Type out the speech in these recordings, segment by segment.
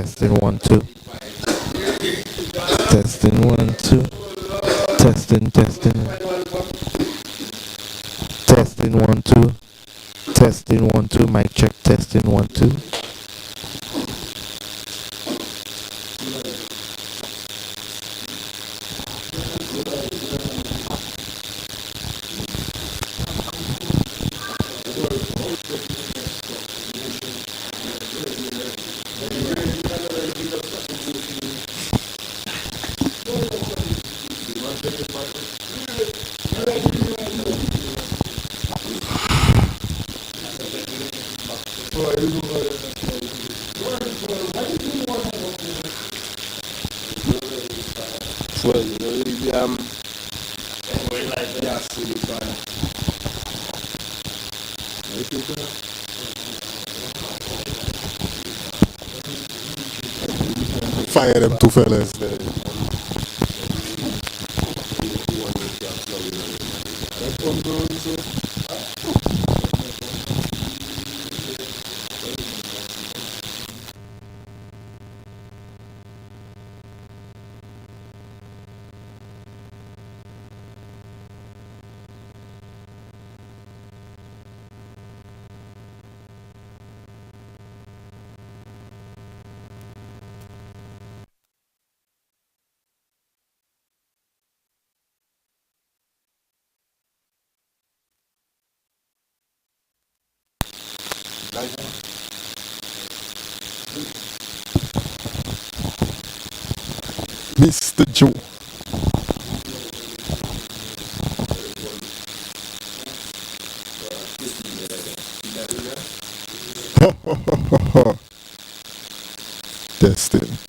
Testing 1 2. Testing 1 2. Testing. Testing 1 2. Testing 1 2. Mic check. Testing 1 2. Fire them two fellas. Mr. Joe. Testing.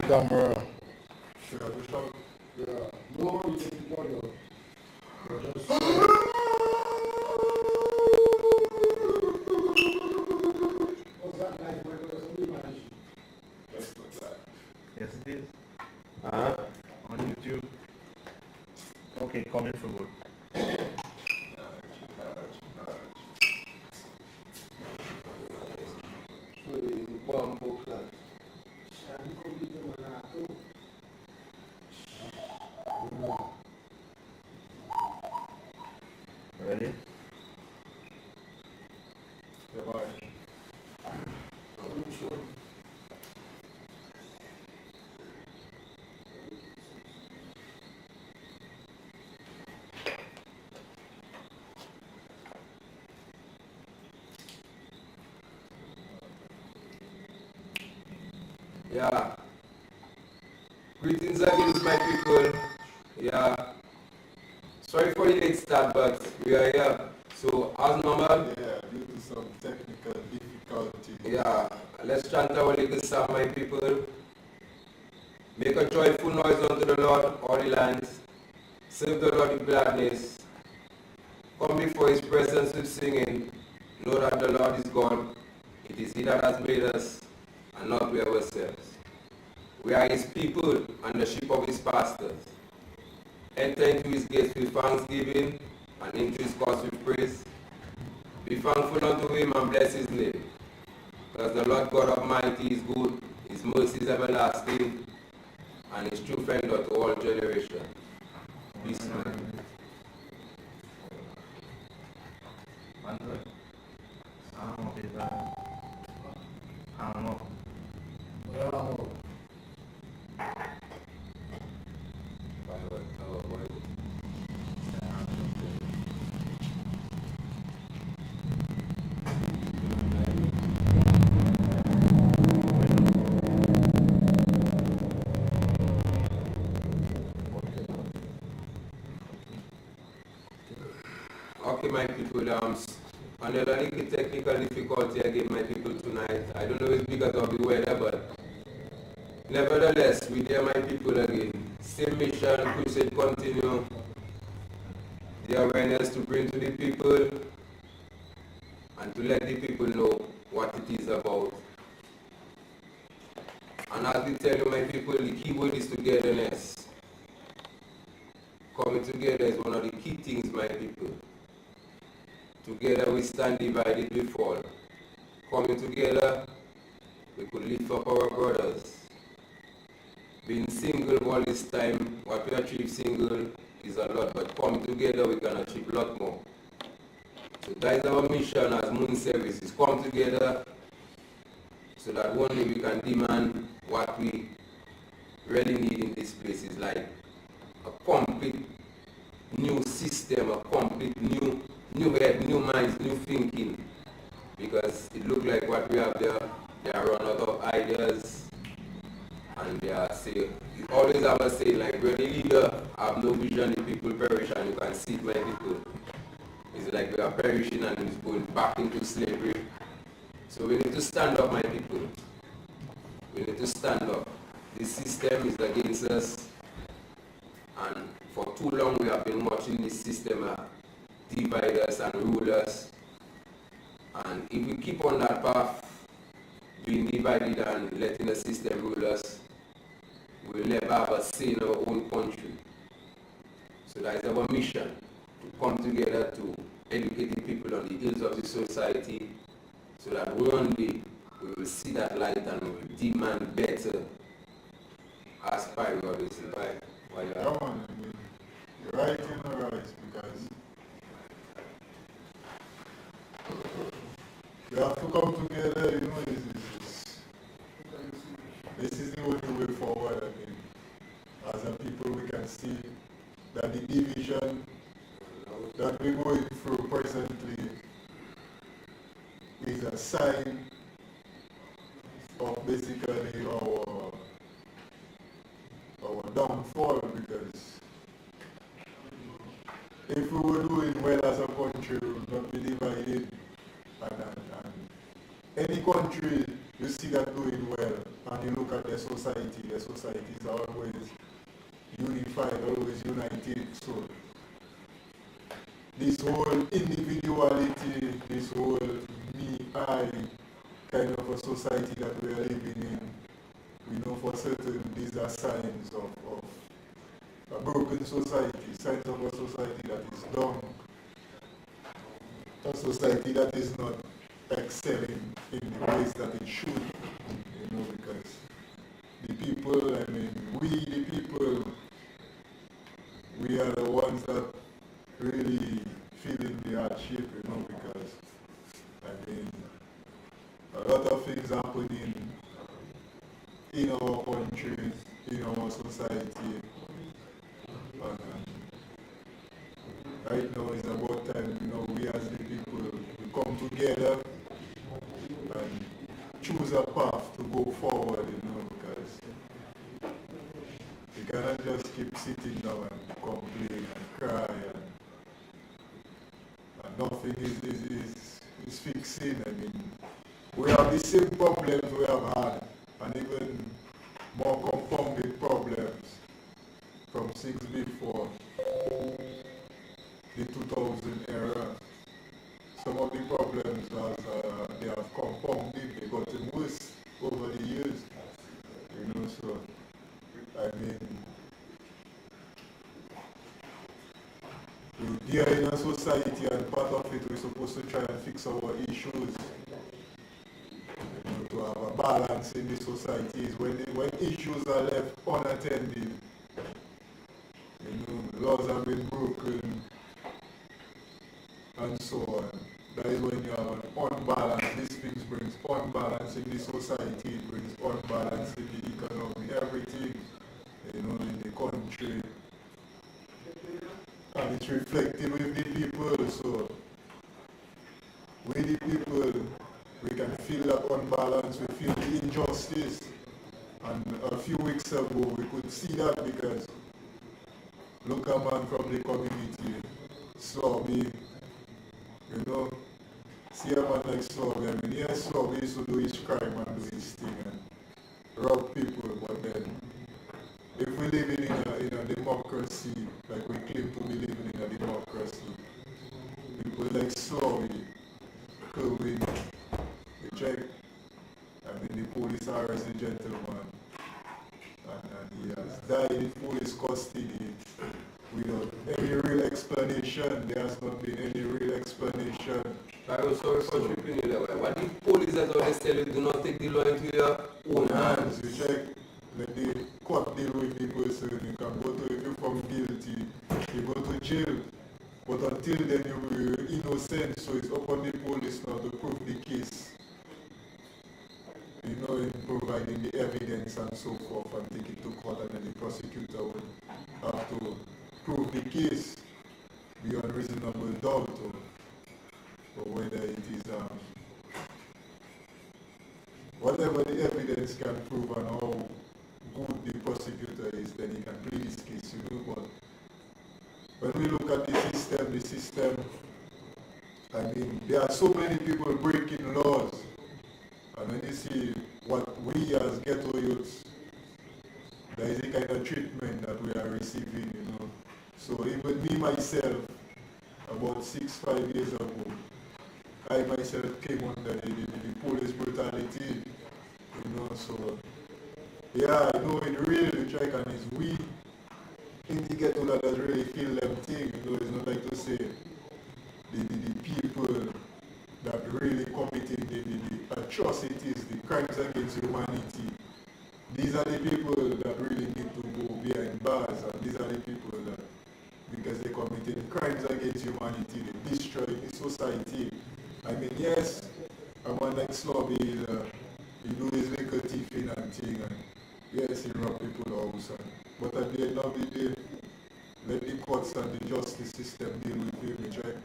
camera. Yes, it is. On YouTube. Okay, comment for good. Ready? Yeah. Greetings again, my people. Yeah. Sorry for the late start, but we are here. So, as normal, Yeah, due to some technical difficulties. yeah, let's chant our little psalm, my people. Make a joyful noise unto the Lord, all the lands. Serve the Lord with gladness. Come before his presence with singing. Know that the Lord is God. It is he that has made us, and not we ourselves. We are his people and the sheep of his pastors. Enter into his gates with thanksgiving and into his courts with praise. Be thankful unto him and bless his name. Because the Lord God Almighty is good, his mercy is everlasting, and his truth endureth to all generations. Peace, man. Okay, my people, under the little technical difficulty again, my people, tonight. I don't know if it's because of the weather, but nevertheless, we there, my people, again. Same mission, crusade continue. The awareness to bring to the people and to let the people know what it is about. And as we tell you, my people, the key word is togetherness. Coming together is one of the key things, my people. Together we stand, divided we fall. Coming together, we could lift up our brothers. Being single all this time, what we achieve single is a lot, but coming together we can achieve a lot more. So that is our mission as Moun Séwyè, is come together so that only we can demand what we really need in this place is like a complete new system, a complete new head, new minds, new thinking. Because it looks like what we have there, they are run out of ideas, and they are say, you always have a saying like, when the leader have no vision, the people perish, and you can see it, my people. It's like we are perishing and it's going back into slavery. So we need to stand up, my people. We need to stand up. This system is against us, and for too long we have been watching this system divide us and rule us. And if we keep on that path, being divided and letting the system rule us, we'll never have a say in our own country. So that is our mission, to come together to educate the people on the ills of the society, so that one day we will see that light and we will demand better. As Pai always say, Pai, why you Come on, I mean, you're right in the right, because we have to come together, you know, this is the only way forward. I mean, as a people we can see that the division that we're going through presently is a sign of basically our downfall, because if we were doing well as a country, we would not be divided. And any country you see that doing well, and you look at the society is always unified, always united. So this whole individuality, this whole me, I kind of a society that we are living in, we know for certain these are signs of a broken society, signs of a society that is down, a society that is not excelling in the ways that it should, because the people, we the people, we are the ones that really feeling the hardship, because a lot of things happening in our country, in our society. Right now it's about time, we as the people, we come together and choose a path to go forward, because we cannot just keep sitting down and complain and cry and nothing is fixing. We have the same problems we have had, and even more compounded problems from things before the 2000 era. Some of the problems they have compounded, they gotten worse over the years. So we are in a society, and part of it we're supposed to try and fix our issues. To have a balance in the society is when issues are left unattended. Laws have been broken and so on. That is when you have an unbalance. These things brings unbalance in the society, it brings unbalance in the economy, everything, in the country. And it's reflected with the people, so we the people, we can feel that unbalance, we feel the injustice. And a few weeks ago we could see that, because look a man from the community, Slobby, see a man like Slobby. Yes, Slobby used to do his crime and do his thing and rob people, but then if we live in a democracy, like we claim to be living in a democracy, people like Slobby, Kerwin, we check, the police arrest the gentleman, and he has died in police custody without any real explanation. There has not been any real explanation. I'm sorry for tripping you that way. What if police has always tell you do not take the law into your own hands? You check, let the court deal with the person. You can go to, if you come guilty, you go to jail. But until then you are innocent, so it's up on the police now to prove the case. In providing the evidence and so forth, and take it to court, and then the prosecutor will have to prove the case beyond reasonable doubt, or whether it is whatever the evidence can prove and how good the prosecutor is, then he can plead his case. But when we look at the system, there are so many people breaking laws. And when you see what we as ghetto youths, there is a kind of treatment that we are receiving, So even me myself, about 5 years ago, I myself came under the police brutality, So yeah, I know in real Jamaican is we in the ghetto that does really feel them thing, It's not like to say the people that really committing the atrocities, the crimes against humanity. These are the people that really need to go behind bars, and these are the people that, because they committed crimes against humanity, they destroy the society. Yes, a man like Slobby, he do his little thieving and thing, and yes, he rob people house, but at the end of the day, let the courts and the justice system deal with him, right?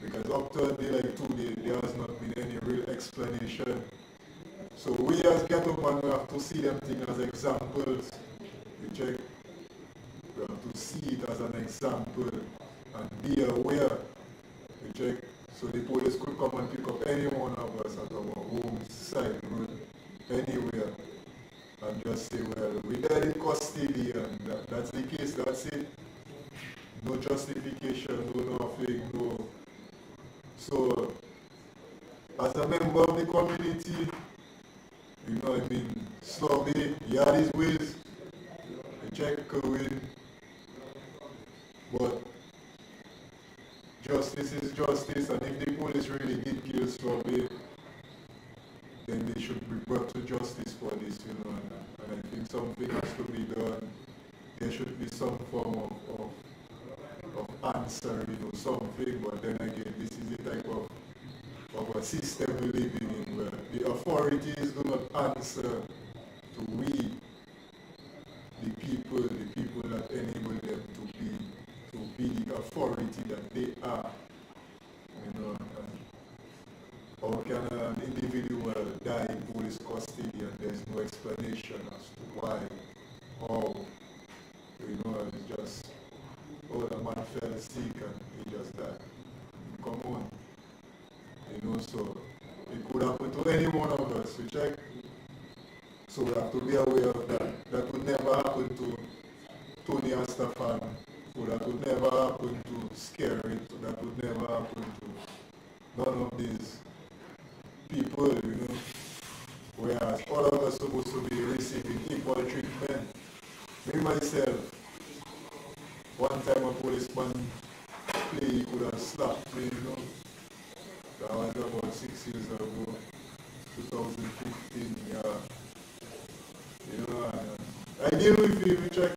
Because up to a day like today, there has not been any real explanation. So we as ghetto man, we have to see them things as examples. We check. We have to see it as an example and be aware. We check. So the police could come and pick up any one of us at our home side road, anywhere. and just say, well, we died in custody and that's the case, that's it. No justification, no nothing, no. So, as a member of the community, Slobby, he had his ways, Jack Cohen, but justice is justice, and if the police really did kill Slobby, then they should be brought to justice for this, and I think something has to be done. There should be some form of answer, something, but then again, this is the type of a system we live in where the authorities do not answer to we, the people that enable them to be the authority that they are. How can an individual die in police custody and there's no explanation as to why, how, it's just, the man fell sick and he just died. Come on. So it could happen to any one of us, we check. So we have to be aware of that. That would never happen to Tony Astafan. So that would never happen to Scary. So that would never happen to none of these people, Whereas all of us are supposed to be receiving equal treatment. Me myself, one time a policeman play, he could have slapped me, That was about 6 years ago, 2015, yeah. I deal with him, we check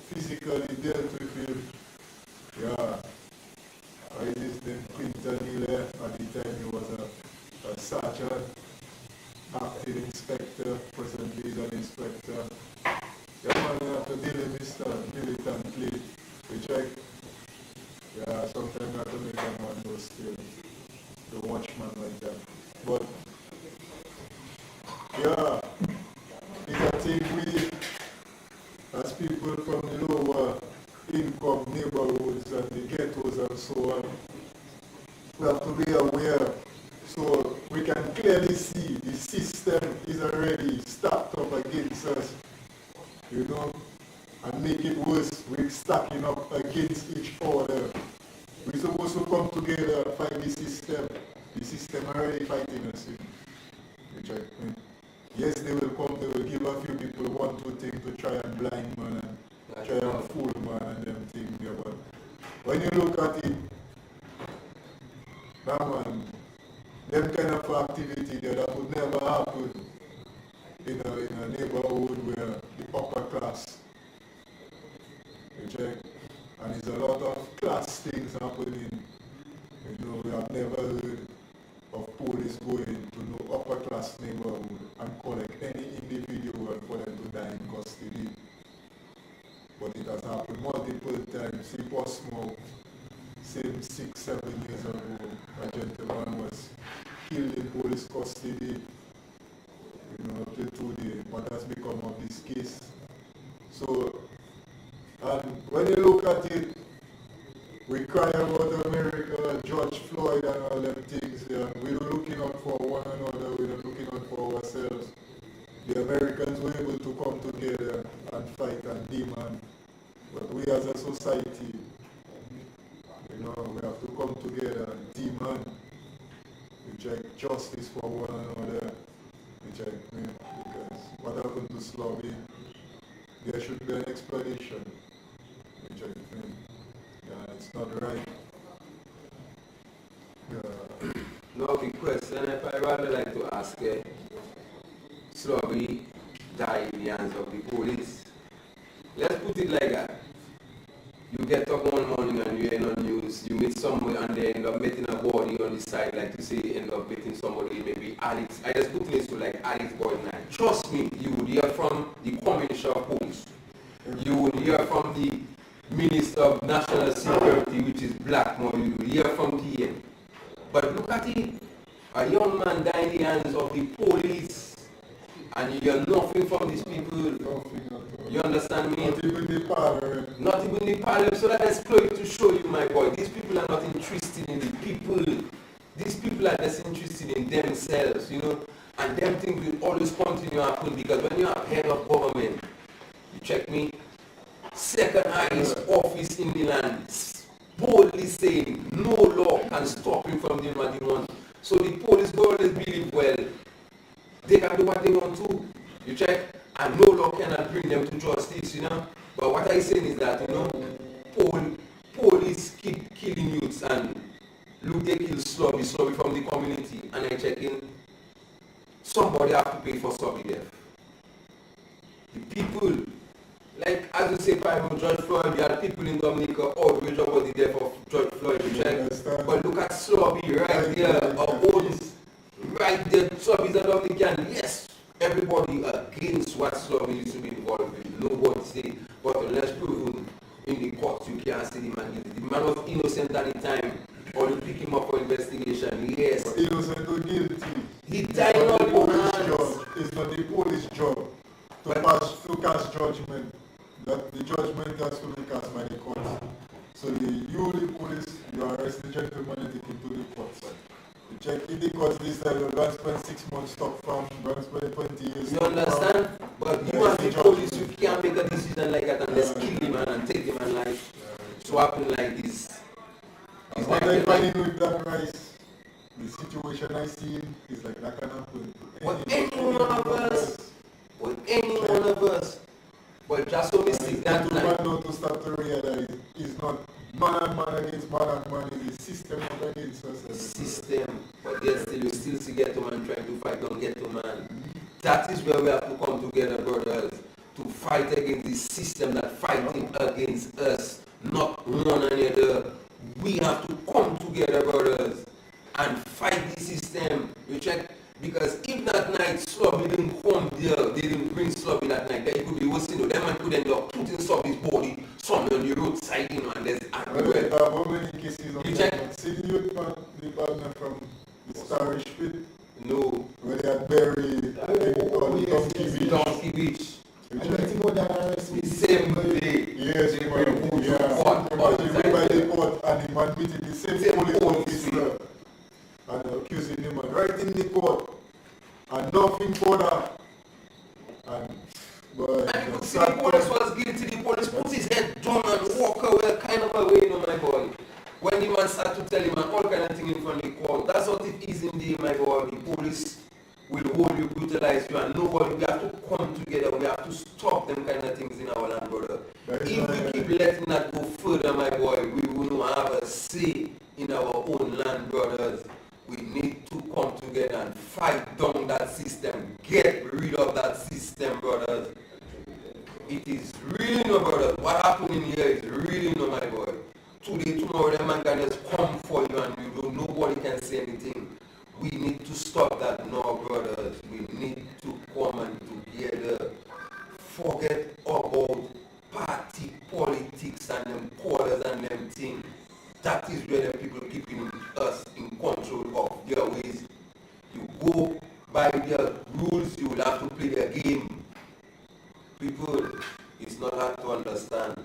physically, dealt with him. Yeah. I used him, Quinton Hill, at the time he was a sergeant, acting inspector, presently he's an inspector. Yeah, man, you have to deal with Mr. militantly, we check. Yeah, sometimes you have to make a man go still. The watchman like that. But yeah, I think we, as people from the lower income neighborhoods and the ghettos and so on, we have to be aware so we can clearly see the system is already stacked up against us, and make it worse. We're stacking up against each other. We're supposed to come together and fight the system. The system already fighting us. Yes, they will come, they will give a few people one, two things to try and blind man and try and fool man and them things. Yeah, but when you look at it, man, them kind of activity there that would never happen in a neighborhood where the upper class, and there's a lot of class things happening. We have never heard of police going to no upper class neighborhood and collect any individual for them to die in custody. But it has happened multiple times. See, Portsmouth, same 6-7 years ago, a gentleman was killed in police custody, up to today. What has become of this case? So, and when you look at it, we cry about America, George Floyd and all them things, and we're looking out for one another, we're not looking out for ourselves. The Americans were able to come together and fight and demand, but we as a society, we have to come together and demand, reject justice for one another, reject me, because what happened to Slobby, there should be an explanation, reject me. Yeah, it's not right. Now the question, if I rather like to ask, Slobby died in the hands of the police. Let's put it like that. You get up one morning and you hear on news, you meet somebody and they end up meeting a body on the side, like you say, end up meeting somebody, maybe Alex. I just put this to like Alex Boydman. Trust me, you would hear from the Commissioner of Police. You would hear from the Minister of National Security, which is Blackmore, you would hear from PM. But look at it, a young man died in the hands of the police, and you hear nothing from these people. You understand me? Not even the parliament. Not even the parliament. So that is going to show you, my boy, these people are not interested in the people. These people are just interested in themselves, and them things will always continue to happen, because when you have head of check me, second highest office in the land, boldly saying no law can stop him from doing what he wants. So the police will always believe, well, they can do what they want to. You check? And no law cannot bring them to justice, you know. But what I'm saying is that, you know, police keep killing youths and look, they kill slobby from the community. And I check in, somebody have to pay for slobby death. The people, like as you say, George Floyd, you had people in Dominica outraged about the death of George Floyd, you check? But look at slobby right there, right there, slobby is a Dominican, yes. Everybody against what slobby used to be involved with. Nobody say, but unless proven in the court, you can't see the man guilty. The man was innocent at the time, or you pick him up for investigation, yes. But innocent or guilty. He died on It's not the police job to cast judgment. That the judgment has to be cast by the court. So the police, you arrest the gentleman and take him to the court. You check if the court this time, you're going to spend 6 months stop from, you're going to spend 20 years. You understand? But you as the police, you can't make a decision like that and just kill him and take him and like swap him like this. What I find with that rice, the situation I see is like that can happen. With any one of us. But just so mistake that time. Know to start to realize it's not man and man against man and man, it's a system against us. System, but yet still you still see ghetto man trying to fight on ghetto man. That is where we have to come together, brothers, to fight against this system that fighting against us, not one another. We have to come together, brothers, and fight the system. You check. Because if that night Slobby didn't come there, they didn't bring Slobby that night, then it could be worse, you know, them man could end up putting Slobby's body somewhere on the roadside, you know, and there's everywhere. How many cases of that? See the youth partner from the Starry Pit? No. Where they had buried Donkey Beach. The same day. Yes, they were by the court and the man meeting the same police officer. And accusing him and right in the court and nothing further. And you could see the police was guilty, the police put his head down and walk away kind of away, you know, my boy. When the man started to tell him and all kind of thing in front of the court, that's what it is in the my boy. The police will hold you, brutalize you, and nobody, we have to come together, we have to stop them kind of things in our land, brother. If we keep letting that go further, my boy, we will not have a say in our own land, brothers. We need to come together and fight down that system. Get rid of that system, brothers. It is really no, brothers. What happened in here is really no, my boy. Today, tomorrow, the man can just come for you and you don't, nobody can say anything. We need to stop that now, brothers. We need to come and together. Forget about party politics and them quarters and them things. That is where the people keeping us in control of their ways. You go by their rules, you will have to play their game. People, it's not hard to understand.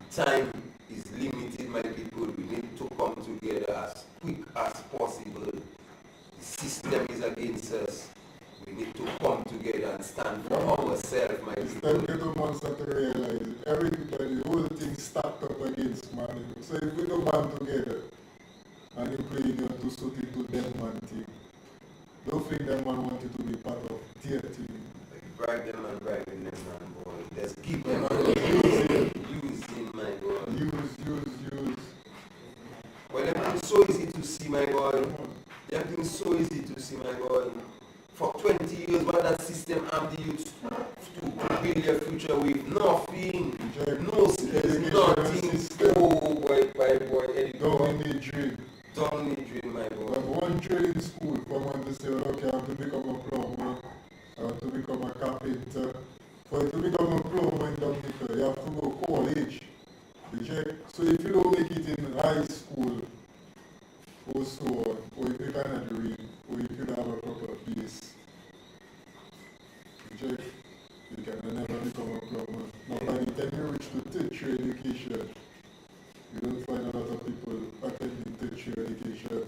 The time is limited, my people. We need to come together as quick as possible. The system is against us. We need to come together and stand for ourselves, my people. It's time to start to realize everybody, the whole thing stacked up against man. So if we don't band together and you play them to suit it to them man team, don't think them man wanted to be part of their team. Bribe them and bribing them, man, boy. Let's keep them using, my boy. Use. Well, everything's so easy to see, my boy. Everything's so easy to see, my boy. For 20 years, what that system have the youth to build their future with nothing, no skills, nothing. Oh boy, Don't need dream, my boy. One trade in school for one to say, okay, I want to become a plumber, I want to become a carpenter. For you to become a plumber in Dominica, you have to go college. You check? So if you don't make it in high school, or so on, or if you cannot read, or if you don't have a proper base, you check? You can never become a plumber. Now by the time you reach the tertiary education, you don't find a lot of people attending tertiary education.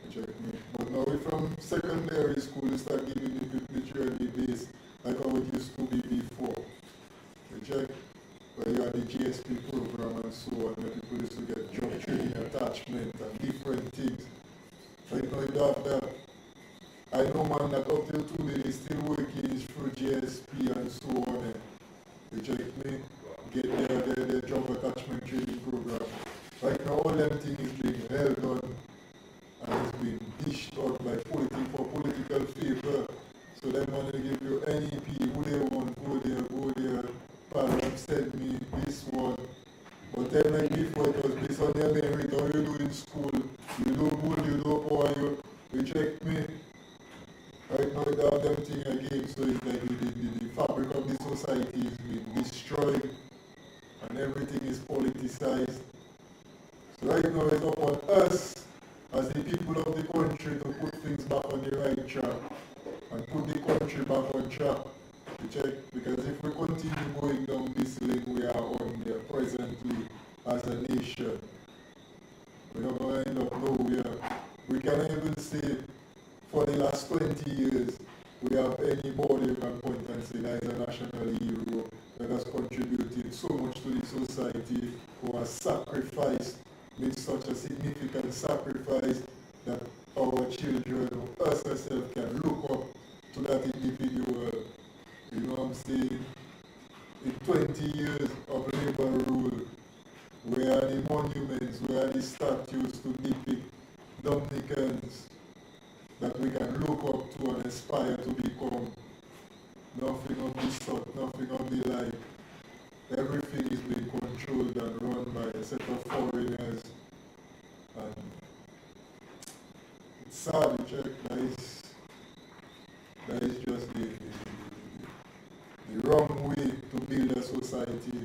You check me. But now from secondary school, you start giving the literally base like how it used to be before. You check, where you had the GSP program and so on, where people used to get job training, attachment, and different things. Right now you don't have that. I know, man, that up till today they still working through GSP and so on. You check me, get their job attachment training program. Right now all them things is being held on and it's being dished out by for political favor. So they want to give you NEP, who they want, go there, parents send me this one. But then like before it was based on their merit, how you do in school, you do good, you do poor, you check me. Right now they have them thing again, so it's like the fabric of the society is being destroyed and everything is politicized. So right now it's up on us as the people of the country to put things back on the right track and put the country back on track. To check, because if we continue going down this lane we are on there presently as a nation, we're not going to end up nowhere. We cannot even say for the last 20 years we have anybody who can point and say that is a national hero that has contributed so much to the society, who has sacrificed, made such a significant sacrifice that our children or us ourselves can look up to that individual. You know what I'm saying? In 20 years of labor rule, where are the monuments, where are the statues to depict Dominicans that we can look up to and aspire to become? Nothing of the sort, nothing of the like. Everything is being controlled and run by a set of foreigners. And it's sad, check, that is just the wrong way to build a society,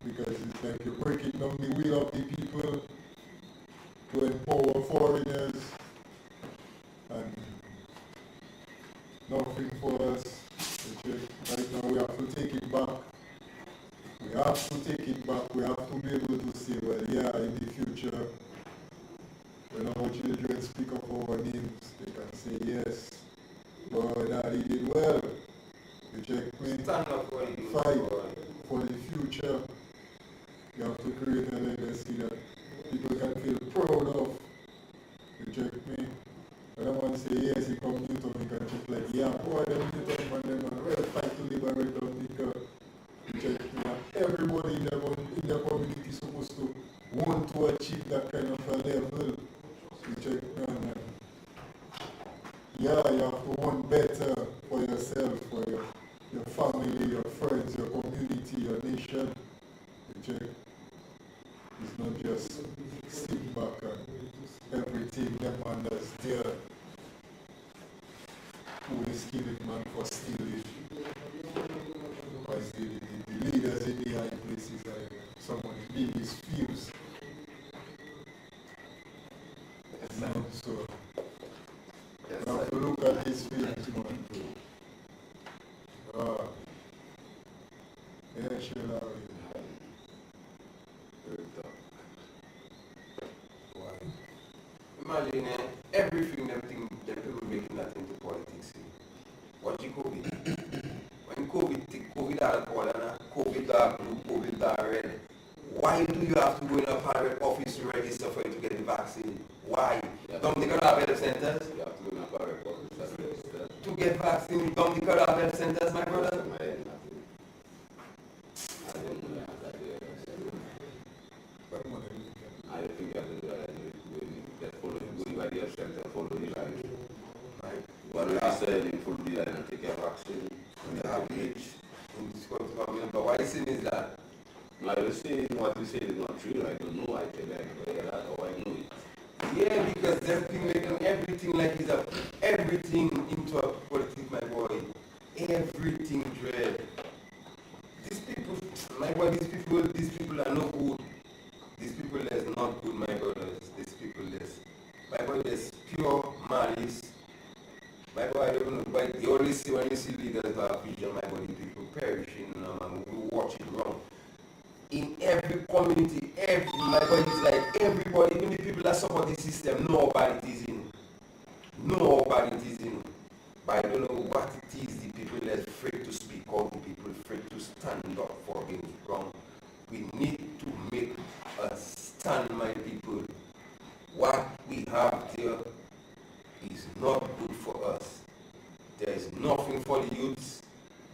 because it's like you're breaking down the will of the people to empower foreigners and nothing for us. Right now we have to take it back. We have to take it back. We have to be able to say, well, yeah, in the future, when our children speak of our names, they can say, yes, but Daddy did well. You check me. Stand up for you. Fight for the future. You have to create a legacy that people can feel proud of. You check me. I don't want to say, yes, he come Newton, he can just like, yeah, boy, them Newton, man, them man, well, fight to liberate Dominica. You check me. Everybody in the community is supposed to want to achieve that kind of a level. You check me, man. Yeah, you have to want better for yourself, for your family, your friends, your community, your nation. You check. It's not just sit back and everything them unders there. Who is killing man for stealing? Because the leaders in the high places are some of the biggest fuse. So you have to look at these things, man. Yeah, sure. Imagine everything them people making that into politics. Watch COVID. When COVID are called COVID are blue, COVID are red. Why do you have to go in a private office to register for you to get the vaccine? Why? Don't they have health centers? You have to go in a private office to get vaccine. Don't they have health centers, my brother? I think you have to do that. Just follow by the center, follow the line. Right. But we are saying follow the line and take a vaccine. But why is it that? Now you say what you say is not true. I don't know. I tell you that or I know it. Yeah, because they're making everything like it's everything into a politics, my boy. Everything dread. These people, my boy, these people are no good. These people is not good, my brothers. These people is, my boy, there's pure malice. My boy, I don't know, but you always see when you see leaders who have vision, my boy, people perishing, and we watch it wrong. In every community, my boy is like everybody, even the people that support the system, nobody is in. Nobody is in. But I don't know what it these the people that's afraid to speak out, the people afraid to stand up for things wrong. We need to make a stand, my people. What we have there is not good for us. There is nothing for the youths.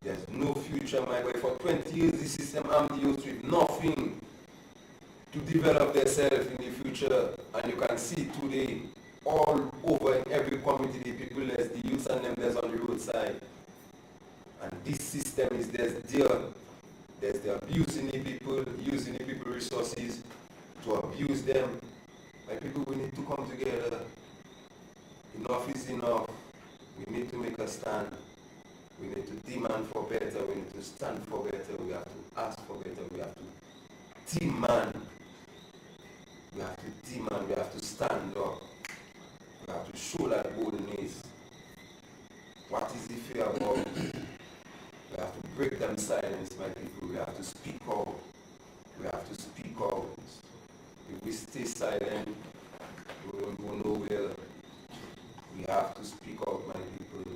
There's no future, my boy. For 20 years, the system armed the youth with nothing to develop themselves in the future. And you can see today, all over in every community, the people, there's the youths and them that's on the roadside. And this system is there. There's the abusing the people, using the people resources to abuse them. My people, we need to come together. Enough is enough. We need to make a stand. We need to demand for better. We need to stand for better. We have to ask for better. We have to demand. We have to demand. We have to stand up. We have to show that boldness. What is the fear about? We have to break them silence, my people. We have to speak out. We have to speak out. If we stay silent, we don't go nowhere. We have to speak out, my people.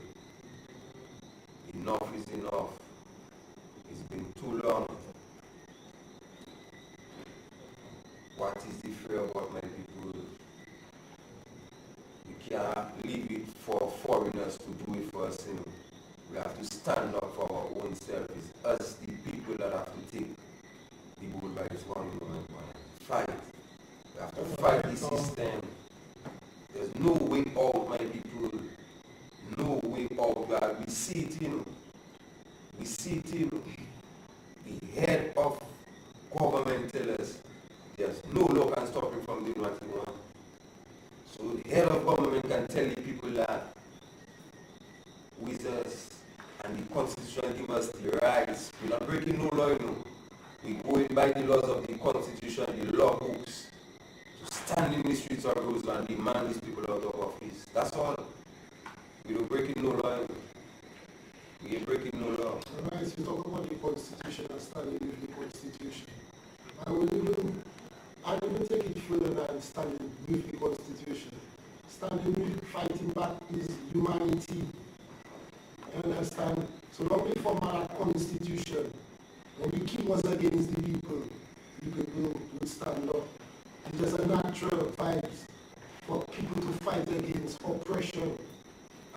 Enough is enough. It's been too long. What is the fear about, my people? We can't leave it for foreigners to do it for us. We have to stand up for our own self. It's us, the people, that have to take the bull by its one. Fight. We have to fight the system. There's no way out, my people. No way out, God. We see it, We see it, The head of government tells us there's no law can stop him from doing what he wants. So the head of government can tell the people that with us, and the Constitution gives us the rights. We're not breaking no law, We're going by the laws of the Constitution, the law books, to stand in the streets of Roseville and demand these people out of office. That's all. We don't breaking no law. We ain't breaking no law. Right, you talk about the Constitution and standing with the Constitution. I will take it further than standing with the Constitution. Standing with, fighting back is humanity. You understand? So long we form our Constitution, when the king was against the people would stand up. It's just a natural fight for people to fight against oppression.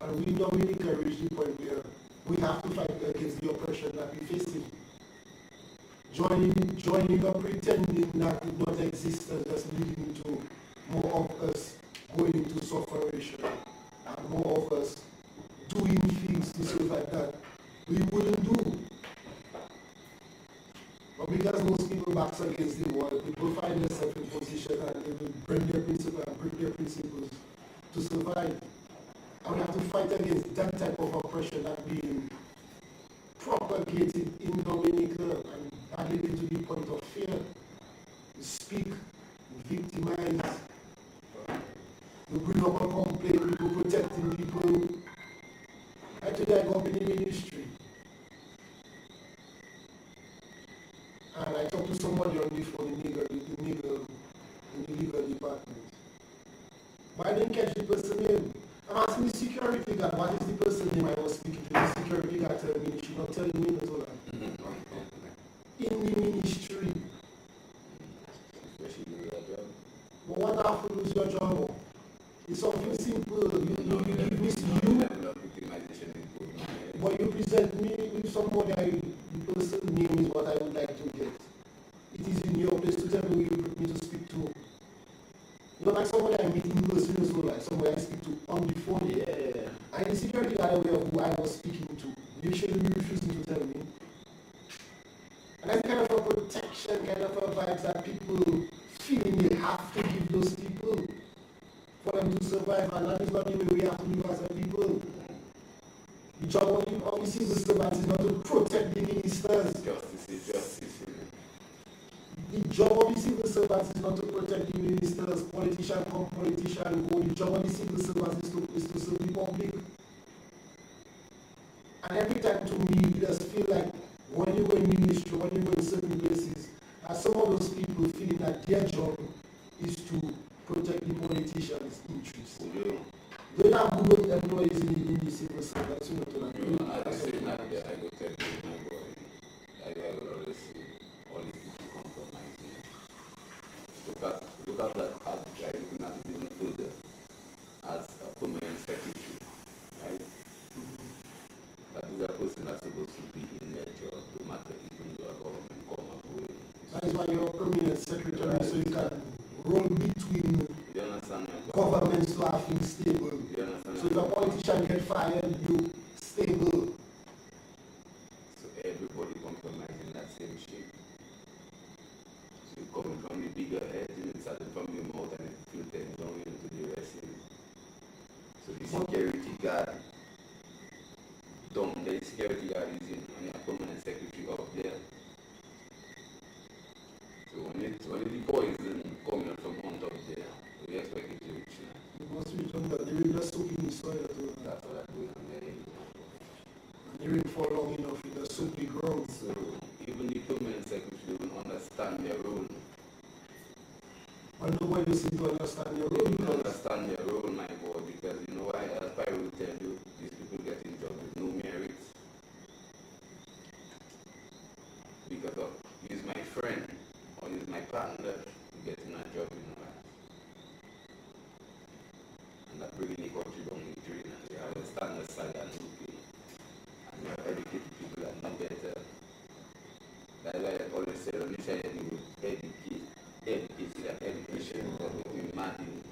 And we Dominica reach the point where we have to fight against the oppression that we're facing. Joining up pretending that did not exist is just leading to more of us going into sufferation and more of us doing things to survive that we wouldn't do. But because most people backs against the wall, people find themselves in position and they will bring their principles and break their principles to survive. And we have to fight against that type of oppression that being propagated in Dominica and added to the point of fear. We speak, we victimize, we bring up a complaint, we protecting people. Actually, I go up in the ministry. And I talked to somebody on the phone in the legal department. But I didn't catch the person name. I'm asking the security guard, what is the person name I was speaking to? The security guard told me, she's not telling me at all. In the ministry. But what have to lose your job? It's something simple. You give me but you present me with somebody, the person's name is what I would like to get. It is in your place to tell me who you put me to speak to. Not like somebody I meet in person, so like somebody I speak to on the phone. Yeah. And the security guard aware of who I was speaking to. You shouldn't be refusing to tell me. And that's kind of a protection, kind of a vibe that people feeling they have to give those people for them to survive, and that is not the way we have to live as a people. The job of the civil servants is not to protect the ministers. Justice. The job of the civil servants is not to protect the ministers. Politician come, politician go. The job of the civil servants is to serve the public. And every time to me, it does feel like when you go in ministry, when you go in certain places, some of those people feeling that their job is to protect the politicians' interests. They have good employees in the civil service. look at that as looking at it even further as a permanent secretary, right? That is a person that's supposed to be in their job, no matter even though a government come up with. That is why you're a permanent secretary, right. So you can roll between you understand governments to have things stable. You understand? So if a politician get fired, you stable. So everybody compromising that same shape. So you're coming from the bigger head, and it's starting from your mouth and it filters down into the rest. So the security guard, the security guard is in, and your permanent secretary up there. So when the poison coming from on top there, we expect it to reach now. You must reach on that. They will just soak in the soil. That's what I'm doing on there. And they will fall long enough, it just soak the ground. So even the permanent secretary will understand their role. And nobody seems to understand their role. They don't understand their role, my boy, because you know why? As I will tell you, these people get in job with no merit. Because of, he's my friend, or he's my partner, to get in a job, you know. And that bringing the country down the drain, and they have a standard side and okay. And they have educated people that know better. That's why I always say, on this side, you would education, but we imagine.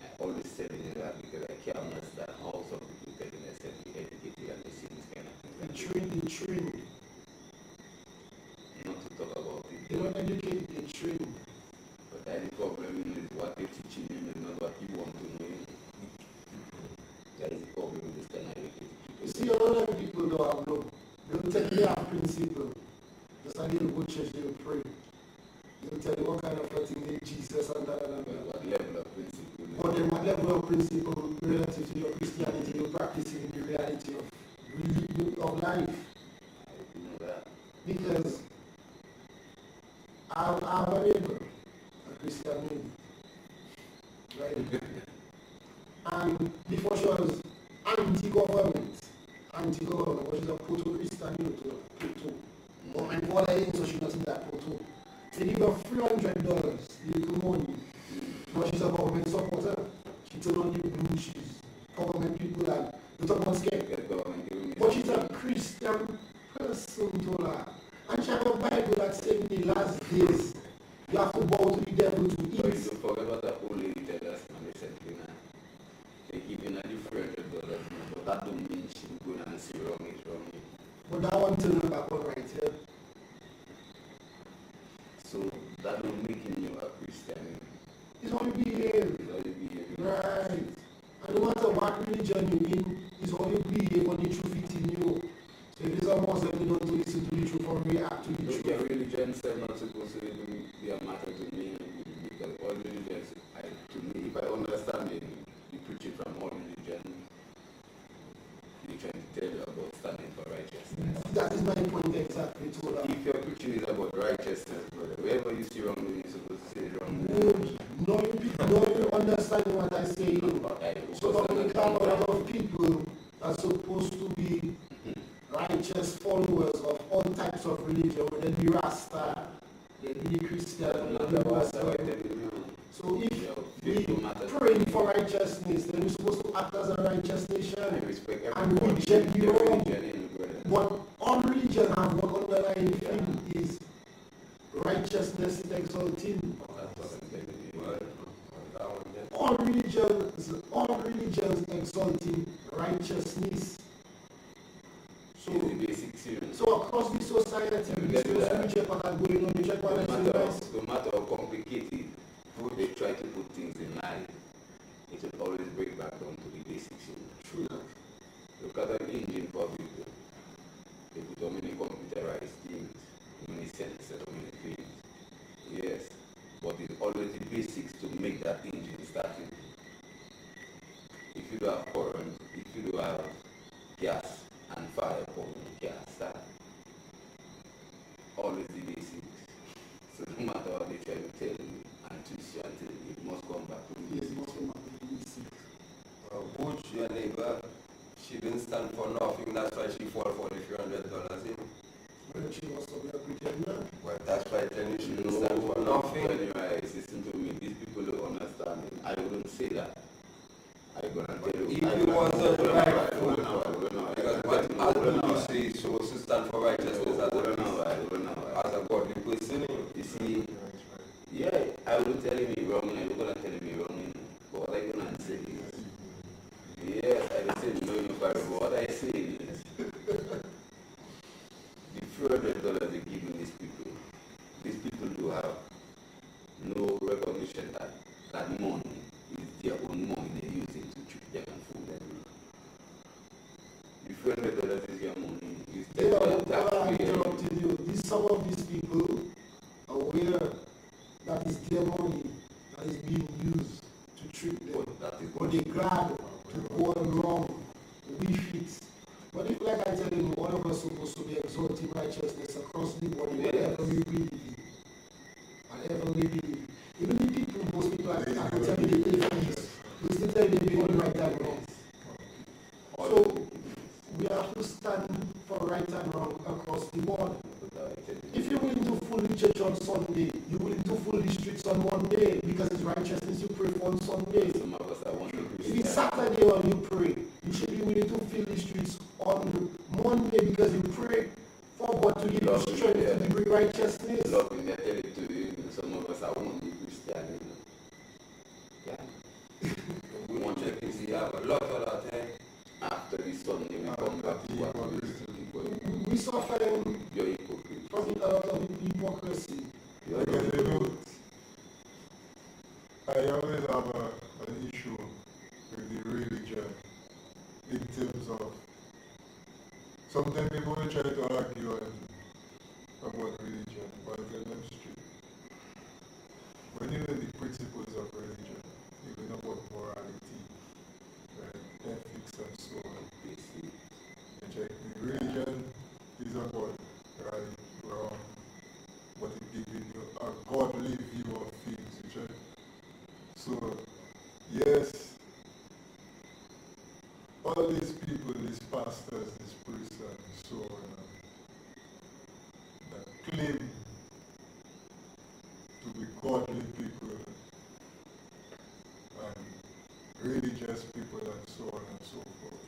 I always say that because I can't understand how some people taking themselves to be educated and they see this kind of thing. They train. Not to talk about it. They don't educate, they train. But that the problem is what they're teaching you and not what you want to know. That is the problem with this kind of education. You see, a lot of people don't have no. They'll tell you they have principle. Just like they'll go to church, they'll pray. They'll tell you what kind of thing they Jesus and that and that. What level of principle? But then what level of principle relative to your Christianity you're practicing in the reality of life? I know that. Because I'm a neighbor, a Christian neighbor. Right? And before she was anti-government, which is a proto-Christian neighbor. But my father ain't, so she's not in that proto. They give her $300, little money. But she's a government supporter. She told on the blue, she's government people and the top one scared. But she's a Christian person, told her. And she has a Bible that says in the last days, you have to bow to the devil to eat. But you forget what the old lady tell us recently now. They give you a different $100, but that don't mean she will go and see wrong. But that one turn back on right here. So that don't make you a Christian. It's how you behave. Right. And no matter what religion you're in, it's how you behave when the truth is in you. So if it's a Muslim, you don't listen to the truth or react to the truth. Your religion is not supposed to be a matter to me, because all religions, to me, if I understand it, you preach it from all religion, you're trying to tell you about standing for righteousness. That is my point exactly. If your preaching is about righteousness, brother, wherever you see wrong, you're supposed to say wrong. No, you understand what I say. So when we come a lot of people are supposed to be righteous followers of all types of religion, whether it be Rasta, whether it be Christian, whether it be Muslim. So if we pray for righteousness, then we're supposed to act as a righteous nation and reject the wrong. But all religion have one underlying thing is righteousness is exalting. All religions exalting righteousness. So across the society, no matter how complicated they try to put things in line, it will always break back down to the basics. True. Look at an engine for people. They put so many computerized things, many sensors, so many things. Yes, but it's always the basics to make that engine starting. If you don't have current, if you don't have gas and fire pump, you can't start. Always the basics. So no matter what they try to tell you and twist you until it must come back to the basics. Butch, your neighbor, she didn't stand for nothing, that's why she fall for the $300 in. Well, she must have been a pretender. Well, that's why then she didn't stand for nothing. Anyway, it's the as a godly person, you see, yeah, I will tell me wrong and you're going to tell me wrong. But what I'm going to say is, yes, I say no, you but what I say is, the $400 they're giving these people do have no recognition that that money is their own money they're using to treat them and food them. The $400 is your money. I'm interrupting you. Some of these people are aware that is their money that is being used to treat them. But they glad to go along with it. But if, like I tell you, all of us are supposed to be exalting righteousness across the board, whatever we believe. Whatever we believe. Even the people, most people I can tell you the atheists, we still tell you they believe right and wrong. So we have to stand for right and wrong across the board. If you're willing to fool the church on Sunday, you're willing to fool the streets on Monday because it's righteousness you pray for on Sunday. If it's Saturday when you pray, you should be willing to fill the streets on Monday because you pray for God to give you strength to bring righteousness. Love, I tell it to you, some of us are only Christian. Yeah. We want to check and see have a lot of that time. After this Sunday, we come back to what we suffer from a lot of hypocrisy. I always have an issue with the religion in terms of sometimes people will try to argue about religion, but I tell them straight. When you know the principles of religion, you know about morality, right, ethics and so on. The religion is about right, wrong, but it gives you a godly view of things, right? So, yes, all these people, these pastors, these priests and so on, that claim to be godly people and religious people and so on and so forth.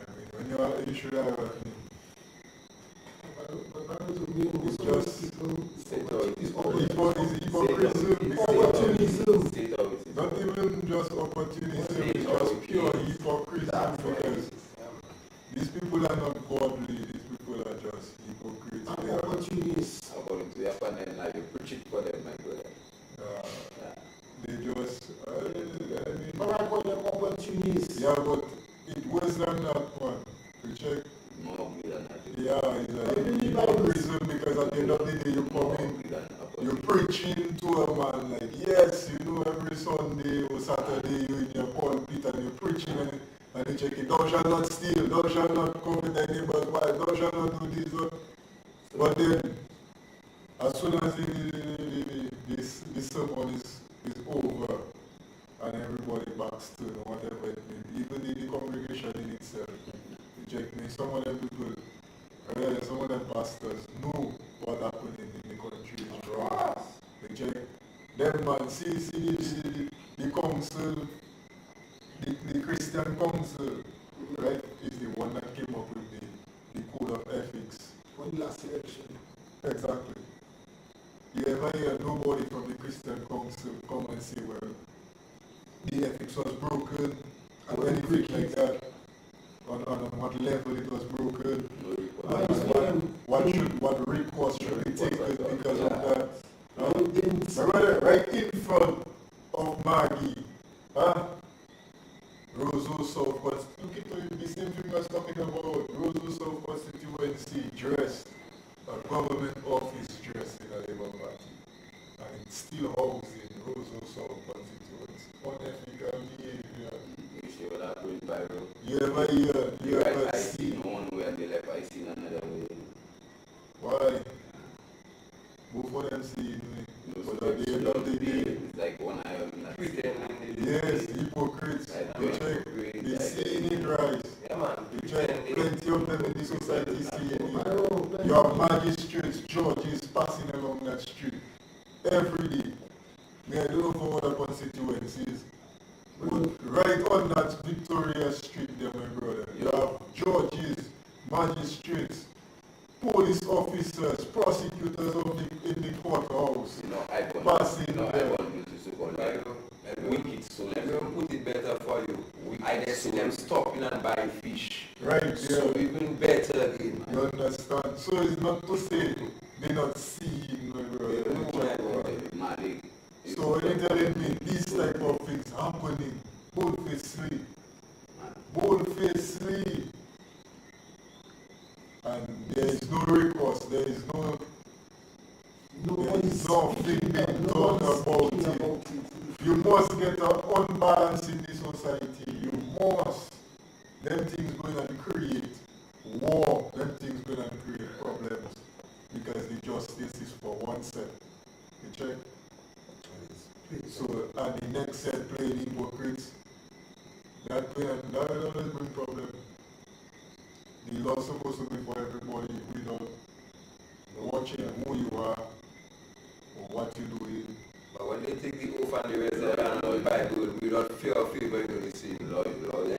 I mean, when you should have it's just opportunism. Not even just opportunism, it's just pure hypocrisy because these people are not godly, these people are just hypocrites. Opportunists. According to your panel, now you preach it for them, my brother. They just, I mean, but I call them opportunists. Yeah, but it was not that one. To check. Yeah, it's a hypocrisy because at the end of the day you come in, you're preaching to a man like, yes, you know, every Sunday or Saturday you're in your pulpit and you're preaching and you check it, thou shalt not steal, thou shalt not covet thy neighbor's wife, thou shalt not do this. But then, as soon as the sermon is over and everybody backs to whatever it may be, even in the congregation in itself, check me. Some of them people, some of them pastors know what happened in the country is wrong. They check them man, see the council, the Christian council, right, is the one that came up with the code of ethics. For the last election. Exactly. You ever hear nobody from the Christian council come and say, well, the ethics was broken, or anything like that? On what level it was broken, what recourse should be taken because of that. My brother, right in front of Maggie, Roseau South, look at the same thing I was talking about. Roseau South constituency dressed, a government office dressed in a Labour Party. And it's still housing Roseau South constituency. Unethical behavior. You ever see one way and the left, I see another way. Why? Both of them see it, but at the end of the day, it's like one eye on that. yes, hypocrites. They seeing it right. Yeah, man. Plenty of them in the society seeing it. You have magistrates, judges passing along that street every day. I don't know for other constituencies. Right on that Victoria Street there, my brother, you have judges, magistrates police officers, prosecutors in the courthouse. I want you to support wicked souls. Let me put it better for you. I just see them stopping and buying fish. Right, So even better again. You understand? So it's not to say they not see him. So when you're telling me these type of things happening, boldfacely, and there is no recourse, there is nothing being done about it. You must get an unbalance in this society. You must. Them things going to create war. Them things going to create problems because the justice is for one set. You check. So and the next set playing hypocrites. That will always bring problem. The law is supposed to be for everybody without watching who you are or what you're doing. But when they take the oath and the rest of the Bible, without fear of favor, you're going to see Lord.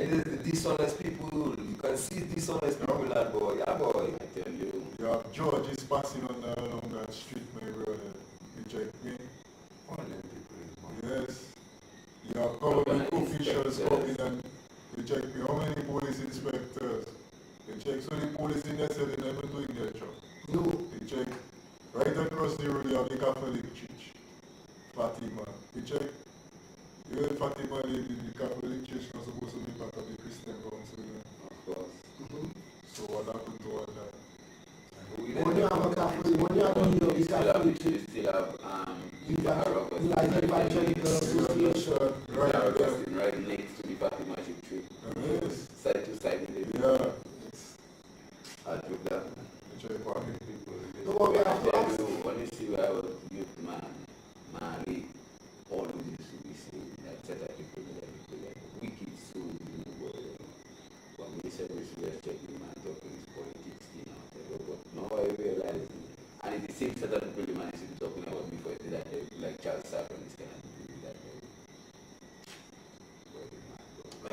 It is the dishonest people. You can see dishonest people, that boy. Yeah, boy. I tell you. You have George is passing along that street, my brother. You check me? Yes. You have government officials coming and you check me. How many police inspectors? You check. So the police in there said they're never doing their job. No. You check. Right across the road, you have the Catholic Church. Fatima. You check. You heard Fatima, the Catholic Church not supposed to be part of the Christian Council. Of course. So what happened to all that? When you have a Catholic, when you have a Catholic Church, You still have Evangelical Association. right next to the Fatima tree. Yes. Side to side in the Yeah. I took that. You check what No, but we have to ask. When you see where I was youth man, married, all of this we see that set of people like wicked souls, But me said we should just check the man talking his politics, But now I realize, and it's the same set of people the man is talking about before he did that, like Charles Saffron is kind of doing that.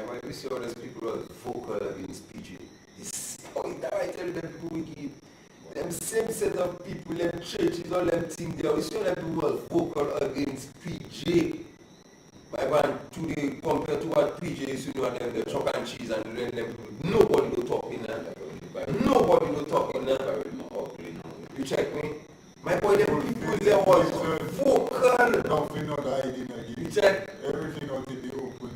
When we see all those people who are vocal against PJ, I tell you, them people wicked. Them same set of people, them churches, all them things there. We see all them people who are vocal against PJ. By one, today, compared to what PJ is, them the chalk and cheese and them, nobody will talk in that. Nobody will talk in that. You check me? My boy, them people there was vocal. Nothing not hiding again. You check? Everything out in the open.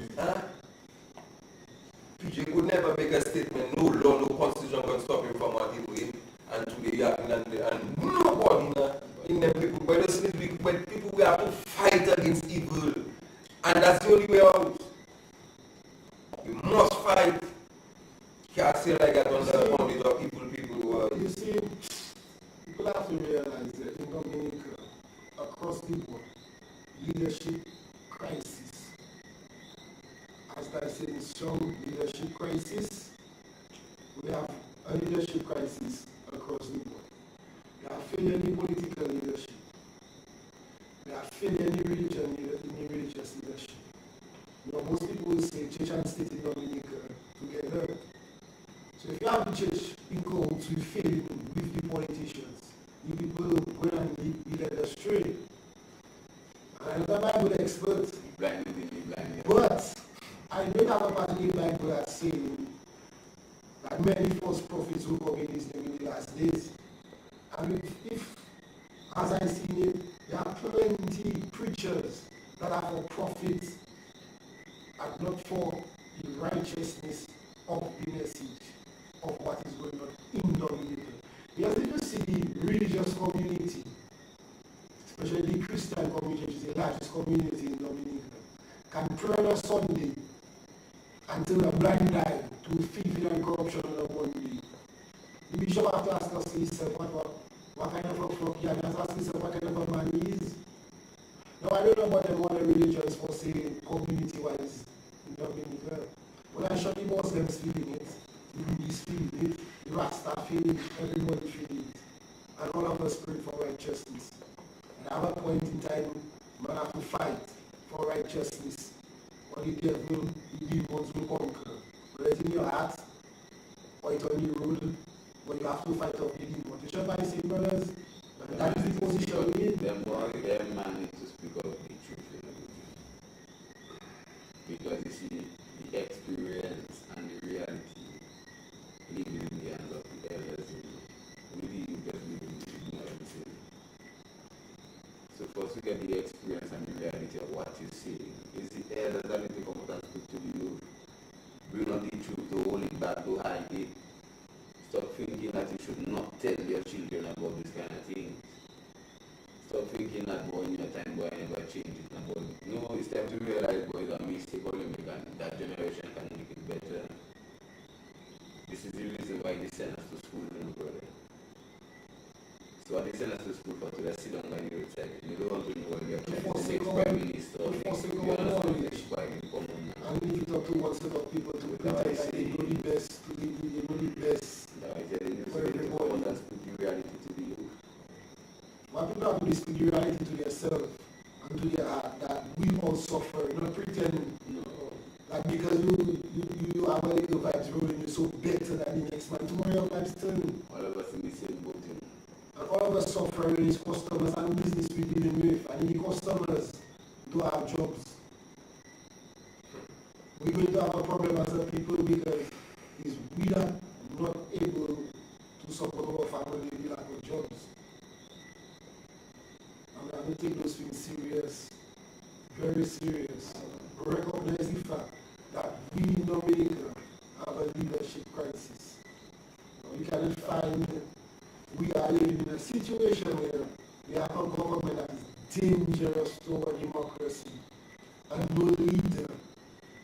PJ could never make a statement, no law, no constitution can stop him from what he doing. And today you have and nobody in them people, but people we have to fight against evil. And that's the only way out. You must fight. You can't say like that on the people who are. You see, people have to realize that in Dominica, across the board, leadership crisis. As I said, strong leadership crisis. We have a leadership crisis across the board. We have failure in political leadership. We have failure in religious leadership. Most people will say church and state in Dominica together. So if you have the church in codes with failing with the politicians, you people go and be led astray. And I'm not a Bible expert. But I don't have a particular Bible that's saying that many false prophets will come in His name in the last days. And if as I see it, there are plenty preachers that are for profit and not for the righteousness of the message of what is going on in Dominica. Because if you see the religious community, especially the Christian community, which is the largest community in Dominica, can pray on a Sunday until a blind eye to thieving and corruption on a Monday. The bishop have to ask us himself what kind of a flock he has to ask himself what kind of a man he is. Now I don't know about them other religions for saying community-wise in Dominica. When I show the Muslims feeling it, the Buddhists feeling it, the Rasta feeling it, everybody feeling it. And all of us pray for righteousness. And at a point in time, man have to fight for righteousness. Or the devil, the demons will conquer. Whether it's in your heart, or it's on the road, but you have to fight off the demons. Church by say, brothers, that is the position we in. Them man need to speak up the truth in everything. Because you see, the experience and the reality living in the hands of the elders, really you just live in the signal everything. So first you get the experience and the reality of what you see. It's the elders that need to come out and speak to the youth. Bring out the truth, to hold it back, to hide it. Stop thinking that you should not tell your children about this kind of things. Stop thinking that boy in your time, boy, I never change it. No, it's time to realize boys are mistake or you make that generation can make it better. This is the reason why they send us to school, you know, brother. So what they send us to school for to sit down by the roadside. You don't want to know when you're trying to say prime minister or you understand the spy in common. And if you talk to one set of people to pretend that they know the best, they know the best. Now I tell you, so they need to come out and speak the reality to the youth. But people have to speak the reality to themselves and to their heart that we all suffer, not pretend, that because you have a little vibes rolling, you're so better than the next man. Tomorrow your life's turning. All of us in the same boat. And all of us suffering is customers and business we dealing with. And the customers do our jobs. We're going to have a problem as a people because we are not able to support our family with lack of jobs. And we have to take those things serious, very serious. Recognize the fact that we in Dominica have a leadership crisis. We cannot find, we are living in a situation where we have a government that is dangerous to our democracy. And no leader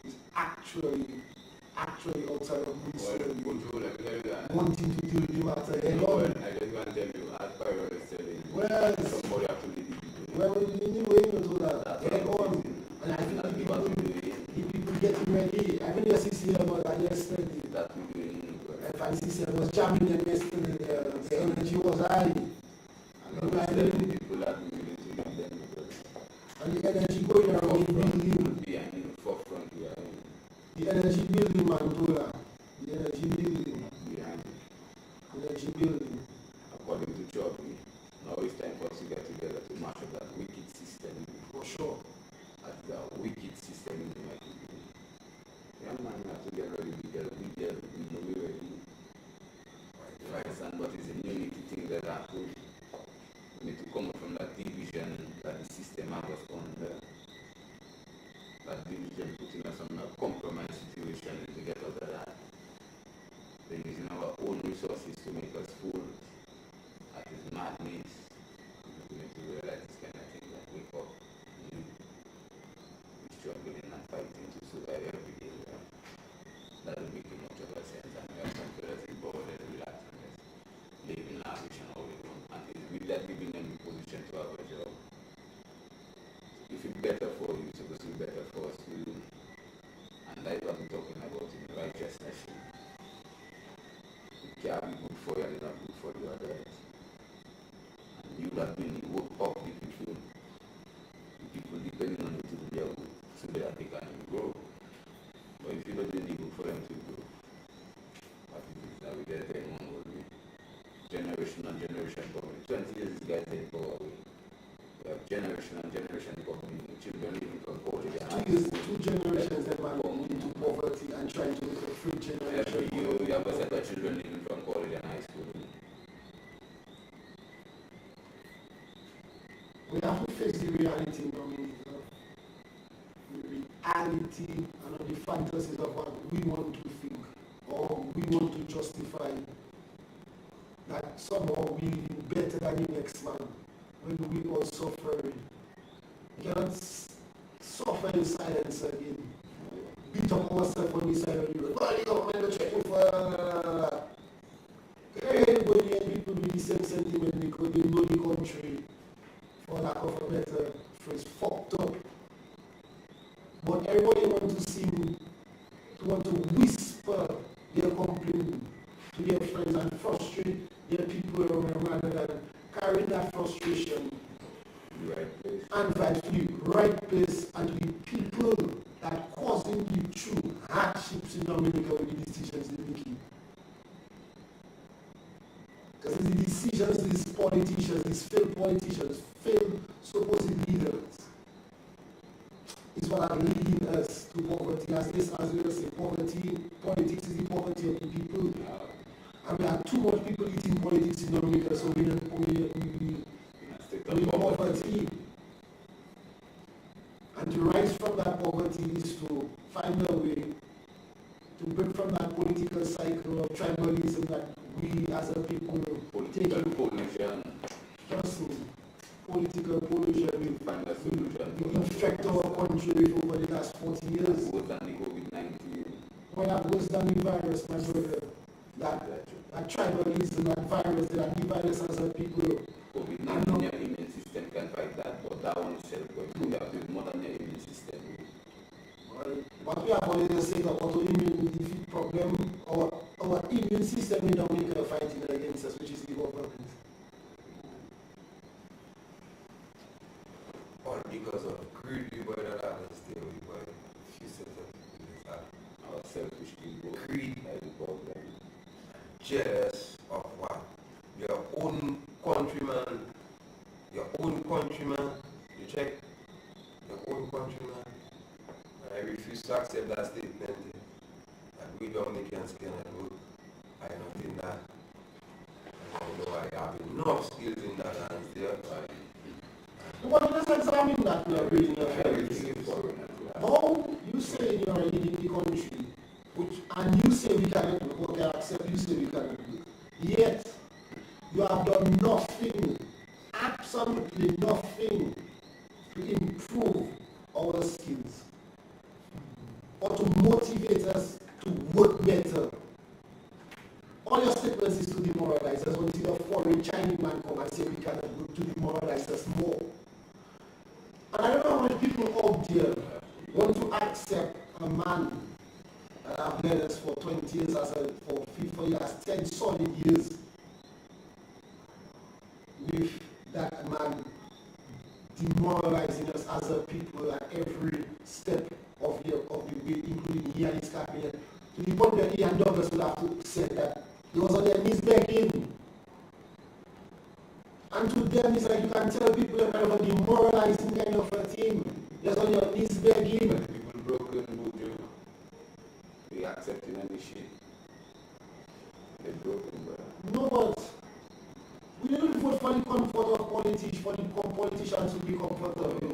is actually outside of Moun Séwyè wanting to deal with the matter head on. I just want to tell you, as Pyro is telling you, Well, somebody have to lead the people. well, anyway, you know that head on. And I think the people getting ready. I mean, your CCM was yesterday. That we doing. If I CCM was jamming them yesterday, the energy was high. And the people that we willing to lead them. And the energy going around the building. Behind in the forefront, The energy building, Mandola. The energy building. behind. Energy building. According to Chubby, now it's time for us to get together to mash up that wicked system. For sure. At the wicked system in the people. Young man have to get ready because we know we're ready. Right, and what is a unity thing that happened? We need to come up from that division that the system has us under. That division putting us on a compromise situation to get out of that. They're using our own resources to make us full. That is madness. We need to realize this kind of thing, that wake up. We're struggling and fighting to survive every day. That will make much of a sense, and we have some fellas in power that relax and just live in lavish and all we want. And it's with that giving them the position to have a job. If it's better for you, it's supposed to be better for us too. And that's what we're talking about in righteousness. It can't be good for you and it's not good for the others. And you that will work up the people depending on you to do their work so that they can grow. But if you don't do any good for them to grow, what is it that we get there in one way? Generation and generation coming. 20 years these guys take power away. We have generation and generation coming. Children living from poverty. Two generations that man into poverty and trying to make a free generation. Every year we have a set of children living from college and high school. We have to face the reality in Dominica. The reality and not the fantasies of what we want to think or we want to justify that somehow we better than the next man when we all suffering. We cannot suffer in silence again. Beat up ourselves on the side of the road. Oh, the government is checking for everybody and people with the same sentiment because they know the country, for lack of a better phrase, fucked up. But everybody want to whisper their complaint to their friends and frustrate their people around rather than carrying that frustration and vibes to the right place and to the people that causing the true hardships in Dominica with the decisions they're making. Because it's the decisions these politicians, these failed politicians, failed supposed leaders, is what are leading us to poverty. As we were saying, poverty, politics is the poverty of the people. And we have too much people eating politics in America, so we poverty. And to rise from that poverty is to find a way to break from that political cycle of tribalism that we as a people Political pollution. Trust me, political pollution will Find a solution. infect our country over the last 40 years. Worse than the COVID-19. When that worse than the virus, my brother, that tribalism, that virus, that divide us as a people. COVID-19, your immune system can fight that, but that one itself, you have to more than your immune system. What we have always said about autoimmune defeat problem, our immune system in America fighting against us, which is the government. All because of greedy boy that happens to you, boy. She said that Our selfish people. greed, That's the problem. jealous of what? Your own countryman, you check your own countryman. I refuse to accept that statement that we Dominicans cannot work. I don't think that. I know I have enough skills in that hands there. What does that mean that we are reading a Everything is foreign. How you say you are leading the country, and you say we cannot do, okay, I accept you say we cannot do. Yet, you have done nothing, absolutely nothing, to improve our skills or to motivate us to work better. All your statements is to demoralize us until a foreign Chinese man come and say we cannot work, to demoralize us more. And I don't know how many people out there want to accept a man that have led us for 20 years, for 50 years, 10 solid years, with that man demoralizing us as a people at every step of the way, including he and his cabinet, to the point that he and Douglas would have to say that he was on their knees begging. And to them, it's like you can tell people a kind of a demoralizing kind of a thing. Just on your knees begging. People broken, Buju. They accepting any shit. They're broken, bro. No, but we didn't vote for the comfort of politicians, for the politicians to be comfortable.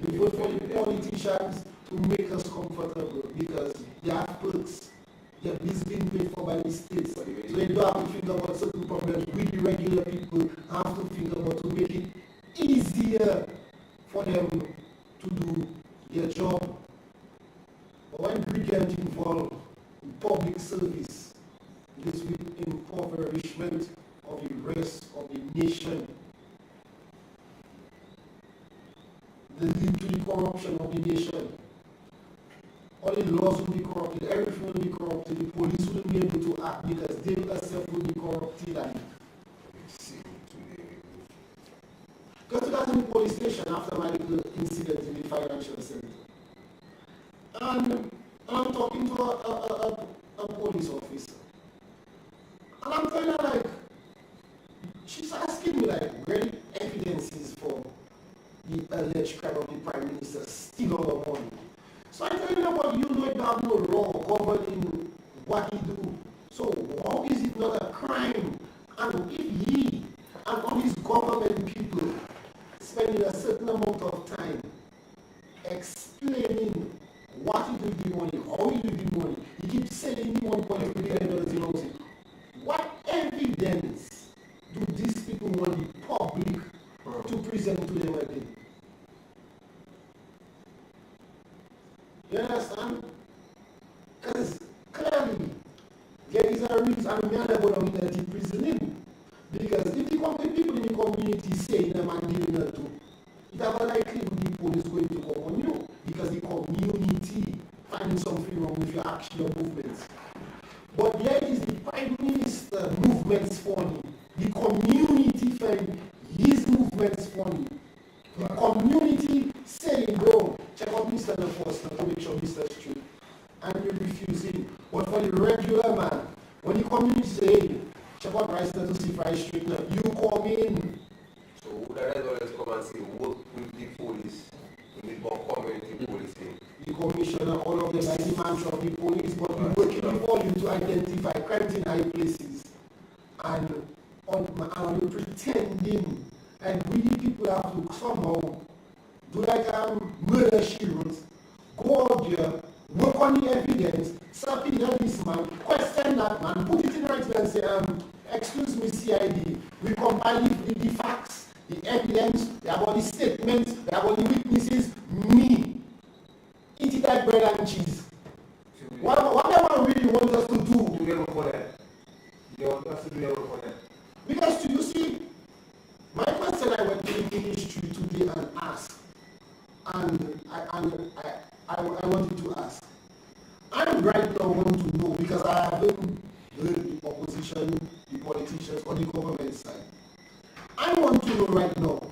We vote for the politicians to make us comfortable because they have perks. Their bills being paid for by the states. So they don't have to think about certain problems. We, the regular people, have to think about to make it easier for them to do their job. But when greed gets involved in public service, it is with impoverishment of the rest of the nation. They lead to the corruption of the nation. All the laws will be corrupted, everything will be corrupted, the police wouldn't be able to act because they themselves will be corrupted. And go to that new police station after my little incident in the financial center. And I'm talking to a police officer. And I'm telling her, like, she's asking me, like, where the evidence is for the alleged crime of the Prime Minister steal our money. So I tell you about you know you have no law covered in what he do. So how is it not a crime? And if he and all these government people spending a certain amount of time explaining what he do with the money, how he do with the money, he keeps selling the $1.3 billion. What evidence do these people want the public to present to them again? You understand? Because clearly, there is a reason we are about to prison him. Because if the people in the community say them and giving it to, it have a likelihood the police going to come on you. Because the community finding something wrong with your action or movements. But there is the Prime Minister movements funny. The community find his movements funny. The community saying, bro, check out Mr. Enforcement to make sure Mr. Street. And you refuse him. But for the regular man, when the community say, hey, Shepherd Rice to see Fry Street. You come in. So that is always come and say work with the police. We need more community policing. The commissioner, all of them are demands of the police, but we're working for you to identify crimes in high places. And on pretending, and really people have to somehow do like murder she wrote, go out there, work on the evidence, subpoena this man, question that man, put it in writing and say, excuse me, CID, we compile the facts, the evidence, about the statements, about the witnesses, me, eat it like bread and cheese. Whatever really want us to do. Do you for that? They want us to do for that. Because you see, my question I went to the ministry today and asked, and I wanted to ask. I right now want to know, because I haven't heard the opposition, the politicians, or the government side. I want to know right now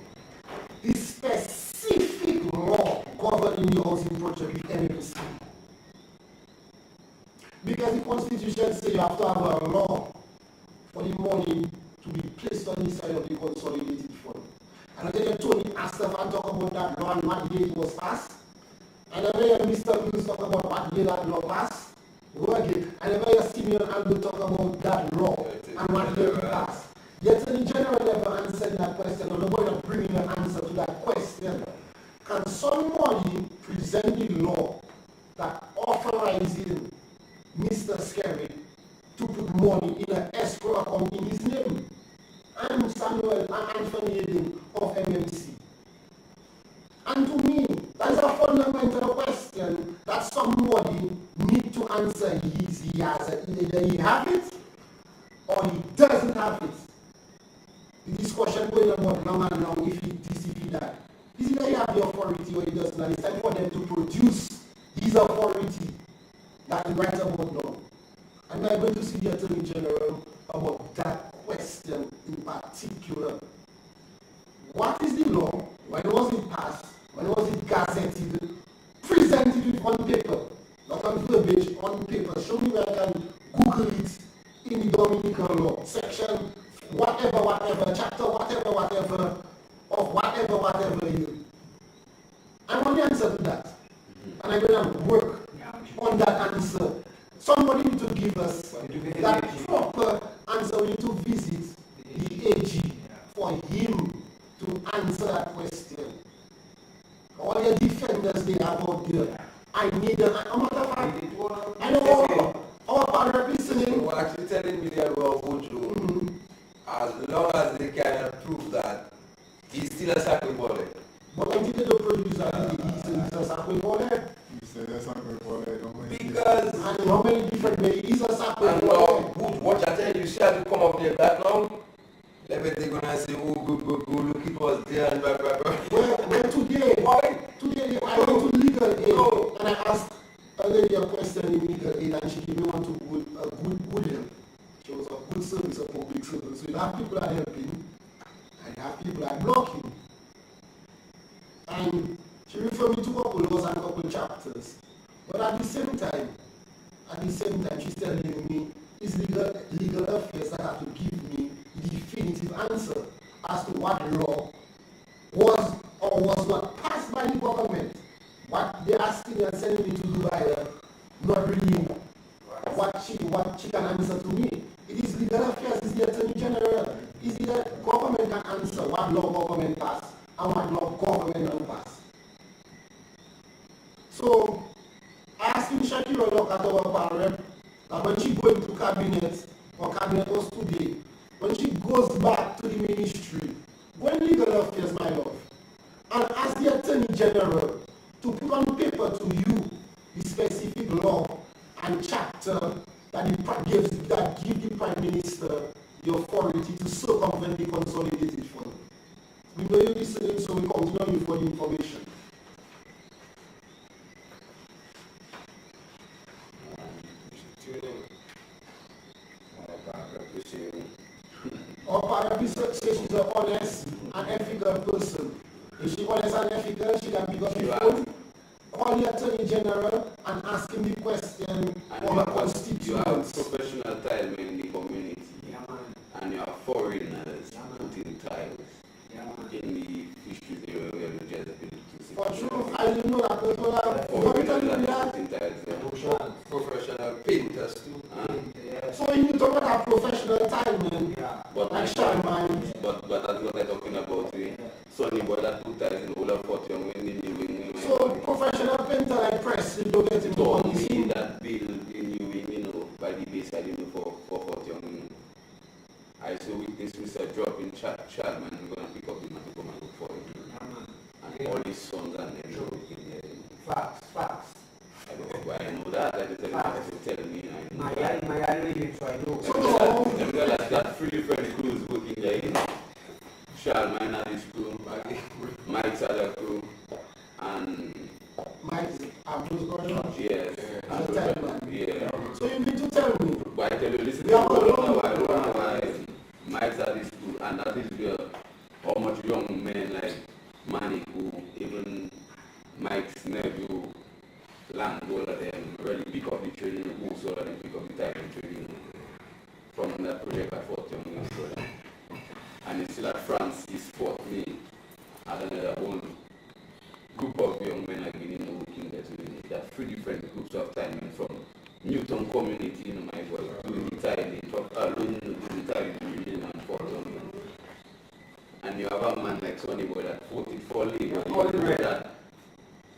the specific law governing the housing project with MMC. Because the Constitution says you have to have a law for the money to be placed on the side of the consolidated fund. And I tell you, Tony Astafan talk about that law and what year it was passed. And I hear Mr. Mills talk about what year that law passed. Go again. And I hear Simeon Aldo talk about that law and what year it passed. Yet the general never answered that question, or nobody bringing an answer to that question. Can somebody present the law that authorizing Mr. Scary to put money in an escrow account in his name? I'm Samuel Anthony Eden of MMC. And to me, that is a fundamental question that somebody needs to answer. He has it. Either he has it or he doesn't have it. The discussion going on long and long, if he this, if he that. Is either he have the authority or he does not. It's time for them to produce his authority that he writes about now. And we are going to see the Attorney General about that question in particular. What is the law? When was it passed? When was it gazetted? Presented it on paper, not on verbiage, on paper. Show me where I can Google it in the Dominican law, section, whatever, chapter, whatever, of whatever here. I want the answer to that. And I'm going to work on that answer. Somebody need to give us that proper answer. We need to visit the AG for him to answer that question. All the defenders they have out there, I need them. I know our partner listening. You're actually telling me they are going to go through. As long as they can prove that he's still a sacred body. But I didn't produce that he's a sacred body. He said a sacred body. Because and how many different ways he's a sacred body. Good, watch I tell you, see how to come up there that now. Let me they're gonna say, oh good, look it was there and blah blah blah. Well today, I went to legal aid and I asked a lady a question in legal aid and she gave me one to good help. She was a good service, a public service. So you have people are helping and you have people are blocking. And she referred me to a couple laws and a couple chapters. But at the same time, she's telling me it's legal affairs that have to give me the definitive answer as to what law was or was not passed by the government. What they're asking and sending me to do by her, not really what she can answer to me. It is legal affairs, it's the Attorney General. It's the government can answer what law government passed and what law government don't pass. So, asking Shakira look at our parent, that when she goes to cabinet, or cabinet was today, when she goes back to the ministry, when legal affairs, my love, and ask the Attorney General to put on paper to you the specific law and chapter that gives the Prime Minister the authority to circumvent the consolidated fund. We know you're listening, so we continue for the information. Our parent says she's an honest and ethical person. If she honest and ethical, she can pick up the phone, call the Attorney General and ask him the question of her constituents. You have professional time in the community. Yeah, man. tiles in the fisheries area where we just built to For sure, I didn't know that people are Professional painters too. So you talk about professional time, man. But Like Sharman. But that's what I'm talking about. Sonny boy that put tiles in all of 40 and when they new So professional painter like press, you don't get into told money me scene. that build the new wing, by the bayside, for 40 and I saw witness Mr. drop in Chadman, I'm going to pick up him and come and look for him. And all his sons and everything. Facts. I don't know why I know that. I just tell me. My yard really try to. So, that 3 different crews working there. Sharman and his crew, Mike's other crew, and Mike's Abdul's brother. yes, yeah. So you need to tell me. But I tell you, listen, I don't know why Mike's at this school, and that is where how much young men like Manny, who even Mike's nephew, Langola, them really pick up the training, also really pick up the type of training from that project I fought young years ago. And it's still at France, he fought me at another whole group of young men again working there today. There are 3 different groups of time from Newton community, my boy, doing the tiling, from alone doing the tiling, and for young. And you have a man like Sonny boy that fought it for labor.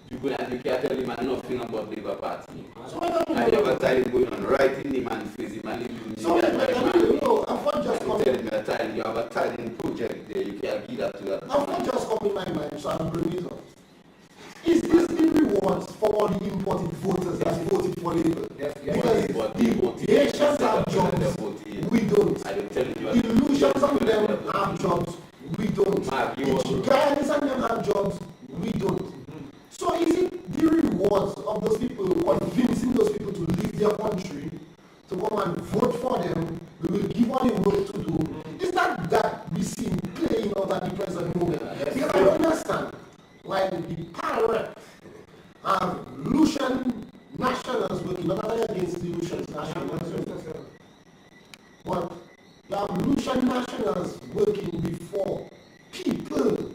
You can't tell him nothing about Labour Party. And you have a tiling going on right in the man's face, the man doing So I'm not just coming. You have a tiling project there, you can't give that to that. I'm not just coming my mind, so I'm bringing it up. Is this the reward for all the imported voters that voted for Labour? Because the Haitians have jobs, we don't. I don't tell you. The Illusions of them have jobs, we don't. The Guyanese and them have jobs, we don't. So is it the rewards of those people, convincing those people to leave their country, to come and vote for them, we will give all the work to do? Is that we see playing out at the present moment? Because I don't understand why the pirate have Lucian nationals working, not against the Lucian nationals, but you have Lucian nationals working before people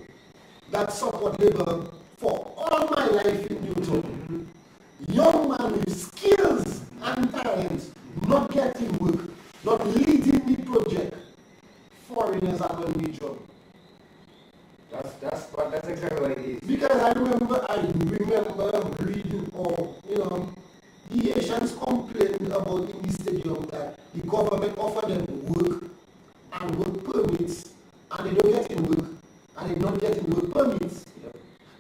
that support Labour for all my life in Newton. Young man with skills and talents, not getting work, not leading the project. Foreigners are going to be job. That's exactly what it is. Because I remember reading the Haitians complained about in the stadium that the government offered them work and work permits, and they don't get in work, and they're not getting work permits.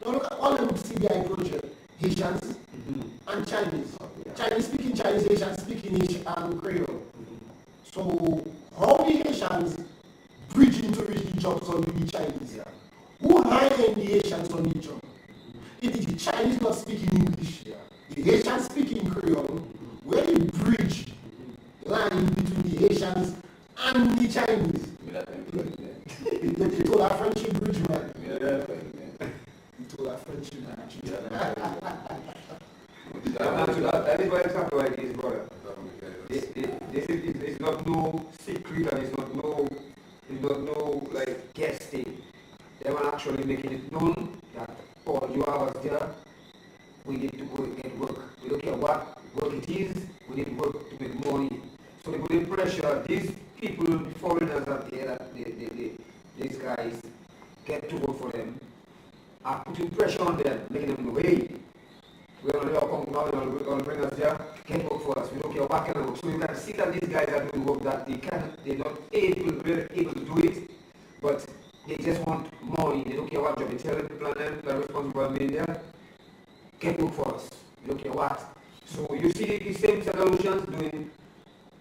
Now look at all them CDI project, Haitians and Chinese. Chinese speaking Chinese, Haitians speaking Creole. So how the Haitians bridge into the jobs on the Chinese? Who hired the Haitians on the job? It is the Chinese not speaking English, the Haitians speaking Creole, where the bridge line between the Haitians and the Chinese. They told our friendship bridge, man. To our friendship. That is why exactly why it is, brother. This is not no secret and it's not no like guessing. They were actually making it known that you are there, we need to go and get work. We don't care what work it is, we need work to make money. So they put in pressure, these people, the foreigners out there, that these guys get to work for them, are putting pressure on them, making them know, hey, we're going to come now, we're going to bring us there, get work for us, we don't care what kind of work. So you can see that these guys are doing work that they're not able to do it, but they just want money, they don't care what job. They tell the people that are responsible being there, get work for us, they don't care what. So you see the same solutions doing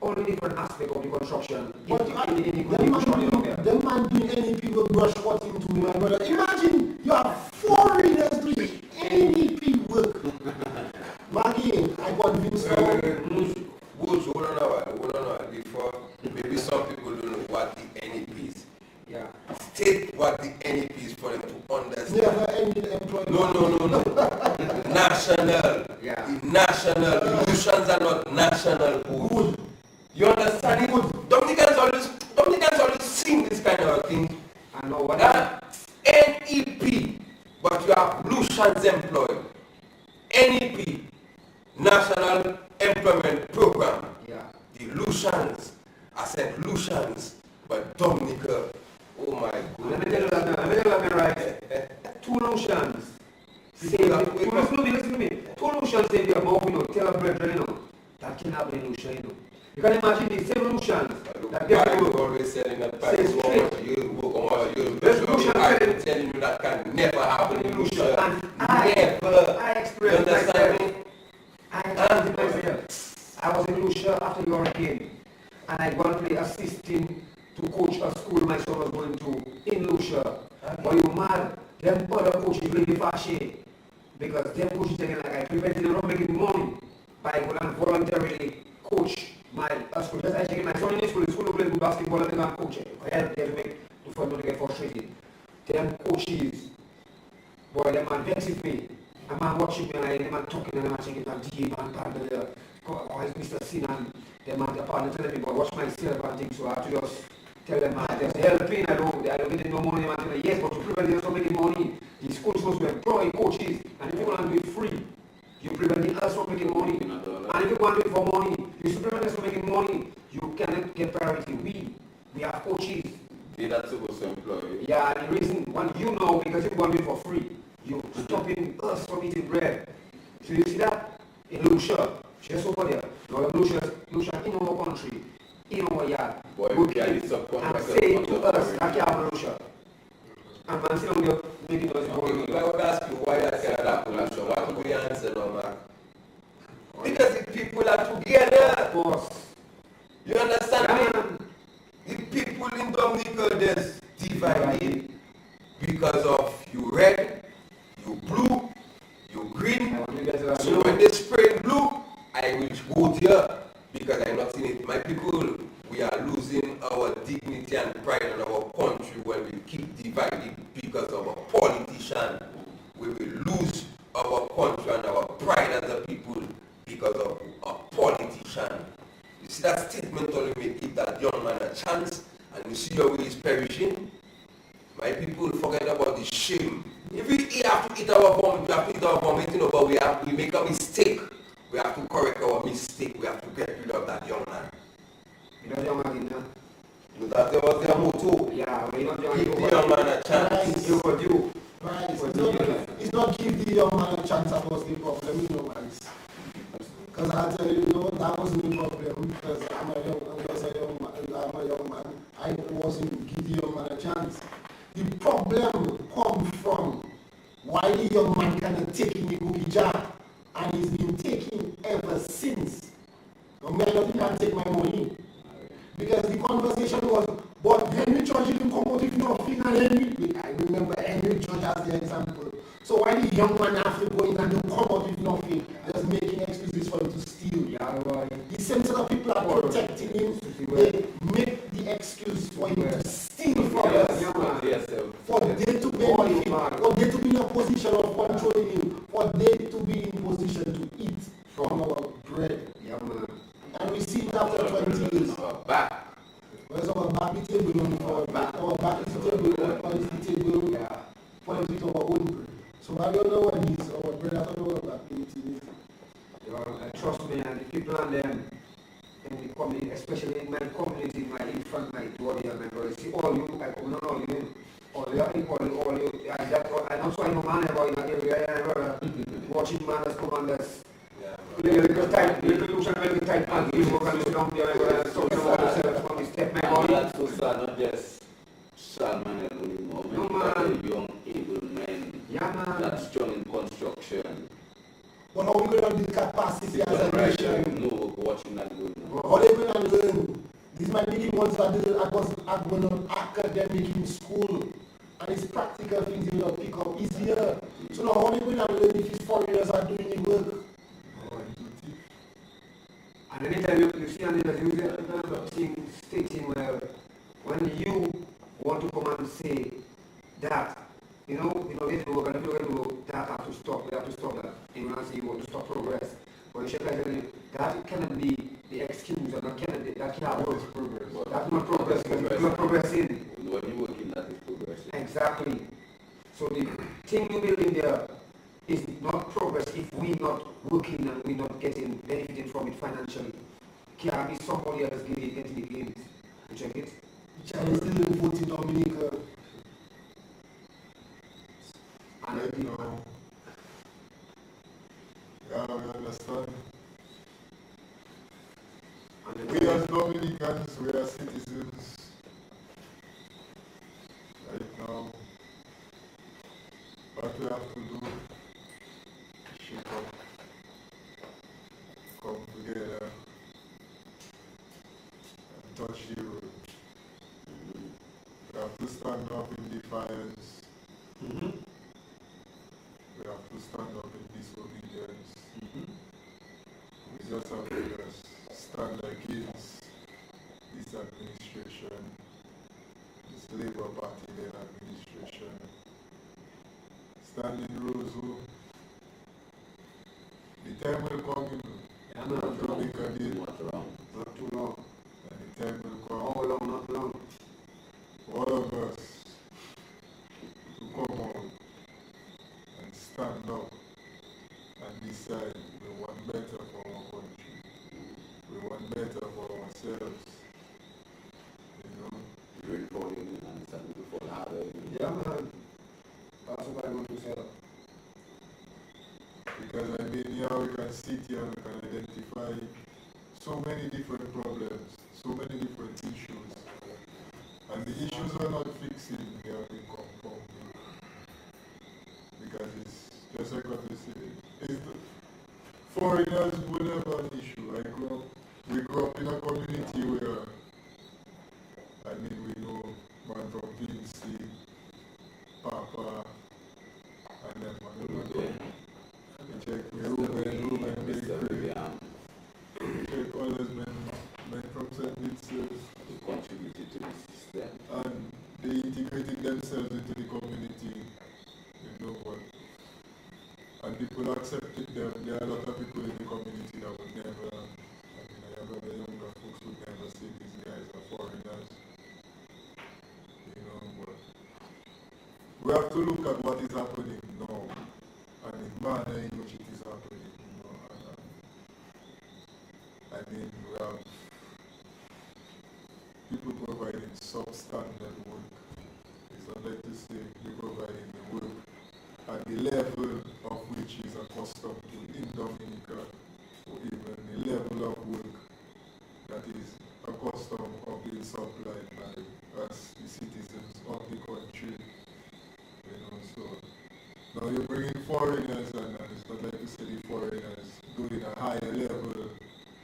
all the different aspects of the construction. But them man doing NEP will brush what into me, my brother. Imagine you have foreigners doing NEP work. Maggie, I convinced you. Hold on a while, before maybe some people don't know what the NEP is. Yeah. State what the NEP is for them to understand. Never ended employment. No. National. Yeah. The national. The Lucians are not national. Good. You understand it? Dominicans always sing this kind of thing. And now what NEP, but you have Lucians employed. NEP, National Employment Program. Yeah. The Lucians, I said Lucians, but Dominica, oh my God. Let me tell you that, right? 2 Lucians. Listen to me. 2 Lucians say your mouth, tell a brethren, that cannot be Lucian, You can imagine the same Lucians that get you always selling that price you I'm telling you that can never happen in Lucia. And I experienced myself. I was in Lucia after the hurricane, and I went to play assisting to coach a school my son was going to in Lucia. But you mad, them other coaches really fashion because them coaches taking like I prevented them from making money by going and voluntarily coach my school. Just I taking my son in school playing good basketball and I'm coaching. I help them to find out to get frustrated. Them coaches, boy, them man vexing me. A man watching me and I man talking and I'm checking that deep and that why is Mr. Sin and them man the partner telling me, boy, watch myself and things, so I have to just tell them, man, just helping, I don't get no money, man, tell yes, but to prevent them from making money, the school is supposed to employ coaches, and if you want to do it free, you prevent us from making money, and if you want to do it for money, you should prevent us from making money, you cannot get priority, we have coaches. They're not supposed to employ you. Yeah, the reason, one, because you want to do it for free, you're stopping us from eating bread. So you see that? In Lucia, just over there, Lucia in our country, in our yard, boy, and say to us, that you have Lucia. And man, still you're making us I would ask you why that cannot happen, Lucia. What would the answer, no, man? Because the people are together. Of course. You understand me? Yeah. The people in Dominica just divided because of you red, you blue, you green. So when they spray blue, I will go there because I'm not in it. My people, we are losing our dignity and pride in our country when we keep divided because of a politician. We will lose our country and our pride as a people because of a politician. You see that statement only may give that young man a chance, and you see how he is perishing. My people forget about the shame. If we have to eat our vomit, we have to eat our vomiting, but we make a mistake. We have to correct our mistake. We have to get rid of that young man. You know the young man, That was their motto. yeah, Give the young man a chance. It's not give the young man a chance that was the problem, man. Because I tell you, that wasn't the problem. Because I'm a young man. I wasn't give the young man a chance. The problem comes from why the young man cannot take in the cookie jar, and he's been taking ever since. No matter if I take my money. Because the conversation was, but Henry George didn't come out with nothing, and I remember Henry George as the example. So why the young man have to go in and come out with nothing, just making excuses for him to steal? Yeah, right. The same set of people are protecting him, they make the excuse for him to steal from us. For they to benefit, for they to be in a position of controlling him, for they to be in position to eat from our bread. Yeah, man. And we see it after 20 years. Back. Where's our back table on our back? Our back is the table, our is the table, yeah. For us with our own bread. So I don't know what it is, our bread, I don't know what back is. Trust me, and the people and them in the community, especially in my community, in front, my daughter and my brother, see all you, I come all you, all you, and also I know man about in that area, watching man as commanders. Little tight, man, you work on the down there, so from the step, my body. That's so sad, not just Salman anymore. No, man. Young, able men. Yeah, man. That's strong in construction. But how are we going to build capacity as a nation? No, watching that going on. How are they going to learn? These might be the ones that are going on academic in school. And it's practical things you will pick up easier. So now how are they going to learn if these foreigners are doing the work? And anytime you see an interview stating where when you want to come and say that, get to work and if you're going to go, that have to stop, we have to stop that. You want to say you want to stop progress. But you should that cannot be the excuse, and that cannot work. That's not progress, because you're not progressing. When you're working, that is progress. Exactly. So the thing you build in there is not progress if we're not working and we're not getting benefiting from it financially. Can't be somebody else getting the gains. You check it? China still in vote in Dominica. And Right now, yeah, we understand. and We as Dominicans, we are citizens. Right now, what we have to do, shape up, come together, and touch the road. We have to stand up in defiance. We have to stand up in disobedience. We just have to just stand against this administration, this Labour Party led administration. Stand in Roseau. The time will come, you know. Yeah, not to make a deal. not too long. And the time will come. How long, not long. All of us to come out and stand up and decide we want better for our country. We want better for ourselves. You know? Ready for it and starting to fall harder. Yeah, man. That's what I want to say. Because I mean, here we can sit here and we can identify so many different problems, so many different issues. And the issues are not fixing, they are being compounded. Because it's just like what we say, it's the foreigners would have an issue. We grew up in a community where, I mean, we know man from PNC, Papa, and then one. We check Ruben, we check others, men from St. Vincent. They contributed to the system. And they integrated themselves into the community, you know what. And people accepted them. There are a lot of people in the community that would never, I mean, I have other younger folks would never say these guys are foreigners. You know, but we have to look at what is happening now and the manner in which it is happening, you know. And, I mean, we have people providing substandard work. It's not like to say we're providing the work at the level of which is accustomed to in Dominica, or even the level of work that is accustomed or being supplied by us, the citizens of the country. You know, so now you're bringing foreigners, and it's not like to say the foreigners doing a higher level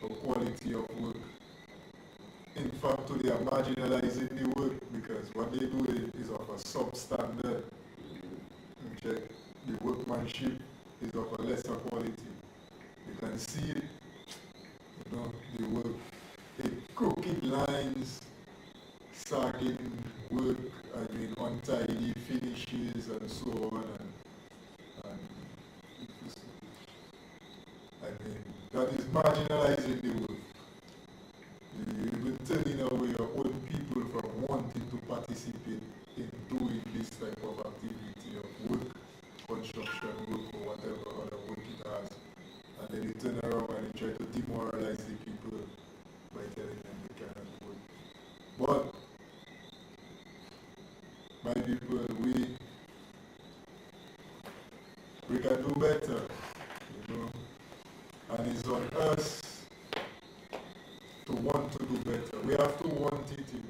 of quality of work. In fact, they are marginalizing the work because what they do is of a substandard. Okay. The workmanship is of a lesser quality. You can see it, you know, the work, the crooked lines, sagging work, I mean, untidy finishes and so on. And I mean, that is marginalizing the work. You've been turning away your own people from wanting to participate in doing this type of activity of work, construction work or whatever other work it has. And then you turn around and you try to demoralize the people by telling them they cannot work. But, my people, we can do better, you know, and it's on us to want to do better. We have to want it, you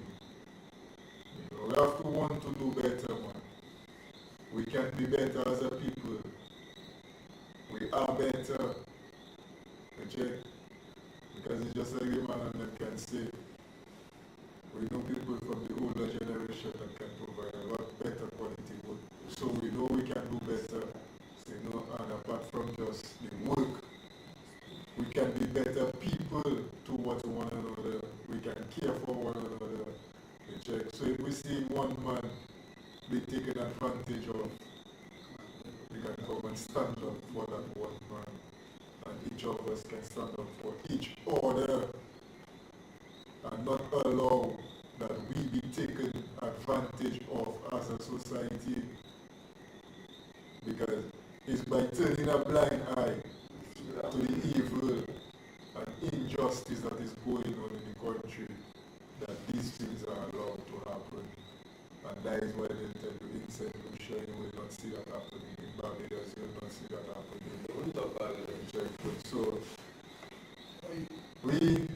know, we have to want to do better, man. We can be better as a people. We are better. Okay? Because it's just like a man that can say, we know people from the older generation that can provide a lot better quality work. So we know we can do better. So, you know, and apart from just the work, we can be better people towards one another. We can care for one another. Okay? So if we see one man be taken advantage of, we can come and stand up for that one man. And each of us can stand up for each other and not allow that we be taken advantage of as a society, because it's by turning a blind eye to the evil and injustice that is going on in the country that these things are allowed to happen. And that is why they tell you in St. Lucia you will not see that happening, in Barbados you will not see that happening. So we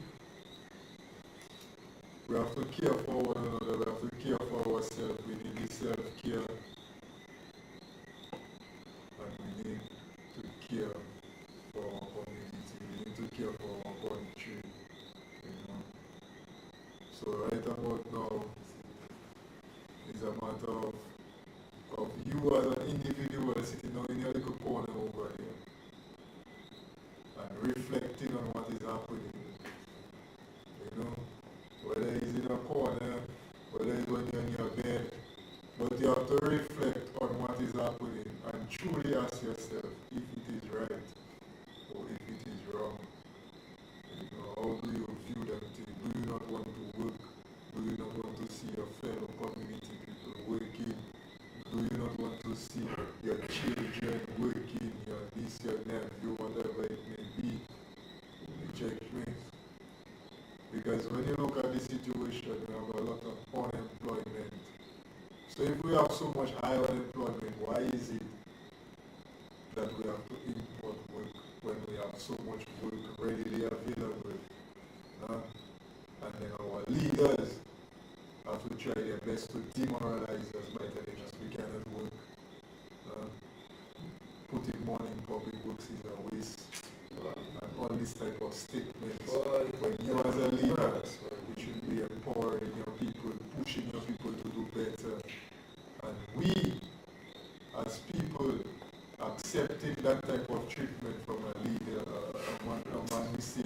have to care for one another, we have to care for ourselves, we need the self-care, and we need to care for our community, we need to care for our country, you know. So right about now, it's a matter of you as an individual sitting down in your little corner over here and reflecting on what is happening, you know. Whether it's in a corner, whether it's when you're in your bed, but you have to reflect on what is happening and truly ask yourself if it is right or if it is wrong. You know, how do you view them things? Do you not want to work? Do you not want to see your fellow community people working? Do you not want to see your children working, your niece, your nephew, whatever it may be? You check me. Because when you look at the situation, we have a lot of unemployment. So if we have so much high unemployment, why is it that we have to import work when we have so much work readily available? And then our leaders have to try their best to demoralize us by telling us we cannot work. Putting money in public works is a waste. And all this type of statements. When you as a leader, you should be empowering your people, pushing your people to do better. And we, as people, accepting that type of treatment from a leader, a man we say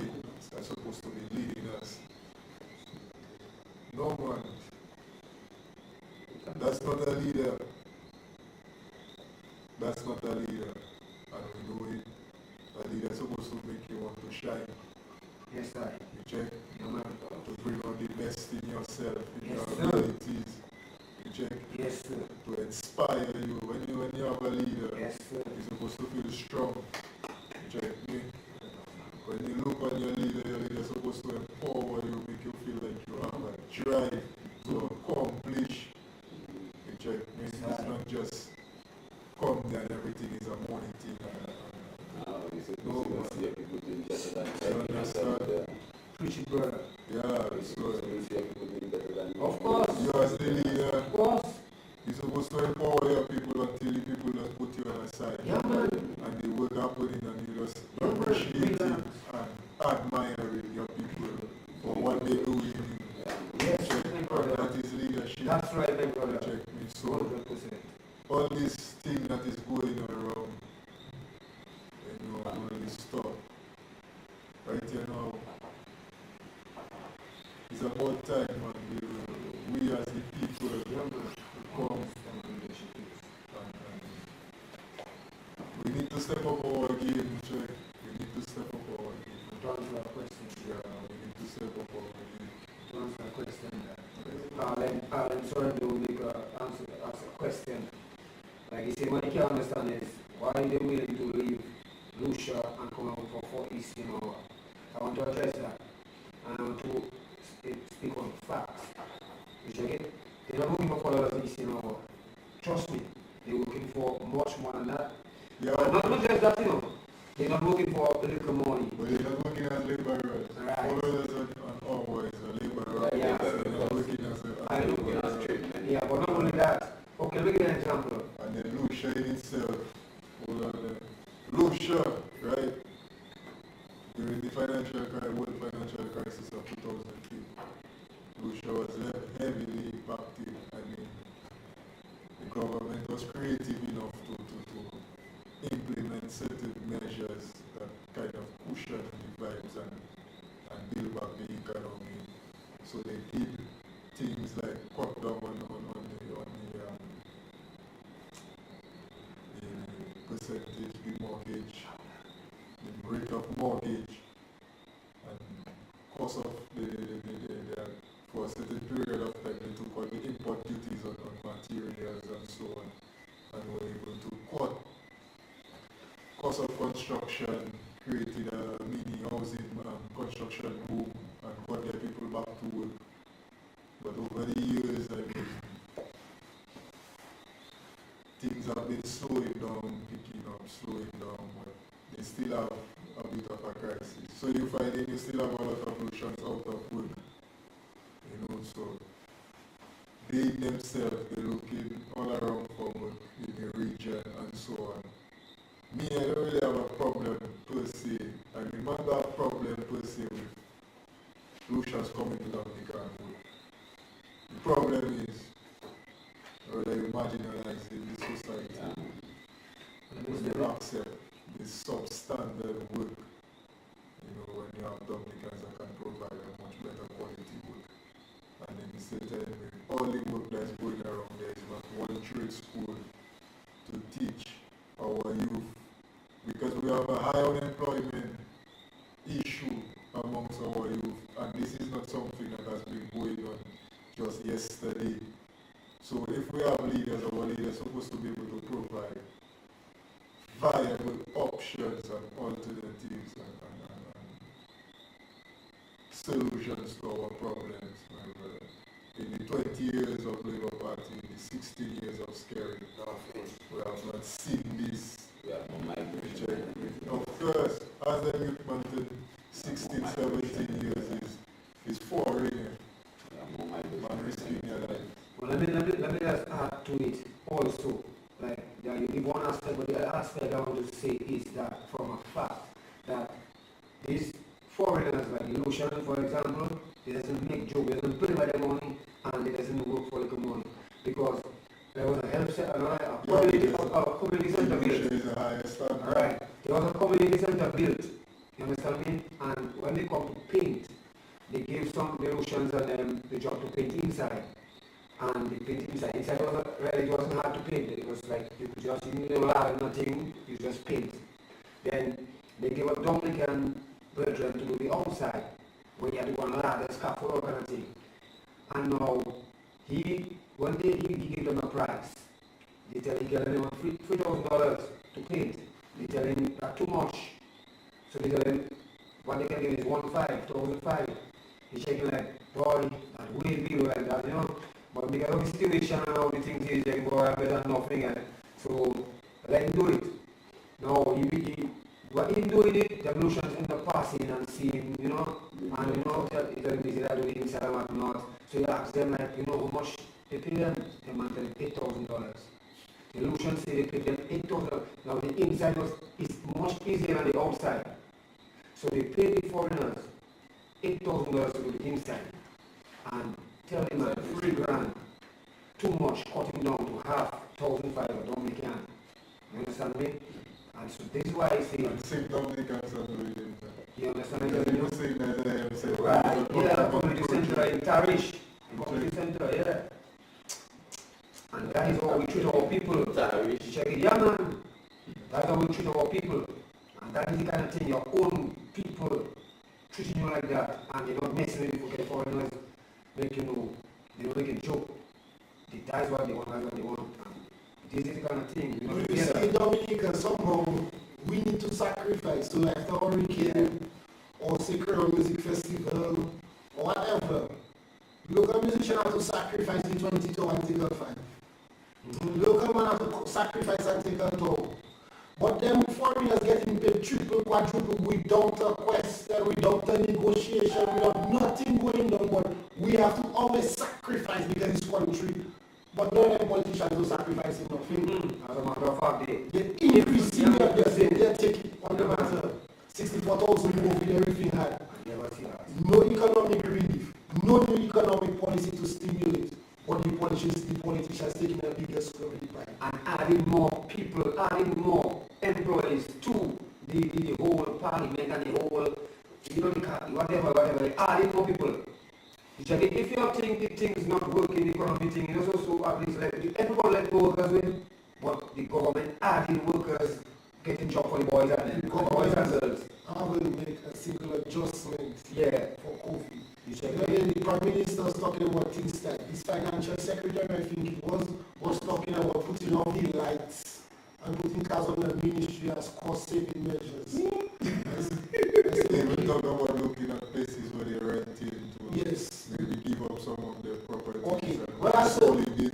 is supposed to be leading us. No man. That's not a leader. That's not a leader. And we know it. A leader is supposed to make you want to shine. Yes, sir. You check? To bring out the best in yourself, in yes, your sir. abilities. You check? Yes, sir. To inspire you. When you have a leader, yes, sir. you're supposed to feel strong. You check me? When you look on your leader is supposed to empower you, make you feel like you have a drive to accomplish. You check me? It's not just come there and everything is a morning thing. No, Preach it, brother. Yeah, it's good. Of course. You as the leader, of course. You're supposed to empower your people until the people just put you on the side. Yeah, man. And the work happening and you just appreciate it and admire your people for what they do. Yes, that is leadership. That's right, my brother. Check me. So 100%. all this thing that is going around, you know, really stop. Right here now, it's about time, man. We as the people come and we need to step up our game, check. We need to step up our game. To answer that question. Yeah, we need to step up our game. To answer that question, Alan Sorrento will make answer a question. Like he said, what you can't understand is why they willing to leave Lucia and come out for 40 hours. I want to address that. And I want to speak on facts. You check it? They're not looking for followers in hour. Trust me, they're looking for much more than that. Yeah. Not just that, you know. They're not looking for a little money. But they're not looking as laborers. Right. Followers and always a laborer. Yeah. They're not looking as a treatment. Yeah, but not only that. Okay, let me give you an example. And then Lucia in itself. Hold on there. Lucia, right? During the world financial crisis of 2003, Lucia was heavily impacted. I mean, the government was creative enough to implement certain measures that kind of cushion the vibes and build back the economy. So they did things like cut down on the percentage, the mortgage, the rate of mortgage, and cost of for a certain period of time they took out the import duties on materials cost of construction created a mini housing construction boom and got their people back to work. But over the years, I mean, things have been slowing down, picking up, slowing down, but they still have a bit of a crisis. So you find that you still have a lot of Russians out of work, you know, so they themselves, they're looking all around for work in the region and so on. Me, I don't really have a problem per se. I mean, I don't have a problem per se with Russians coming to Dominica and work. The problem is whether you marginalize in this society when you accept this substandard work, you know, when you have Dominicans that can provide a much better quality work. And then you say, telling me, all the work that's going around there is not one trade school to teach our youth, because we have a high unemployment issue amongst our youth, and this is not something that has been going on just yesterday. So if we have leaders, our leaders are supposed to be able to provide viable options and alternatives and solutions to our problems, my brother. In the 20 years of Labour Party, in the 16 years of scaring, we have not seen this. Of course, as a youth man to 16, 17 years is foreign. Man risking your life. Well, let me just add to it also. Like, you give one aspect, but the other aspect I want to say is that from a fact that these foreigners, like the Lucian, for example, they doesn't make joke, they doesn't pay by their money, and they doesn't work for the money. Because there was a health center, a community center built. Right. There was a community center built, you understand me? And when they come to paint, they gave some the Russians and them the job to paint inside. And they paint inside. Inside it wasn't hard to paint. It was like you could just, you didn't lab nothing, you just paint. Then they gave a Dominican brethren to do the outside, where you had to go on ladder, scaffold, kind of thing. And now one day he gave them a price. They tell him he gave them $3,000 to paint. They tell him that's too much. So they tell him what they can give is $1,500. He's shaking like, boy, that way below like that, you know. But because of the situation and all the things he's like, boy, I better nothing. And so let him do it. No, what him doing it, the Russians end up passing and seeing, you know, and you know, tell him they are doing inside and whatnot. So he asks them like, you know how much they pay them? They man tell him $8,000. The Russians say they pay them $8,000. Now the inside is much easier than the outside. So they pay the foreigners $8,000 to do the inside. And tell him that $3,000, too much, cut him down to half, $1,500, Dominican. You understand me? And so this is why I say... And same Dominicans are doing it. You understand me? You saying that I am saying... Right, yeah, community center in Tarish. Community center, yeah. And that is how we treat our people. Tarish. Check it, yeah man. That's how we treat our people. And that is the kind of thing, your own people treating you like that, and you're not messing with it, forget foreigners. Make you know, they don't make a joke. That's what they want, that's what they want. This is the kind of thing. You see, Dominica, somehow we need to sacrifice. So like the hurricane or Sacred Music Festival or whatever. Local musicians have to sacrifice the 22 and take a 5. Local man have to sacrifice and take a 2. But them foreigners getting paid triple, quadruple without a question, without a negotiation, without nothing going on. But we have to always sacrifice because it's country. But no them politicians don't sacrifice nothing. As a matter of fact, they increase they take it on the matter. 64,000 more with everything had. No economic relief, no new economic policy to stimulate. But the politicians taking a bigger scope of the pie. And adding more people, adding more employees to the whole parliament and the whole, you know, whatever, adding more people. If you think the things not working, the economy thing, you know, so at least everyone let workers win, but the government adding workers, getting job for the boys and the boys and girls. I will make a single adjustment for COVID. The Prime Minister was talking about things like his financial secretary, I think it was talking about putting off the lights and putting cars on the ministry as cost-saving measures. We talk about looking at places where they rent into. Yes. Maybe give up some of their properties. Okay. And Well, I said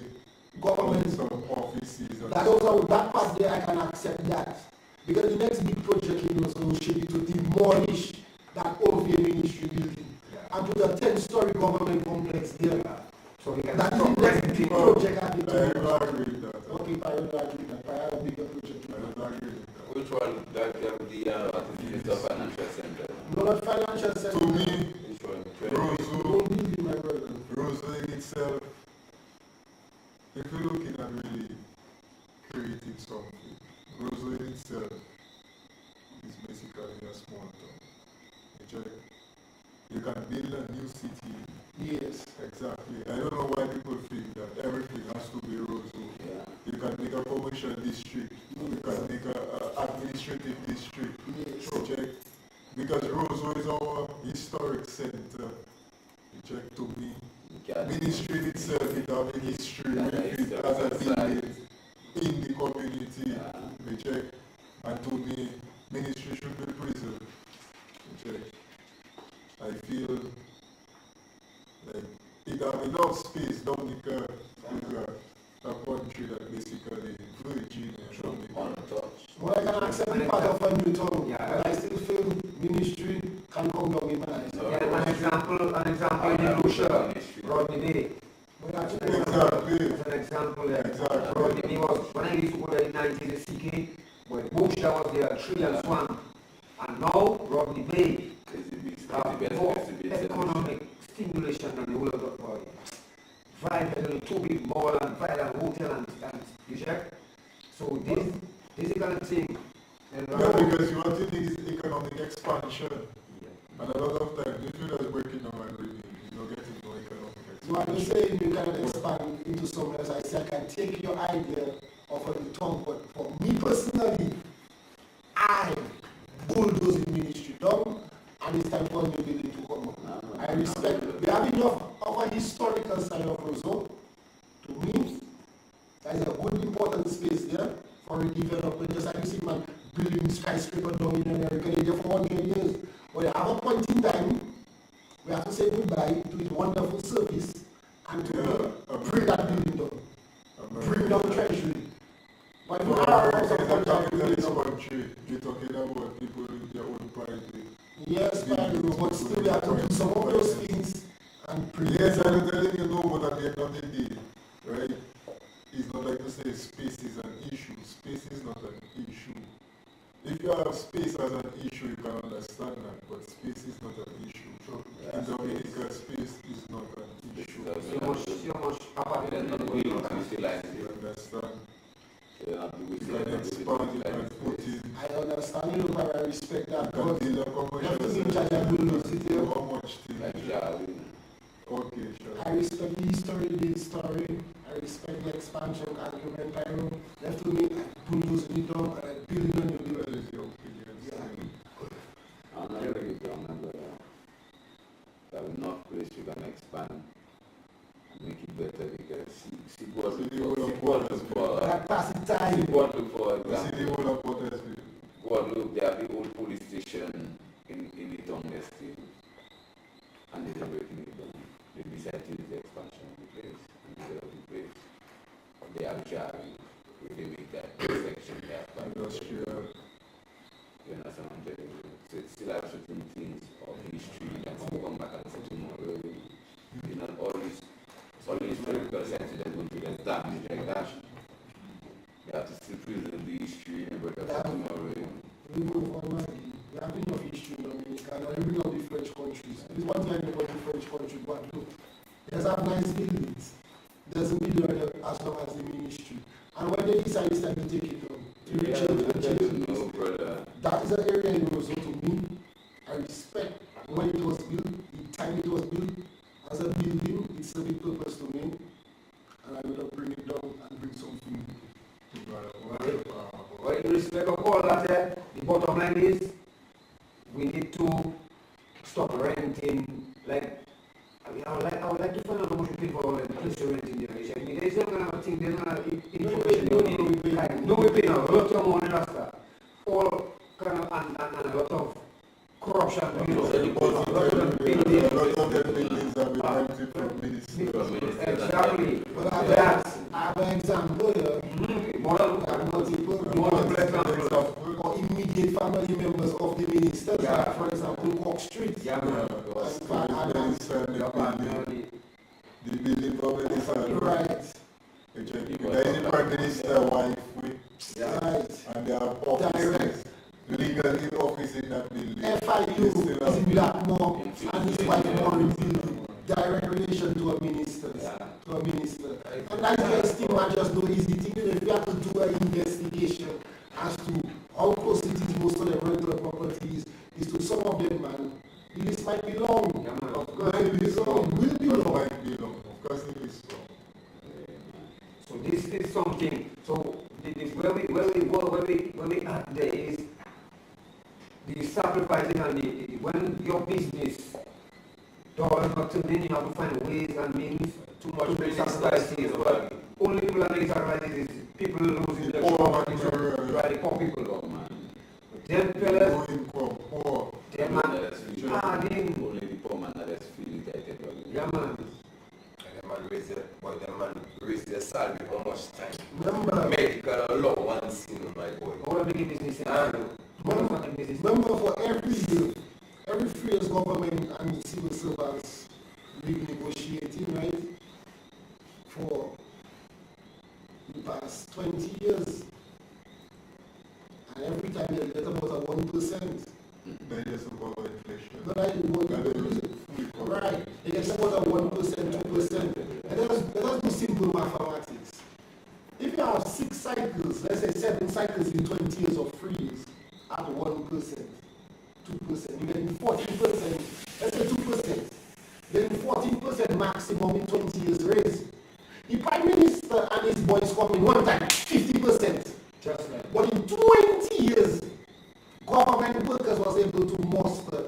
government. Some offices. And That part there, I can accept that. Because the next big project in Oslo should be to demolish that OVA ministry building and put a 10-story government complex there. So we can That is the next big project at the I time. don't agree with that. Okay, I don't agree with that. I have a bigger project. I don't agree with that. Which one? That the financial center. No, not financial To sector. me, Which one? Roseville, Don't believe my brother. Roseville in itself, if you're looking at really creating something, Roseville in itself is basically a small town. You can build a new city. Yes. Exactly. I don't know why people think that everything has to be Roseville. Yeah. You can make a commercial district. You can make an administrative district. Yes. Check. Because Roseville is our historic center. Check to me. Ministry itself is having history with it as a building in the community. Check. And to me, ministry should be preserved. Check. I feel like it have enough space down the a country that basically Virgin and Untouched. Well, I can accept the part of a new town, Yeah. but I still feel ministry can come down in my eyes. Yeah, an example in Lucia, Rodney Day. But actually, exactly. As an example, Exactly. Rodney Day was, when I used to go there in 1960, when Bushra was there, tree and swamp. And now, Rodney Bay have more economic stimulation than the whole of the body. Vibrant, 2 big mall and vibrant hotel and you check. So this is the kind of thing. And Yeah, because you want to need is economic expansion. And a lot of times, if you're just breaking down and reading, you're not getting no economic so I'm expansion. not saying you cannot expand into somewhere else. I say I can take your idea of a town, but for me personally, I bulldoze the ministry down, and it's time for a new building to come up. I respect, we have enough of a historical side of Roseau. To me, there is a good important space there for redevelopment, just like you see man building skyscraper down in America, they're there for 100 years. But at a point in time, we have to say goodbye to his wonderful service and to bring that building down. Bring down treasury. But if you are America is a capitalist also country. You're talking about people with their own private. yes, but still we have to do some of those things and Yes, I'm telling you no, but at the end of the day, right? It's not like to say space is an issue. Space is not an issue. If you have space as an issue, you can understand that, but space is not an issue. In Dominica, space is not an issue. so much apartment. You understand? You can expand, you can put in, I understand you, but I respect that. you can But build a you have commercial to be in charge center. of building city. How much thing? Okay, sure. I respect the history, I respect the expansion argument. I know left to me, I bulldoze it down and I build it on the What building. is your opinion? I'm not agree with you, I'm not going to. There is enough place you can expand and make it better because see what See the look whole of for, That pass the time. for You see the example, whole of Pottersville. Guadeloupe, they have the old police station in the town there still, and they are breaking it down. They decide to use the expansion of the place instead of the place. They have jarring, if they make that section, they have Industrial. you understand what I'm telling you? So it still have certain things of history that will come back and say tomorrow. It's not always, it's always historical sense that going to get damaged like that. You have to still preserve the history and but tomorrow. We move on, man. We have enough history in Dominica, and I bring up the French countries. This is one thing I know about the French country, but look, there's have nice buildings. There's a building as long as the ministry. And when they decide it's time to take it down, to change the No, brother. that is an area in Roseau to me. I respect when it was built, the time it was built. As a building, it's a big purpose to me. And I will bring it down and bring something. Well, in respect of all that, the bottom line is we need to stop renting. Like, I would like to find out how much you pay for all the place you're renting there. There's not gonna have a thing, there's not information. No, we pay. No, we pay now. A lot of money, that's that. All kind of, and a lot of corruption. A lot of the buildings have been rented from ministers. Exactly. But I have an example here. Multiple examples or immediate family members of the ministers, like for example, Cork Street. Yeah, man. The building for minister. Right. There is a prime minister wife and they are offices, legal in office in that building. FIU is in Blackmore and his wife Maureen building. Direct relation to a minister. To a minister. And that's just thing I just know easy thing. If you have to do an investigation as to how close it is most of the rental properties, is to some of them, man. The list might be long. Of course, it will be long. Of course, it is long. So this is something. So this where we at there is the sacrificing and the when your business dollars not to then you have to find ways and means too much sacrifices. Only people that make sacrifices is people losing their job and the poor people though, man. Them fellas, them man, only the poor man that is feeling that. Yeah, man. Them man raise their salary how much time? Remember, Medical allowance, my boy. All of the business remember for every 3 years government and civil servants renegotiating, right? For the past 20 years. And every time they get about a 1%. They just about inflation. But right. They get about a 1%, 2%. And let us do simple mathematics. If you have 6 cycles, let's say 7 cycles in 20 years of freeze at 1%, 2%, you get 14%, let's say 2%, then 14% maximum in 20 years raise. The Prime Minister and his boys come in one time, 50%. Just like. But in 20 years, government workers was able to muster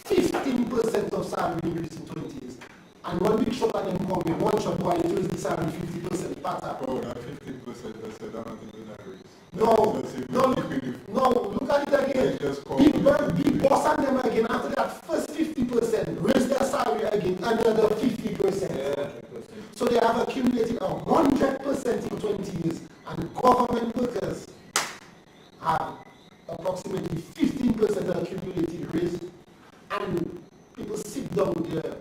15% of salary increase in 20 years. And one big shot at them come in, one shot while it was the salary 50%. Oh, that 15% that's a damn thing that raise. No, look at it again. Big boss and them again, after that first 50%, raise their salary again, another 50%. Yeah. So they have accumulated 100% in 20 years. And government workers have approximately 15% accumulated raise. And people sit down there,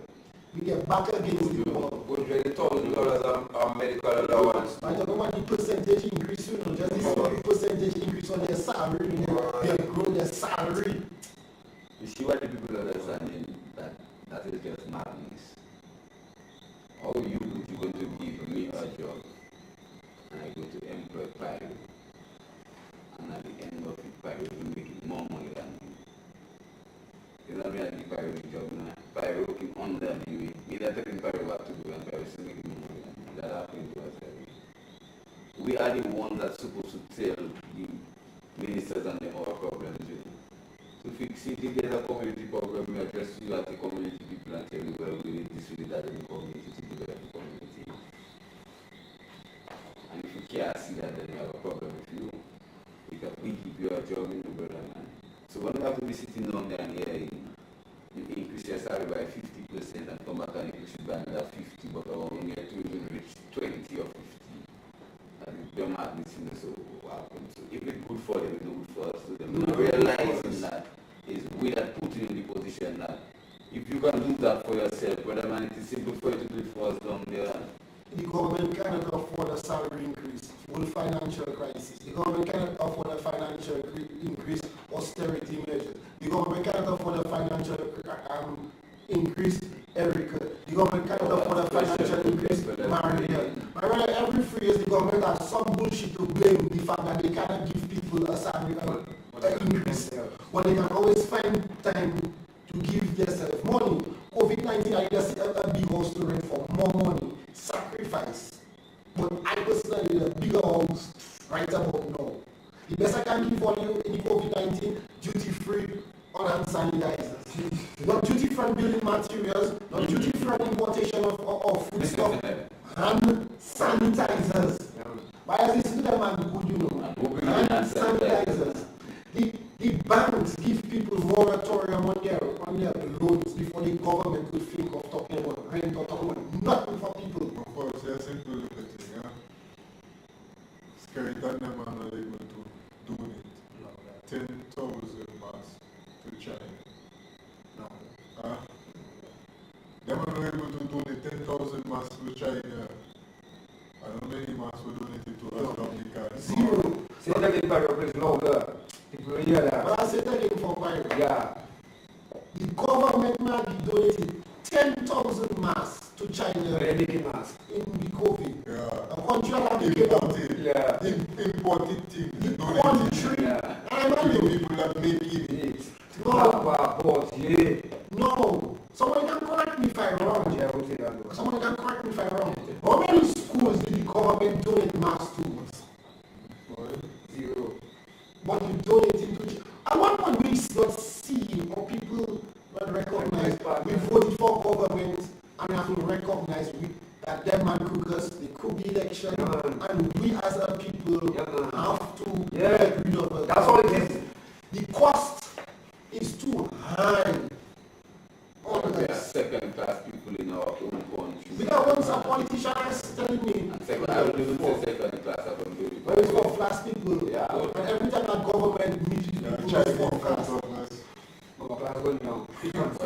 we get back against the wall. $120 on medical allowance. I don't know what the percentage increase, just this percentage increase on their salary, they grow their salary. You see what the people understanding that is just madness. How you going to give me a job and I go to employ private, and at the end of it, private will make more money than me. You know what I mean? Private job, private working under me. Me that taking private work to do and private still making more money than me. That happens to us every day. We are the ones that's supposed to tell the ministers and them our problems. To fix it, if there's a community problem, we address you as the community people and tell you, well, we need this, we need that in the community to develop the community. And if you can't see that, then you have a problem with you. Because we give you a job in the brother, man. So when you have to be sitting down there and hearing, you increase your salary by 50% and come back and increase it by another 50, but I won't get to even reach 20 or 50. And they're madness, so what happens? So if it's good for them, it's good for us. So they're realizing that is we that put you in the position that if you can do that for yourself, brother man, it is simple for you to do it for us down there. The government cannot afford a salary increase, full financial crisis. The government cannot afford a financial increase, austerity measures. The government cannot afford a financial increase, Erica. The government cannot afford a financial increase, Maria. Maria, every 3 years the government has some bullshit to blame the fact that they cannot give people a salary increase. But they can always find time to give themselves money. COVID-19, I just see a big house to rent for more money. Sacrifice. But I personally need a bigger house right about now. The best I can give for you in the COVID-19, duty-free on hand sanitizers. Not duty-free on building materials, not duty-free on importation of food stuff. Hand sanitizers. Why is this to them and good, you know? Hand sanitizers. The Keritan them are not able to donate 10,000 masks to China. No. They are not able to donate 10,000 masks to China. And how many masks were donated to us Africa? Zero. Say that in Pyro, please, louder. People hear that. But I said that again for Pyro. Yeah. The government now donated 10,000 masks to China Making mask. in the COVID. Yeah. A country that Yeah. Imported things. the Donated. country. Yeah. I remember The people that make it. No. Someone can correct me if I'm wrong. Yeah, we'll say that. Someone can correct me if I'm wrong. How many schools did the government donate masks to? Zero. But you donated to. At one point we not see or people not recognize. We voted for government and have to recognize that them man cookers, they cook the election, and we as a people have to get rid of it. That's all it is. The cost is too high. We are second-class people in our own country. Because once a politician is telling me, I would even say second-class, I don't do it. when it's for class people, Yeah. and every time that government meets people, it's for class.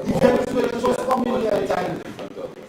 The Venezuelans was coming here at time.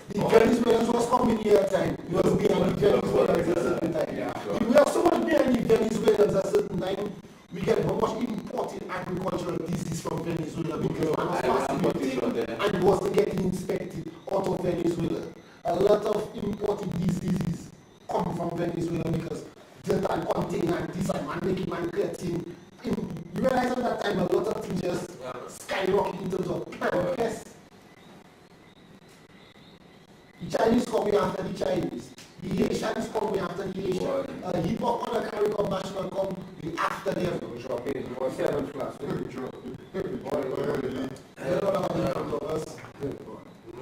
The Venezuelans was coming here at time. You was behind the Venezuelans at a certain time. If we have so much behind the Venezuelans at a certain time, we get how much imported agricultural disease from Venezuela because one was fascinating and wasn't getting inspected out of Venezuela. A lot of imported diseases come from Venezuela because dirt and container and this and man making man creating. You realize at that time a lot of things just skyrocket in terms of plant pests. The Chinese coming after the Chinese. The Haitians coming after the Haitians. Hip hop on the Caribbean national come after them. Drop it. You was 7th class. I don't know how they come to us.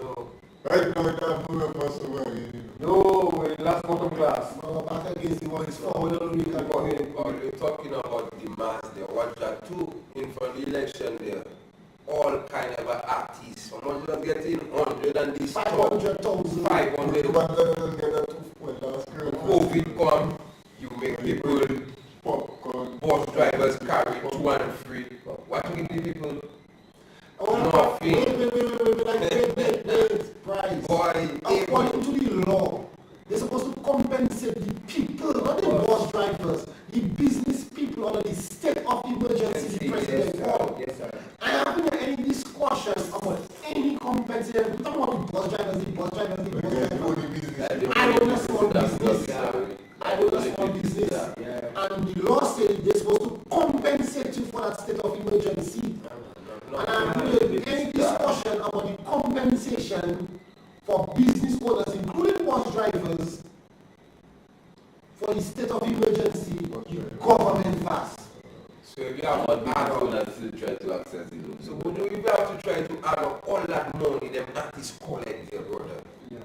No. Right now, we can't move up us away. No, in last bottom class. No, back against the one is forward on the weekend. You're talking about the mass there. Watch that too. In for the election there. All kind of artists. How much you are getting? 100 and this. 500,000. 500. COVID come. You make people. Popcorn. Bus drivers carry 2 and 3. What you give the people? Nothing. Wait, price. Boy, According to the law, they're supposed to compensate the people, not the bus drivers, the business people under the state of emergency the president called. Yes, sir. I haven't had any discussion about any compensation. We talk about the bus drivers, the bus drivers, the bus drivers. I own a small business. I own a small business. And the law says they're supposed to compensate you for that state of emergency. And I haven't had any discussion about the compensation for business owners, including bus drivers, for the state of emergency, the government fast. So if you have to add up, still try to access it. so would you have to try to add up all that money them artists collect their brother? Yeah.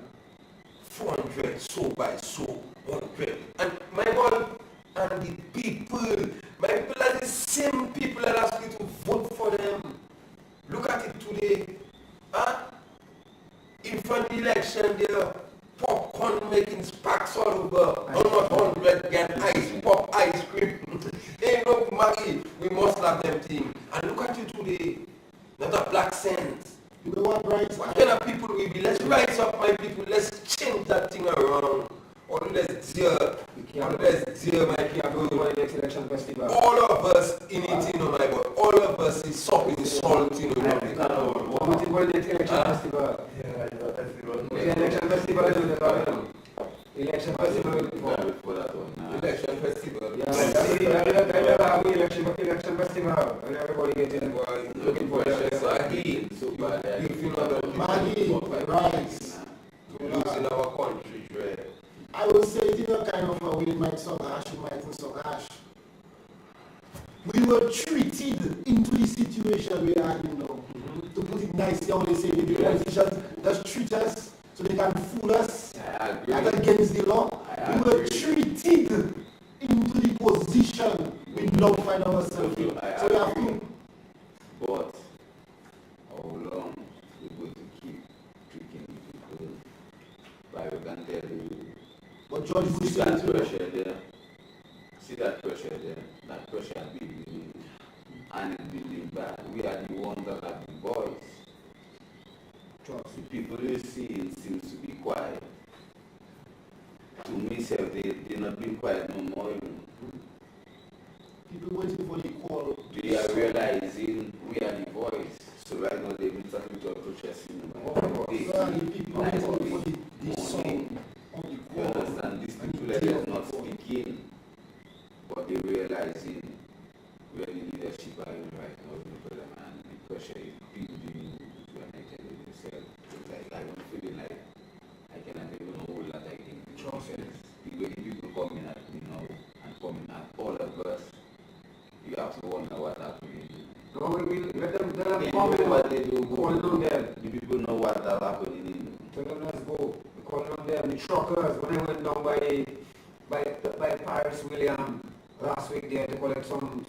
400 so by so 100. And my God, and the people are the same people that ask you to vote for them. Look at it today. Huh? In front of the election there, popcorn making sparks all over. 100 get ice cream. Hey look Maggie, we must have them thing. And look at you today. Not a black cent. You know what, right? What kind of people we be? Let's rise up my people, let's change that thing around. Or let's dear my people. Election festival. All of us in it, you know, my boy. All of us is something salt, you know. What is the election festival? Election festival is the election festival. Election festival. Election festival. And everybody getting Looking for Maggie. Maggie, rice. We're losing our country, right? I would say it in a kind of a way, it might sound harsh, it mightn't sound harsh. We were treated into the situation we are in now. To put it nicely, I always say the politicians just treat us so they can fool us. That's against the law. We were treated into the position we now find ourselves in. So we have to. But how long we going to keep tricking people? But we can tell you. But George Bush that said it. pressure there. see that pressure there, that pressure building, and it building bad. We are the ones that are the voice. The people they see seems to be quiet. To me, they're not being quiet no more. People waiting for the call. They are realizing we are the voice. So right now they've been starting to approach us in the people waiting for the song on the you call. understand? These people are just not speaking, but they're realizing where the leadership are in right now, and the pressure is building to an extent of yourself. Like I'm feeling like I cannot even hold that again. The way people coming at me now and coming at all of us, you have to wonder what's happening. No, we let them They come know in, what they do. calling on them. The people know what's happening. Tell them let's go. We calling on them. The truckers, when I went down by Paris William last week there to collect some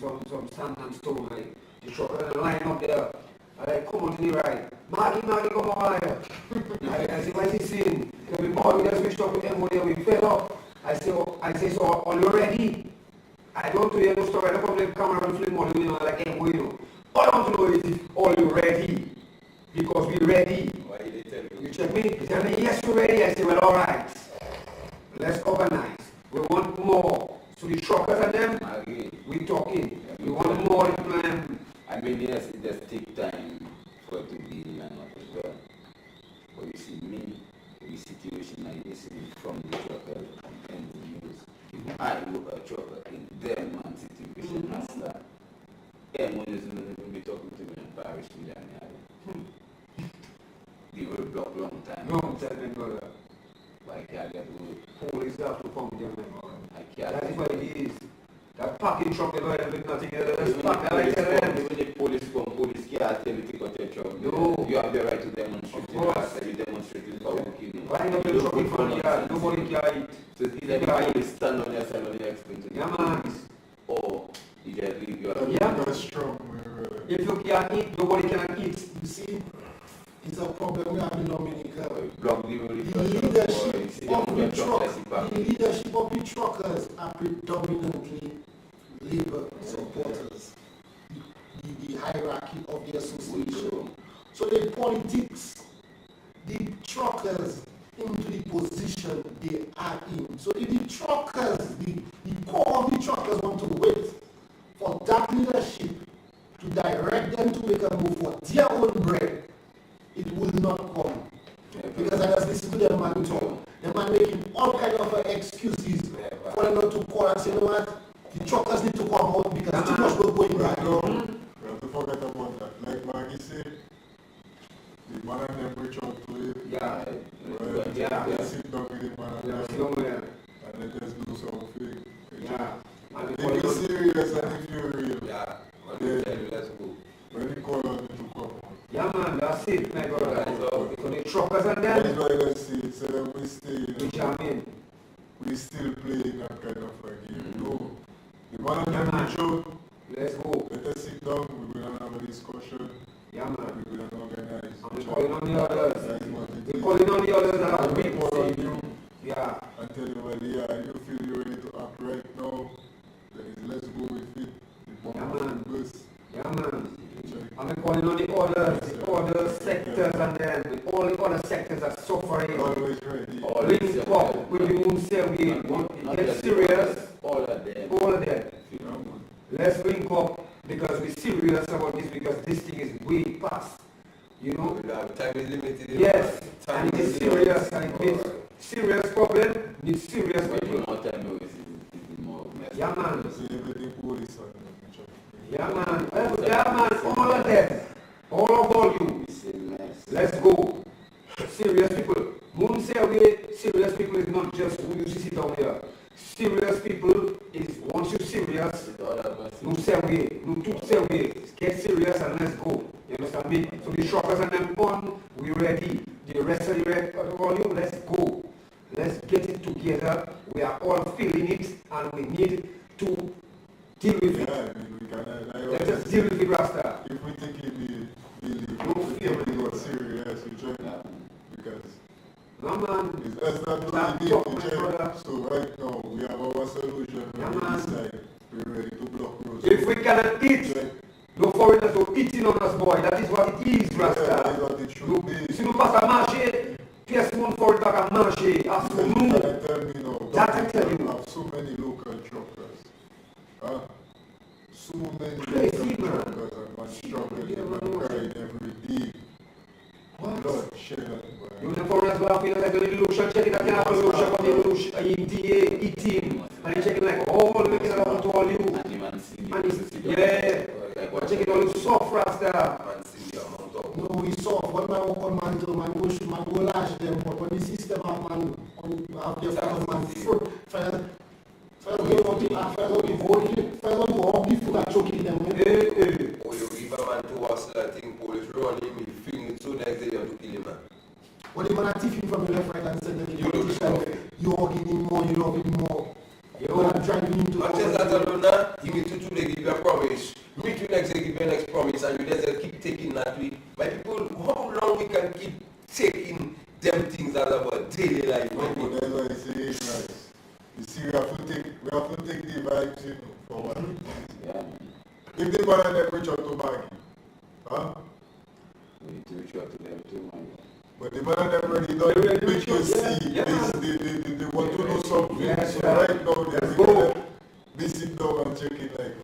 sand and stone, like the truckers line up there. I like, come on to the right. Maggie, come over here. I say, what is he saying? Before we just switched up with them there, we fell up. I say, so are you ready? I don't hear no story. I don't come to the camera and film all the way, like, hey, you know. All I want to know is if are you ready? Because we ready. Why did they tell you? You check me. They tell me, yes, we're ready. I say, well, all right. Let's organize. We want more. So the truckers and them, we talking. We want more implement. I mean, yes, it does take time for it to be and not as well. But you see, the situation like this from the truckers and the news. I look at trucker in their man situation as that. When is going to be talking to me in Paris, they were blocked long time. No, tell me, brother. But I can't get to it. Police have to come there, man. I can't. That is what it is. That parking truck is not with nothing. That's Even park, I like them. the police come, police can't tell you to cut your truck. No. You have the right to demonstrate. Of course. You demonstrate for working. Why not the truck in front of you? Nobody can eat. So either the police stand on your side or they explain to the Yeah, man. police, or you just leave your Yeah. That's strong. If you can't eat, nobody can eat. You see, it's a problem we have in Dominica. block The leadership of the truckers are predominantly labor supporters. The hierarchy of the association. So they politics the truckers into the position they are in. So if the truckers, the core of the truckers want to wait for that leadership to direct them to make a move for their own bread, it will not come. Because I just listen to them man talk. The man making all kind of excuses for them not to call and say, you know what, the truckers need to come out because too much will go in right now. We have to forget about that. Like Maggie said, the man and them reach out to him. Yeah. They sit down with the man and them Somewhere. and they just do something. Yeah. And If you're serious and if you're real, Yeah. Let's go. when you call on them to come. Yeah, man, that's it, my brother. So the truckers and That's them, why they see, so that we stay, we jam in. we still playing that kind of a game. No. The man and them reach out, Let's go. let us sit down, we're going to have a discussion, Yeah, man. we're going to organize. And we're calling on the others. That's what it We're is. calling on the others that are And we weak. call on you Yeah. and tell you, well, yeah, you feel you're ready to act right now, then let's go with it. The Yeah, bomb man. burst. Yeah, man. Check. And we're calling on the other sectors and then all the other sectors are suffering. Always ready. Link up with the Moun Séwyè. Get serious. all of them. All of them. You know, man. Let's link up because we're serious about this because this thing is way past. You know? Time is limited. Yes. And it is serious and it needs serious problem, needs serious But the people. more time you waste, it's more mess. Yeah, man. See everything police on them. Yeah, man. Yeah, man. All of them. All of you. It's a mess. Let's go. Serious people. Moun Séwyè, serious people is not just who you see down here. Serious people is once you're serious, It's all of us. Moun Séwyè, Moun tout Séwyè. Get serious and let's go. You understand me? So the truckers and them on, we ready. The rest of the volume, let's go. Let's get it together. We are all feeling it and we need to deal with it. Yeah, I mean, we can, Let's just deal with it, Rasta. if we take it, Don't we fear take it, it serious, we try because No, man. it's us not Stop doing talking, it, my brother. so right now, we have our solution Yeah, on man. this side. cannot eat. No foreigners don't eating on us, boy. That is what it is, Rasta. That is what it should be. Si nous pas à manger, pièce mon foreign pas à manger. As for nous, that I tell you. Have so many local truckers. Huh? So many Crazy, local man. truckers and man struggling and crying every day. What? Lord, share that, You boy. the foreigners go feel like the illusion, check it out, the illusion, what the illusion, eating. And you check it like, oh, look at that, to all you. And it's, yeah. Check it all, you soft, Rasta. No, we saw what my own man do, man go lash them, but when the system of man have their fellow man fellow to all people are choking them. Or you give a man to us that thing, police run him, he feel it, so next day you have to kill him, man. When they want to thief him from the left, right, and center, You look stupid. you hugging him more, you love him more. You're not driving him to Not just that alone, now, you need to today give you a promise. Meet you next day, give you next promise, and you just keep taking that way. My people, how long we can keep taking them things that are about daily life? My people? That's why I say it's nice. You see, we have to take the vibes, you know, for what it is. Yeah. If they want to reach out to Maggie, huh? We need to reach out to them too, man. But the man them ready don't make you see this, they want to know something. Yes, So right now they sit down and check it like,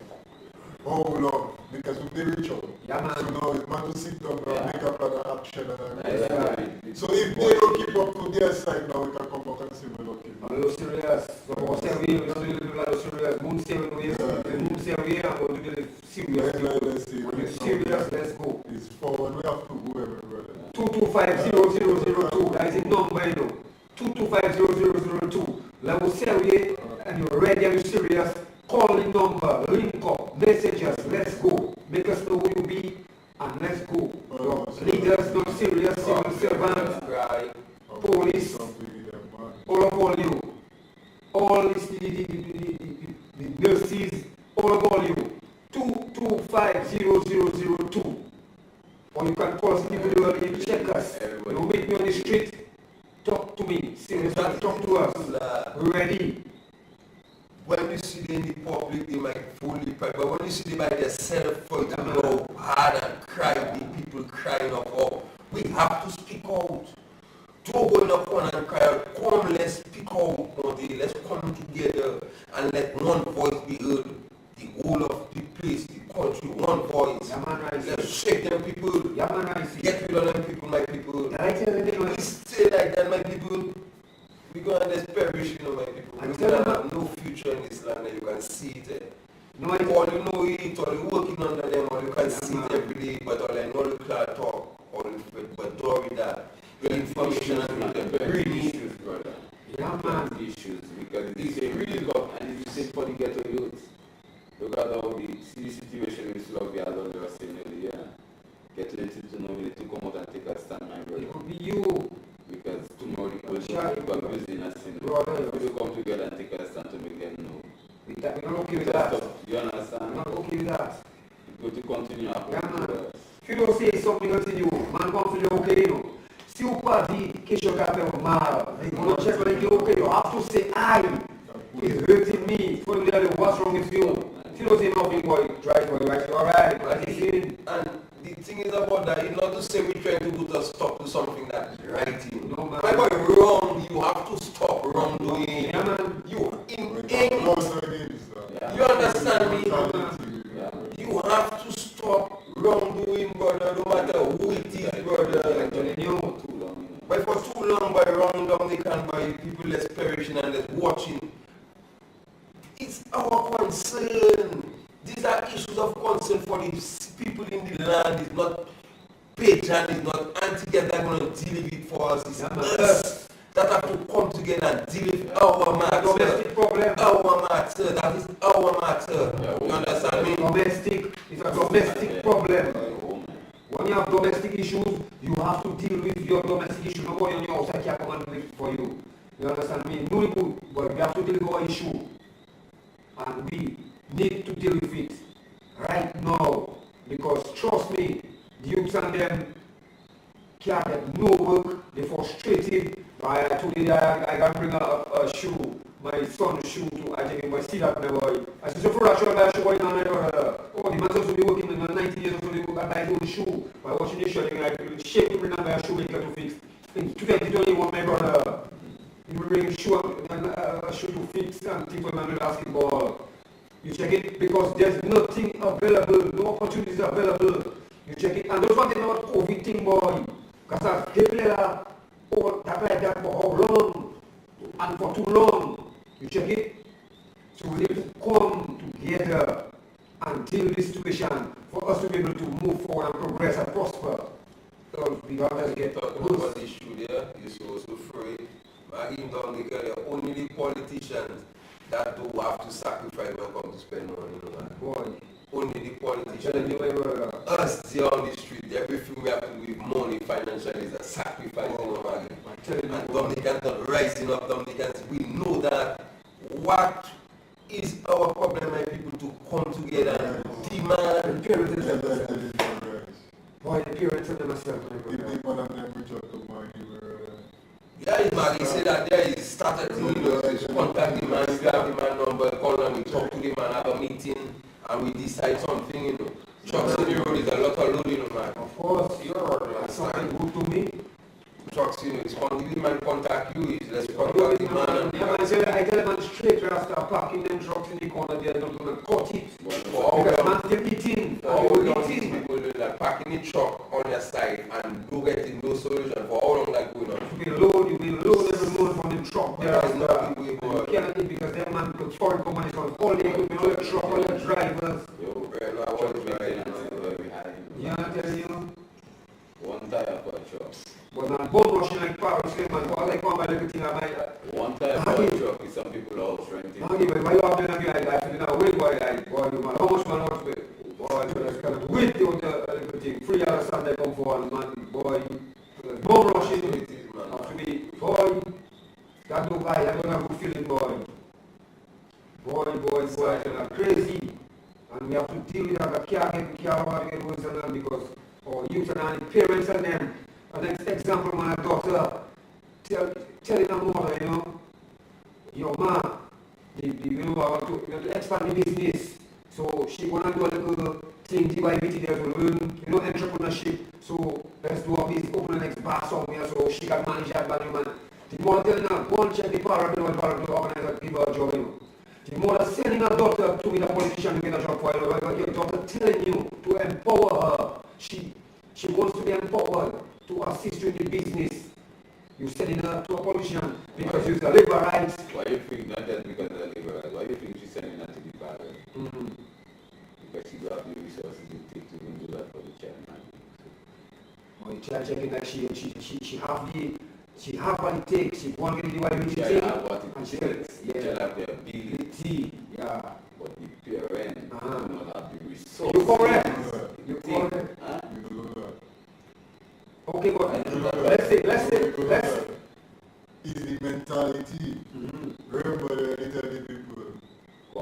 how long? Because if they reach out, Yeah, man. so now it's man to sit down and make a plan of action and Yeah. so if they don't keep up to their side now, we can come back and say we're not keeping up. I'm a little serious. Moun Séwyè, Moun Séwyè, I'm going to do serious. Let's see. When you're serious, let's go. It's forward, we have to go everywhere. 225-0002, that is a number, you know. 225-0002. Level Séwyè, and you're ready and you're serious. Call the number, link up, messages, let's go. Make us know who you be, and let's go. Leaders, not serious, civil servants, Cry. police, all of you. All the nurses, all of you. 225-0002. Or you can call us individually and check us. You meet me on the street, talk to me, seriously, talk to us. We're ready. When you see them in the public, they might fully cry. But when you see them by themselves, for it to go hard and cry, the people crying of all, we have to speak out. Don't go in the corner and cry out. Come, let's speak out one day. Let's come together and let one voice be heard. The whole of the place, the country, one voice. Let's shake them people. Get rid of them people, my people. If we stay like that, my people, we're going to just perish, you know, my people. We're going to have no future in this land, and you can see it. All you know it, or you working under them, or you can see it every day, but all I know you can't talk, or but during that, the information and the Really issues, brother. Yeah, man. Issues, because this is really got, and if you say for the ghetto youth, look at how the situation is like we are on the saying earlier. Get to know, we need to come out and take a stand, my brother. It could be you. Because tomorrow the people are busy in a sin. People come together and take a stand to make them know. We're not okay with that. You understand? We're not okay with that. Go to continue Yeah, man. to If you don't say something else in you, man come to okay, you know. Si vous pas dit quelque chose qui a fait mal, you don't check whether it's okay, you have to say, it's hurting me. For you to what's wrong with you? If you don't say nothing, boy, drive for you, right? Alright, but it's in. And the thing is about that, it's not to say we're trying to put a stop to something that's right. No, man. My boy, wrong, you have to stop wrongdoing. Yeah, man. You understand me? You have to stop wrongdoing, brother, no matter who it is, brother. But for too long, by wrongdoing, they can by people that's perishing and that's watching. It's our concern. These are issues of concern for the people in the land. It's not patron, it's not anti-get that are going to deal with it for us. It's us that have to come together and deal with our matter. Domestic problem. Our matter. That is our matter. You understand me? Domestic. It's a domestic problem. When you have domestic issues, you have to deal with your domestic issue. Nobody on your outside can come and do it for you. You understand me? No, but we have to deal with our issue. And we need to deal with it right now. Because trust me, the youths and them can't get no work. They're frustrated. I told you that I can bring a shoe, my son's shoe to I think I see that my boy. I said, so for a shoe, I show you on The man also be working in 19 years old, he buy his own shoe. By washing the shirt, he shape to bring a shoemaker to fix. In 2021, my brother, he will bring a shoe to fix and things when I'm basketball. You check it because there's nothing available, no opportunities available. You check it. And those one thing about COVID thing, boy. Because they play that like that for how long and for too long. You check it. So we need to come together and deal with this situation for us to be able to move forward and progress and prosper. So we got to get about the issue there, is also free. But even though they're only the politicians that do have to sacrifice when come to spend money. You know, boy. Only the politicians. Us there on the street, everything we have to do with money financially is a sacrifice. And Dominicans rising up, Dominicans, we know that what is our problem, my people, to come together and demand. Boy, the parents and themselves. Yeah, man, he said that there he started to contact the man, you have the man number, call him, we talk to the man, have a meeting, and we decide something, you know. Trucks in the road is a lot of load, you know, man. Of course, you're something good to me. Trucks, you know, it's when the man contact you, it's let's contact the man. Yeah, man, I tell the man straight where I start parking them trucks in the corner there, don't gonna cut it. Because man still eating, people like parking the truck on your side and go getting no solution for how long that going on. You will load every month from the truck there. You cannot eat because that man could foreign companies on all the equipment, all the truck, all the drivers. Yeah, I tell you. One tire for a truck. But man, bone rushing like Paris, man, but I like one by everything I might. One tire for a truck is some people are renting. Okay, but why you have been like that? You know, wait, boy, man, how much man wants to pay? Boy, so that's kind of wait till the thing. 3 hours Sunday come forward, man, boy. Bone rushing, to be, boy, that no guy, I'm gonna have a good feeling, boy. Boy, they're crazy. And we have to deal with that, we can't get because our youth and the parents and them. An example, my daughter, telling her mother, you know, your man, you know, to expand the business. So she wanna do a little thing, DYBT there to learn, you know, entrepreneurship. So let's do a business, open the next bar somewhere, so she can manage that value, man. The mother telling her, go and check the parent, to organize give her a job, you know. The mother sending her daughter to be the politician to get a job for her. Your daughter telling you to empower her. She wants to be empowered to assist you in the business. You sending her to a politician because you're a labor rights. Why do you think not just because of the labor rights? Why do you think she's sending her to the parent? Mm-hmm. Because she got the resources to take to do that for the child, man. Well, the child checking that she have what it takes. She won't get the way she takes. takes. Have what it takes. The child have the ability. Yeah. But the parent do not have the resources. You're correct. You're correct. Okay, but let's say. Is the mentality. Remember, they tell the people,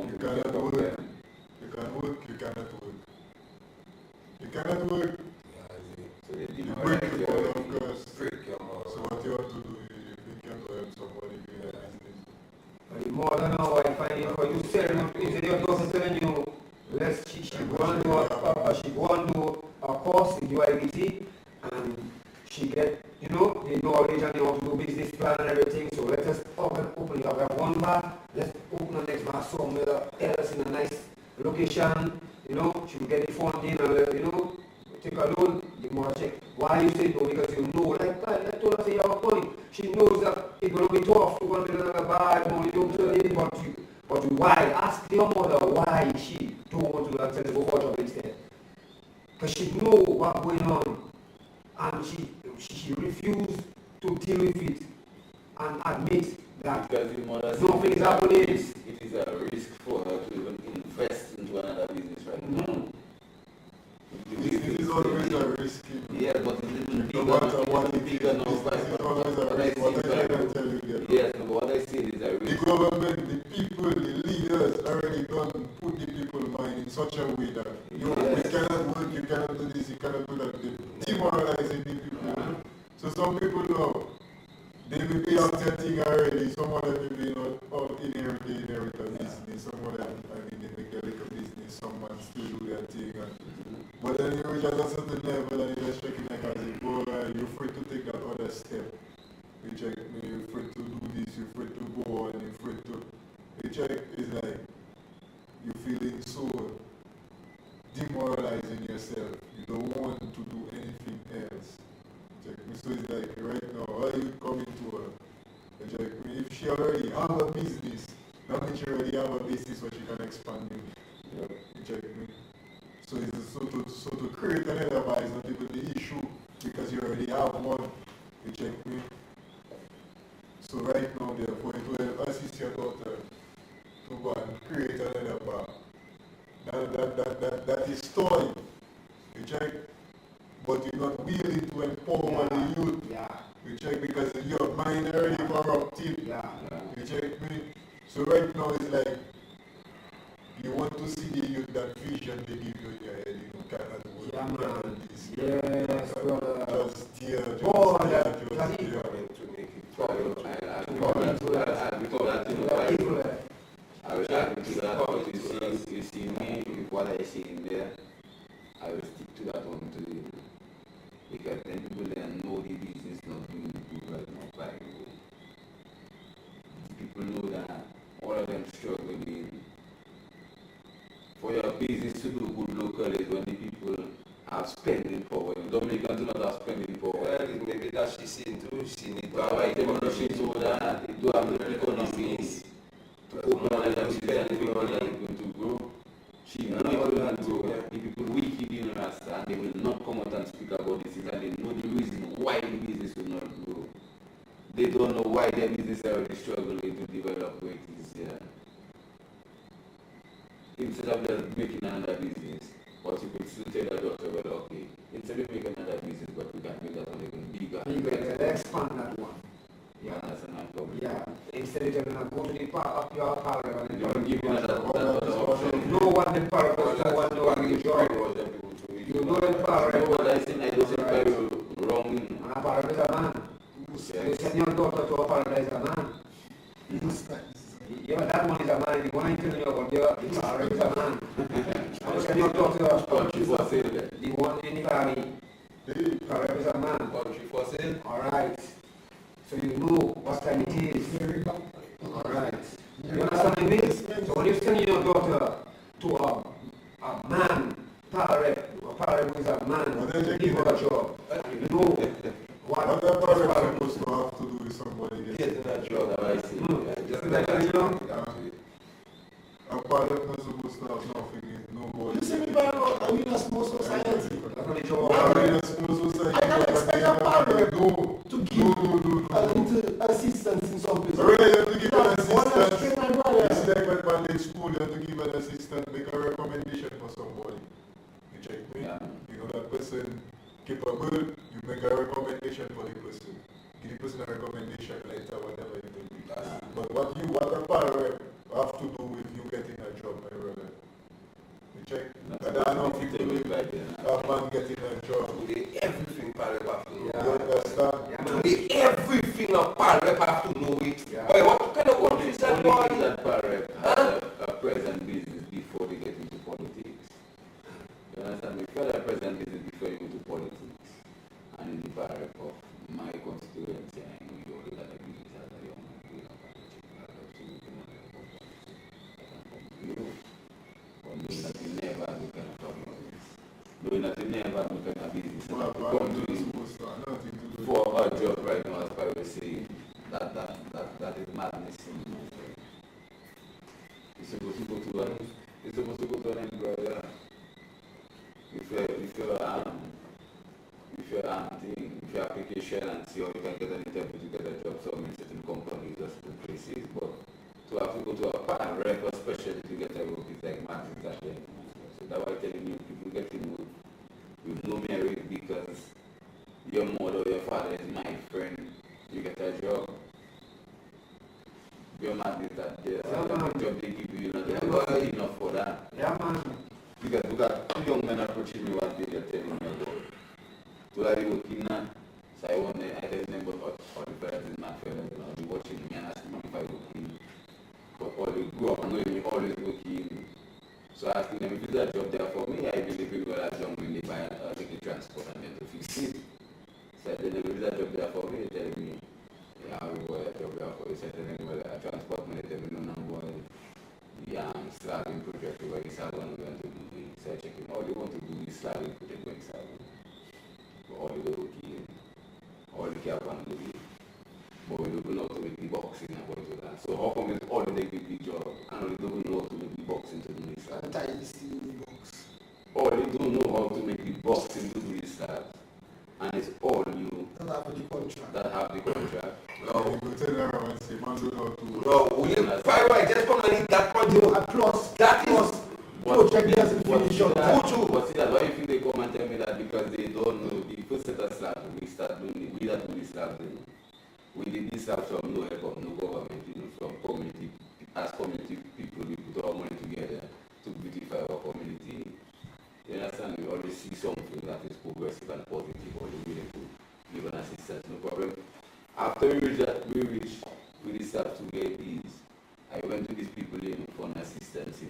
you cannot work. You can work, you cannot work. You cannot work. So they you break your ball, of course. So what you have to do is you pick your help somebody do your business. More than now, I find it for you said your daughter telling you, she go and do a course in UIBT and she get, you know, the knowledge and they want to do business plan and everything. So let us open it up. We have one bar, let's open the next bar somewhere else in a nice location, you know, she will get the funding and, you know, take a loan, the more check. Why you say no? Because you know, like I told her, say you have a point. She knows that it's going to be tough to go to the bar, you don't tell it, but why? Ask your mother why she don't want to tell you go job instead. Because she know what's going on and she refused to deal with it and admit that nothing is happening. It is a risk for her to even invest into another business right now. It is always a risk. Yeah, but it's a little bigger now. Yes, but what I see is a risk. The government, the people, the leaders already done put the people's mind in such a way that you cannot work, you cannot do this, you cannot do that. Demoralizing the people. So some people know they will be out there thing already. Some of them will be inherit a business. Some of them, they make a little business. Someone still do your thing. But then you reach at a certain level and you're just checking like as if, you're free to take that other step. You check, you're free to do this, you're free to go on, you're free to. You check, it's like you're feeling so demoralizing yourself. You don't want to do anything else. Check me. So it's like right now, all you coming to her. Check me. If she already have a business, that means she already have a business where she can expand it. You check me. So it's so to create an enterprise is not even the issue because you already have one. You check me. So right now therefore it will assist your daughter to go and create another bar. That is toy. You check. But you're not willing to empower the youth. You check because your mind already corrupted. You check me. So right now it's like you want to see the youth that vision they give you in your head. You cannot do this. Yes, brother. Just dear, just I was happy to that. You see me with what I see in there. I will stick to that one to you. Because then people then know the business not doing good right now by the way. People know that all of them struggling. For your business to do good locally when the people have spending power. Dominicans do not have spending power. Well, maybe that she's seen too. She needs to Right, they want to see so that they do have the economies to open and them spend people to grow. She know it will not grow. The people wicked in Rasta and they will not come out and speak about this and they know the reason why the business will not grow. They don't know why their business are already struggling to develop where it is here. Instead of just making another business, but you could still tell the daughter, well, okay, instead of making another business, but we can make that one even bigger. Expand that one. Instead of telling go to the part of your power and don't give another option. No one in power, no one knowing the job. You know the power. What I think I do is very wrong. And a power is a man. You send your daughter to a paradise a man. Yeah, that one is a man. The one I tell you about the power is a man. You send your daughter to a country for sale. The one in the army. Power is a man. Country for sale. Alright. So you know what time it is. Alright. You understand me? So when you send your daughter to a man, parent who is a man, give her a job. You know what the parent is supposed to have to do with somebody getting that job. I see. Just like you know? A parent not supposed to have nothing in nobody. You see me, bro, are we in a small society? That's what they show Are we in a small society? I can't expect a parent to give assistance in some places. Really, you have to give an assistance. Straight my brother. It's like when bandit school, you have to give an assistant, make a recommendation for somebody. You check me. You know that person capable, you make a recommendation for the person. Give the person a recommendation later, whatever you do. But what a parent have to do with you getting a job, my brother. You check. And I know people a man getting a job. Today, everything parent have to know. You understand? Today, everything a parent have to know it. Boy, what kind of country is that, boy? That parent has a present business before they get into politics. You understand? If you have a present business before you go to politics, and in the parent of my constituency, I know you already got a business as a young man. Knowing that you never look at a business. Knowing that you never look at a business. For our job right now, as I was saying, that is madness in my friend. You're supposed to go to an employer. If your application and see how you can get an interview to get a job, so in certain companies or certain places, but to have to go to a parent or specialty to get a work is like madness that day. So that's why I'm telling you, people getting work with no merit because your mother or your father is my friend, you get a job. Your man is that there, so the job they give you, they are not enough for that. Yeah, man. Because two young men approaching me one day, they're telling me about to are working now. So I want to, I tell them about all the parents in my family, I'll be watching me and asking me if I working. But all they grow up knowing me always working. So So asking them, if there's a job there for me, I believe people are jumping, they buy take the transport and then to fix it. So I tell them, if there's a job there for me, they tell me, yeah, I will a job there for you. So I tell them, well, I transport me, they tell me, no, boy, the slagging project, where is how I'm going to do it. So I check him, all you want to do is slagging project, where is how all you go to all the care and do it. But we don't know how to make the boxing and what to that. So how come it's all the big job and we don't know how to make the boxing to do this? All you don't know how to make the boxing to do this stuff. And it's all you that have the contract. No, we turn around and say, man, don't know how to. No, we just come and leave that project. Plus, That is project doesn't finish up. But see that why if they come and tell me that because they don't know the first set of slabs we start doing it, we that do the slabs then. We did this slabs from no help of no government, from community. As community people, we put our money together to beautify our community. You understand? We always see something that is progressive and positive, or we willing to give an assistance, no problem. After we reached with this slabs to get these, I went to these people for an assistance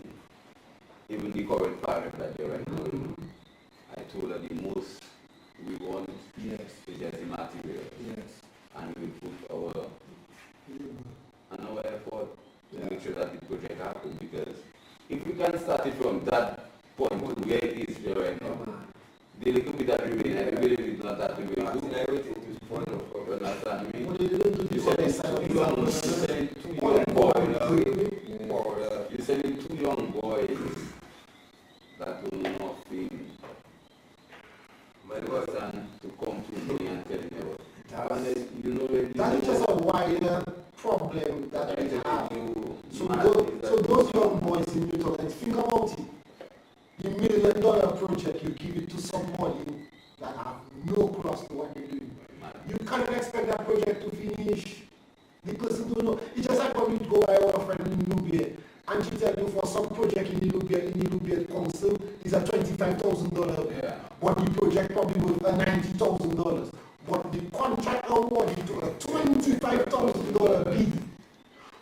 even the current parent that they're right now. I told her the most we want is just the material. Yes. And we put our effort to make sure that the project happens, because if we can start it from that point to where it is there right now, the little bit that remains, I believe it's not that remains. everything to point of You understand me? What did you do to You sending two young boys. You sending two young boys that do nothing. My son to come to me and tell me that is just a wider problem that we have. So those young boys in Newton, think about it. The $1 million project, you give it to somebody that have no clue as to what they're doing. You can't expect that project to finish. The person don't know. It's just like when we go by our friend in Nubia, and she tell you for some project in the Nubia Council is a $25,000. Yeah. But the project probably worth $90,000. But the contract awarded to a $25,000 bid.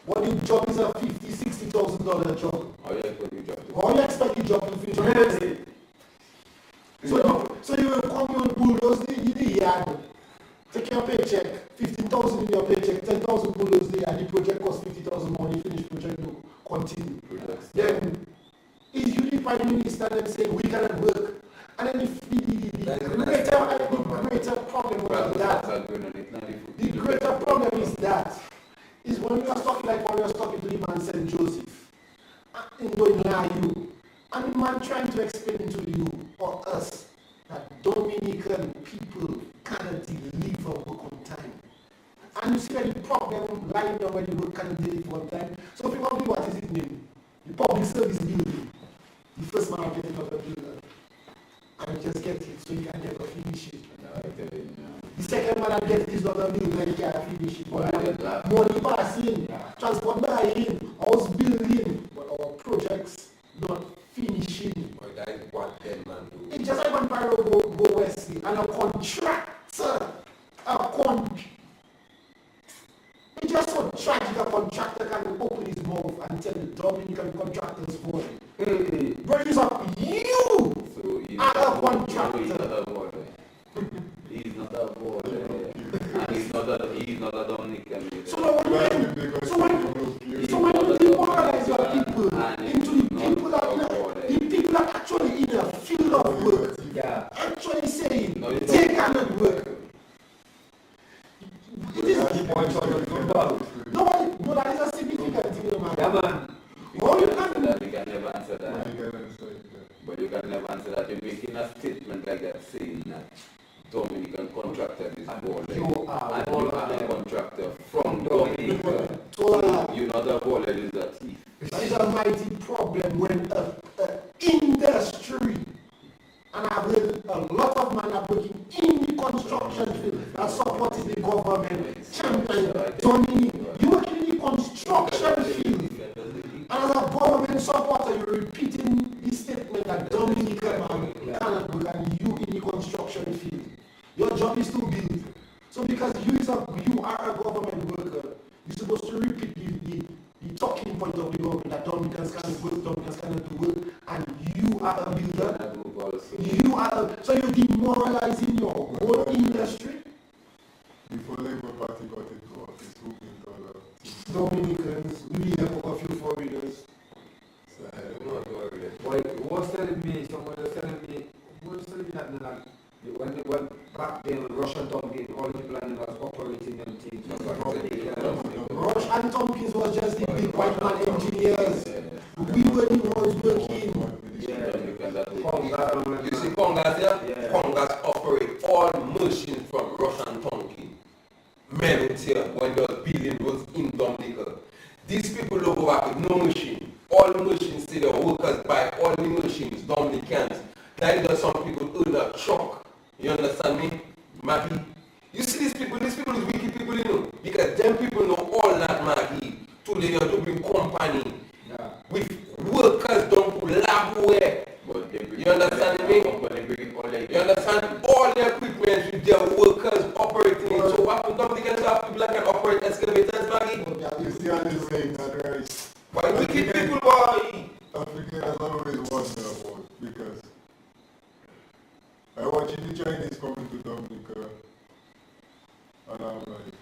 But the job is a $50,000, $60,000 job. How you expect the job to How you expect the job to finish? So you will come and bulldoze the yard, take your paycheck, 15,000 in your paycheck, 10,000 bulldoze the yard, the project costs 50,000 money, finish project to continue. Then is you the Prime Minister and say we cannot work. And then the greater problem is that. The greater problem is when you are talking like when you are talking to the man St. Joseph, and going you, and the man trying to explain to you or us that Dominican people cannot deliver work on time. And you see that the problem lying down when you work cannot deliver on time. So if you want to do what is it name? The public service building. The first man will get it of the builder. And just get it so you can never finish it. The second man that gets this other bill when you can't finish it. Money passing, transport buying, house building, but our projects not finishing. that is what them man do. It's just like when Pyro go Wesley and a contractor, it's just so tragic a contractor can open his mouth and tell the Dominican contractors for it. Bro, you are a contractor. He's not a boy. And he's not a Dominican. So when you demoralize your people into the people that actually in a field of work, actually saying they cannot work. It is no, that is a significant thing, man. Yeah, man. You can never answer that. But you can never answer that. You're making a statement like that saying that Dominican contractor is bored. And you are a contractor from Dominica. So you're not a bored, is a thief. That is a mighty problem when industry, and I've heard a lot of men are working in the construction field that supporting the government, champion, Dominic. You working in the construction field. And as a government supporter, you're repeating the statement that Dominica man cannot work and you in the construction field. Your job is to build. So because you are a government worker, you're supposed to repeat the talking point of the government that Dominicans can work, companies cannot do it, and you are a builder. So you're demoralizing your whole industry. Before Labour Party got into office, who built all the Dominicans, we have a few foreigners. Who was telling me, someone was telling me that when back then, Russian Tompkins, all the people was operating them things. Rush and Tompkins was just the big white man engineers. We were the ones working. You see Congas here? Yeah. Congas operate all machines from Russian Tompkins. Men here when they were building roads in Dominica. These people don't go back with no machine. All the machines say the workers buy all the machines, Dominicans. That is why some people own a truck. You understand me? Maggie. You see these people is wicked people, you know. Because them people know all that Maggie. Today you're doing company. Yeah. With workers don't put lab wear. You understand me? You understand? All the equipment with their workers operating it. So what Dominicans have people that can operate excavators, Maggie? You see how they say that, right? Why wicked people, boy? Africans always wonder about, because I watch the Chinese coming to Dominica, and I'm like,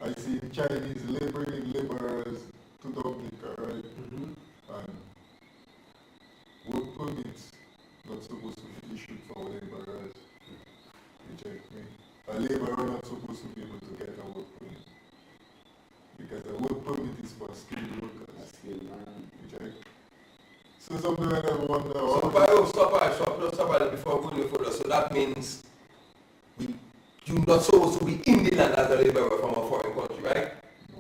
I see Chinese laborers to Dominica, right? And work permits not supposed to be issued for laborers. You check me. A laborer not supposed to be able to get a work permit. Because the work permit is for skilled workers. You check? So something like that wonder. So stop before going further. So that means you're not supposed to be in the land as a laborer from a foreign country, right? No.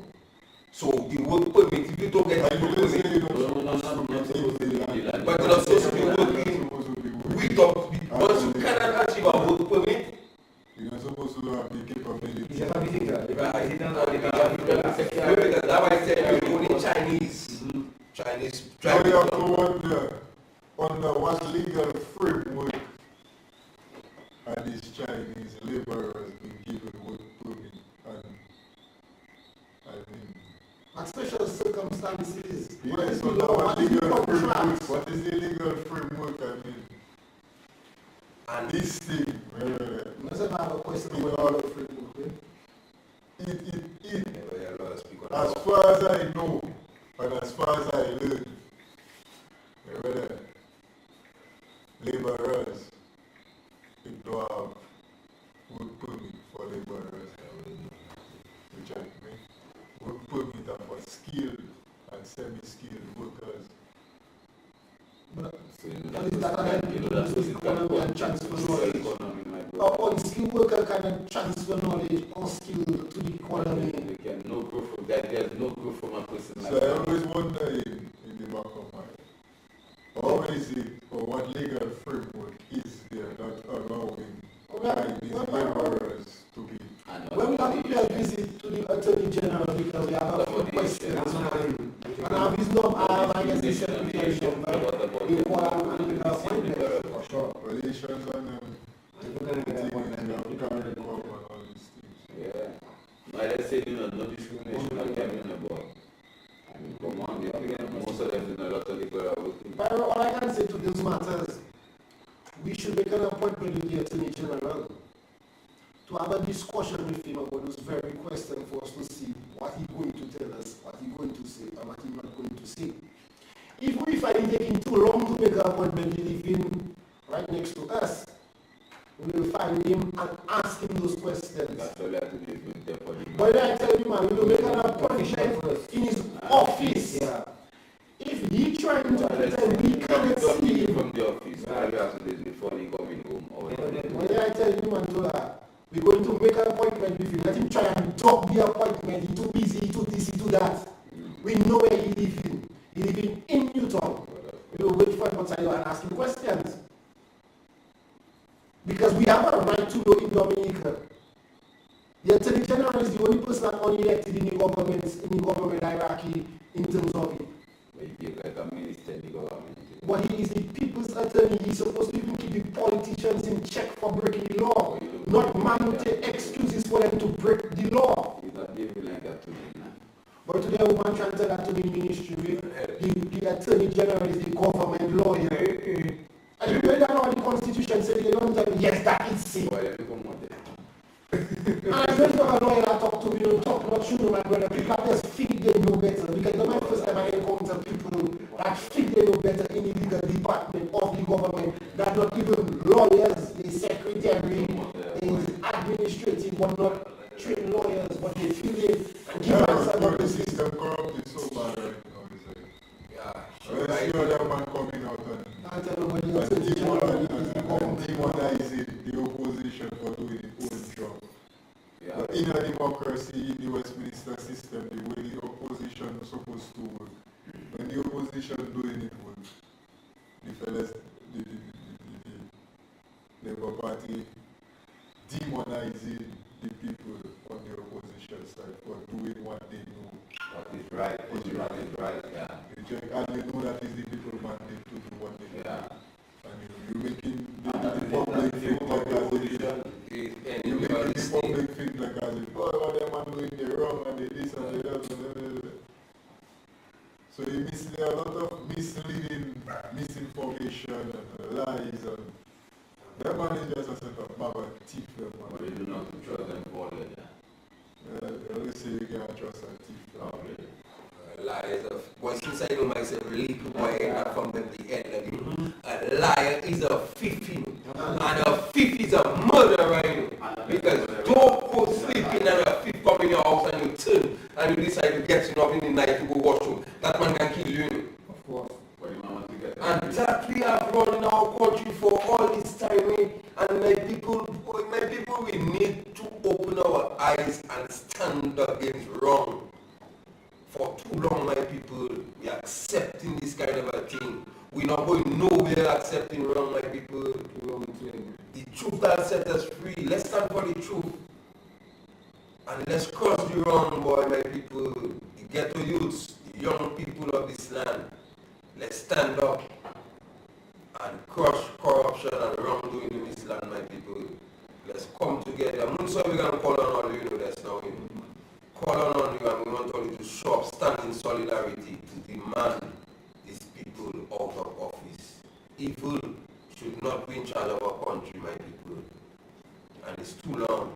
So the work permit, if you don't get the work permit, but you're not supposed to be working once you cannot achieve a work permit, you're not supposed to have the capability. That's why I said you're only Chinese. Chinese. So you have to wonder what legal framework are these Chinese laborers being given work permit, and I mean, And special circumstances. Yes, so now what is the legal framework, I mean? And this thing, I have a question about the framework. As far as I know, and as far as I learn, laborers, they don't have work permit for laborers. Which I mean, work permit are for skilled and semi-skilled workers. But economy and transfer knowledge. Unskilled worker can transfer knowledge or skill to the economy. There's no proof from a person like that. So I always wonder in the back of my head, how is it, or what legal framework is there that allowing these laborers to be? When we have to pay a visit to the Attorney General because we have a few questions on him. And now he's not, I guess the certification, but we want an appointment. For sure. Relations and all these things. Yeah. Like I said, no discrimination like having about. I mean, come on, most of them do a lot of liberal. But all I can say to these matters, we should make an appointment with the Attorney General to have a discussion with him about those very questions for us to see what he's going to tell us, what he's going to say, and what he's not going to say. If we find it taking too long to make an appointment, he lives in right next to us, we will find him and ask him those questions. That's all I have to do with the appointment. But then I tell you, man, we will make an appointment in his office. Yeah. If he trying to pretend we cannot see him from the office, all you have to do is before he coming home. But then I tell you, man, we're going to make an appointment with him. Let him try and drop the appointment. He's too busy, he too this, he too that. We know where he lives in. He lives in Newton. We will wait for him outside and ask him questions. Because we have a right to know in Dominica. The Attorney General is the only person that's unelected in the government hierarchy in terms of it. Like a minister in the government. But he is the people's attorney. He's supposed to even keep the politicians in check for breaking the law. Not manufacture excuses for them to break the law. He's not living like that today, man. But today, we want to tell that to the ministry, the Attorney Attorney General is the government lawyer. And you read that on the Constitution says they don't tell me, yes, that is safe. And I just got a lawyer that talk to me, talk about you, my brother, people just think they know better. Because the my first time I encounter people that think they know better in the legal department of the government, that not even lawyers, the secretary, the administrative, but not trained lawyers, but they feel it and give answers. But the system corrupt is so bad right now. I see other man coming out and demonizing the opposition for doing its own job. Yeah. But in a democracy, in the Westminster system, the way the opposition is supposed to work, when the opposition doing it well, the fellas, the Labour Party demonizing the people on the opposition side for doing what they know. What is right, yeah. And you know that is the people mandate to do what they do. Yeah. And you're making the public think like as if you're making the public think like as if, oh, what them are doing they wrong and they this and they that. So there are a lot of misleading, misinformation and lies and that man is just a set of baba thief. But you do not trust them for it. They always say you can't trust a thief. Liars of, boy, since I know myself, little boy, not from the end. A liar is a thief, and a thief is a murderer, because don't go sleeping and a thief come in your house and you turn and you decide to get enough in the night to go washroom. That man can kill you. Of course. And that we have run in our country for all this time, and my people, we need to open our eyes and stand against wrong. For too long, my people, we are accepting this kind of a thing. We're not going nowhere accepting wrong, my people. The truth that set us free. Let's stand for the truth. And let's cross the wrong, boy, my people. The ghetto youths, the young people of this land. Let's stand up and crush corruption and wrongdoing in this land, my people. Let's come together. Moun Séwyè, we're going to call on all you know that's now. Call on you and we want all you to show up, stand in solidarity to demand these people out of office. Evil should not be in charge of our country, my people. And it's too long.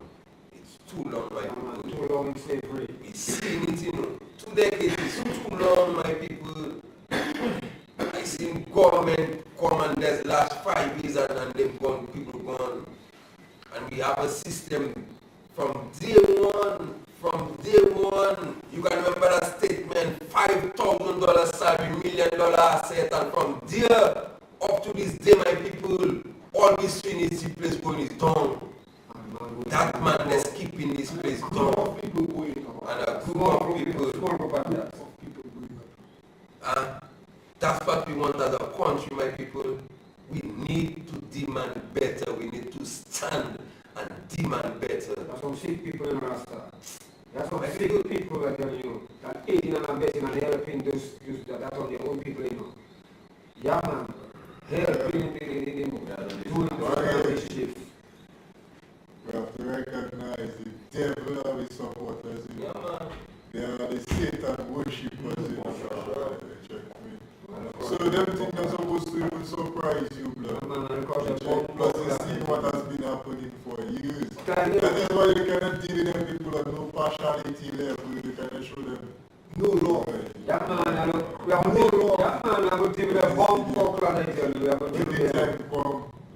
It's too long, my people. Too long slavery. We've seen it, 2 decades is too long, my people. I seen government come and there's last 5 years and them gone, people gone. And we have a system from day one. You can remember that statement, $5,000 salary, $1 million asset, and from there up to this day, my people, all this finished, this place going is done. That man that's keeping this place done. And a group of people. That's what we want as a country, my people. We need to demand better. We need to stand and demand better. That's some sick people in Rasta. That's some sick people that that aiding and abetting and helping those that on their own people, Yeah, man. Helping doing the shift. We have to recognize the devil of his supporters. Yeah, man. They are the Satan worshippers. So them things are supposed to even surprise you, blood. Plus you see what has been happening for years. That is why you cannot deal with them people at no partiality level. You cannot show them no law. Yeah, man, we have no law. Yeah, man, I will deal with a bomb for planet. We have to deal with them.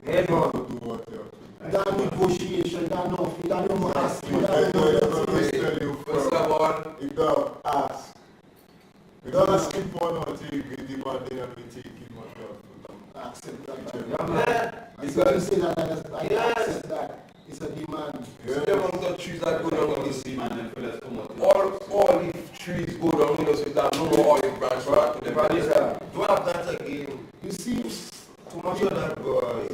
Head on. To do what you have to. That negotiation, that nothing, that no mask. First of all, you don't ask. You don't ask him for nothing, you demand they have been taking much of. Accept that. Yeah, man. Because you say that, I accept that. It's a demand. So the amount of trees that go down in the sea, all the trees go down in the sea, that no olive branch back to the body. Do I have that again? You see, too much of that, boy.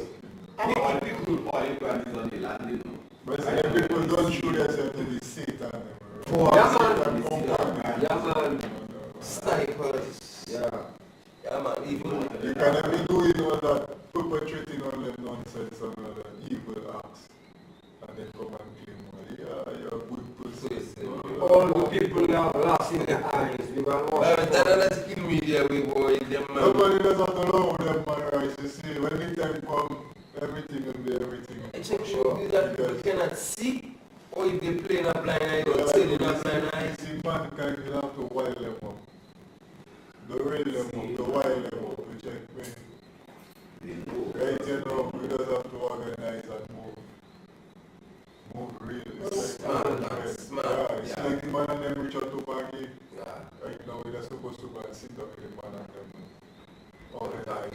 People olive branches on the land, But people don't show themselves to the Satan. Yeah, man. Snipers. Yeah, man. Even you can be doing all that, perpetrating all them nonsense and all that evil acts. And then come and claim, you're a good person. All the people that are lost in their eyes, that's kill media, we boy. Them, no, Everybody does have to love them, man, right? You see, when the time comes, everything will be everything. And check sure that people cannot see, or if they play in a blind eye, don't say in a blind eye. See, mankind will have to wild them up. The rail them up, the wild them up, you check me. Right, you know, we just have to organize and move. Move real. It's like the man and them reach out to Maggie. Right now, we're supposed to go and sit up with the man and them. All the time.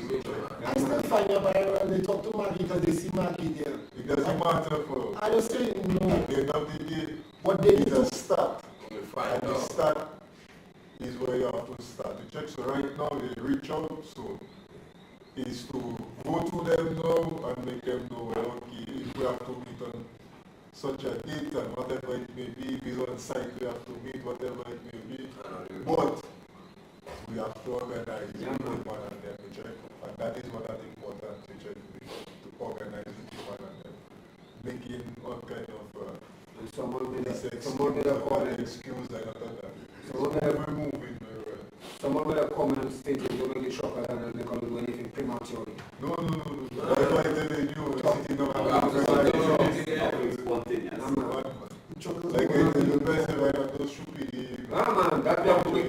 I still find out when they talk to Maggie because they see Maggie there. It doesn't matter for. I don't say no. At the end of the day, But they need it's to a start. And the start is where you have to start to check. So right now they reach out, so is to go to them now and make them know, well, okay, if we have to meet on such a date and whatever it may be, if it's on site we have to meet, whatever it may be. But we have to organize with one and them to check. And that is what I think important to check, to organize with one and them. Making all kind of someone will excuse and all that. We're moving. Someone will come and state that you're going to get shocked and they're going to do anything prematurely. No. That's why I tell you, sitting down spontaneous. like the best right now, those stupid. Man, that they have to be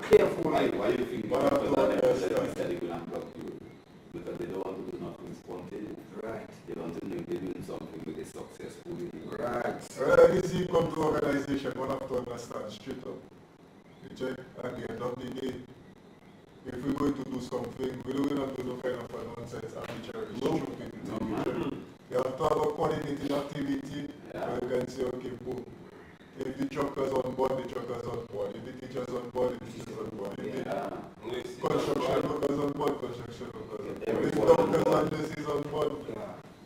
careful. Why you think they will unblock you? Because they don't want to do nothing spontaneous. Right. They want to know if they're doing something with a successful. Right. You see, come to organization, one have to understand straight up. You check, at the end of the day, if we're going to do something, we don't have to do kind of a nonsense arbitrary stupid. You have to have a coordinated activity, and you can say, okay, boom. If the truckers on board, the truckers on board. If the teachers on board, the teachers on board. If the construction workers on board, construction workers on board. If the doctors and nurses on board.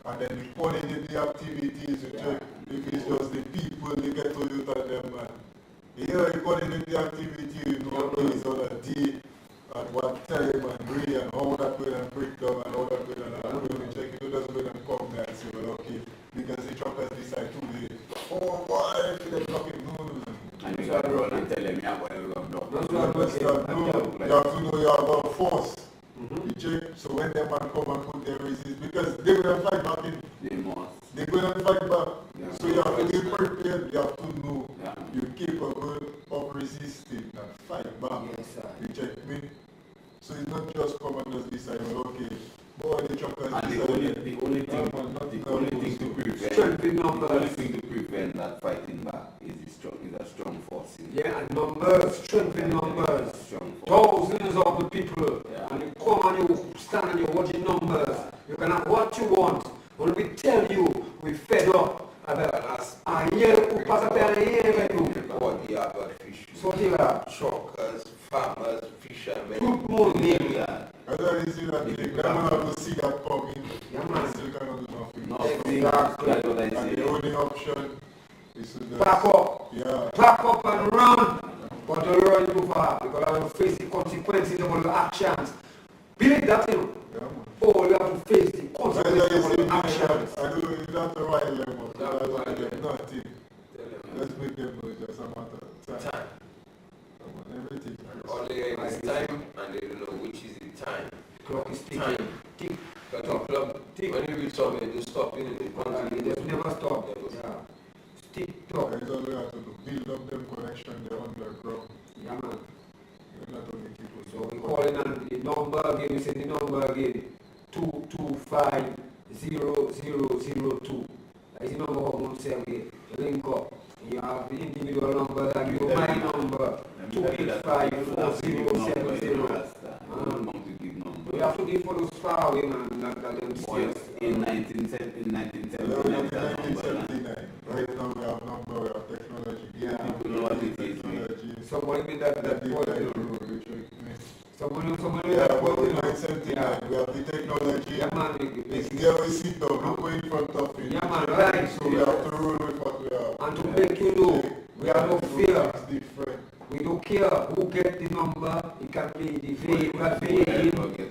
And then you coordinate the activities, you check if it's just the people, they get to you tell them, man. Here you coordinate the activity, you know, it's on a day, at what time, and really, and how that will and break down, and how that will and check it, you just go and come there and say, well, okay, because the truckers decide today, oh, why, if they're talking, no. And you got to run and tell them, yeah, well, you have you have to know you have a force. You check, so when them man come and put their resist, because they will fight back in. They're going to fight back. So you have to be prepared, you have to know you're capable of resisting and fight back. Yes, sir. You check me? So it's not just come and just decide, well, okay, boy, the truckers and the only thing to prevent that fighting back is a strong force. Yeah, and numbers, strength in numbers. Thousands of the people, and you come and you stand and you're watching numbers. You can have what you want. When we tell you, we fed up. Truckers, farmers, fishermen. Good morning. I don't see that they cannot see that coming. They still cannot do nothing. And the only option is to just Back up and run. But don't run too far because I will face the consequences of all the actions. Believe that, you know. Oh, you have to face the consequences of all the actions. I don't know if that's the right level. Nothing. Let's make them know just a matter of time. Everything. All they have is time, and they don't know which is the time. Clock is ticking. Time. Tick. But the clock, when you reach somewhere, you stop in it. They never stop. Tick tock. That's all we have to do. Build up them connection there underground. Yeah, man. We're not only people. So we call in and the number again, we say the number again, 225-0002. That is the number of Moun Séwyè. Link up. You have the individual number and your my number, 285-4070. We have to give for those far away, man. In 1979. Right now we have number, we have technology. People know what it is. Somebody did that Somebody but in 1979 we have the technology. Yeah, man. It's there we sit down, look in front of it. Yeah, man, right. So we have to roll with what we have. And to make you know, we have no fear. It's different. We don't care who gets the number, it can be the vein,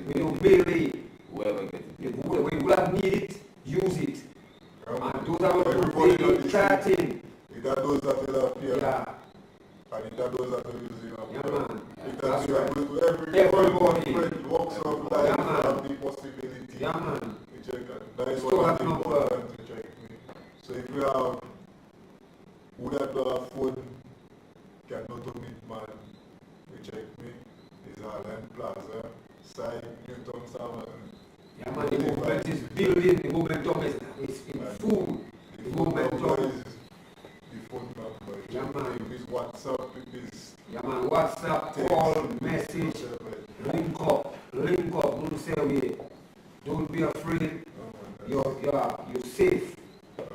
we don't vary. Whoever gets it. We will have need it, use it. And those are Everybody what we chatting. It are those that will appear. Yeah. And it are those that will use it. Yeah, man. Because we are going to Everybody. friend, store that number. To check me. So if you have who that phone cannot meet man, we check me. Is Island Plaza, side Newton Salmon. Yeah, man, the movement is building, the momentum is in full. The momentum is the phone number. Yeah, man. It is WhatsApp, it is yeah, man, WhatsApp, call, message, link up, Moun Séwyè. Don't be afraid. You're safe.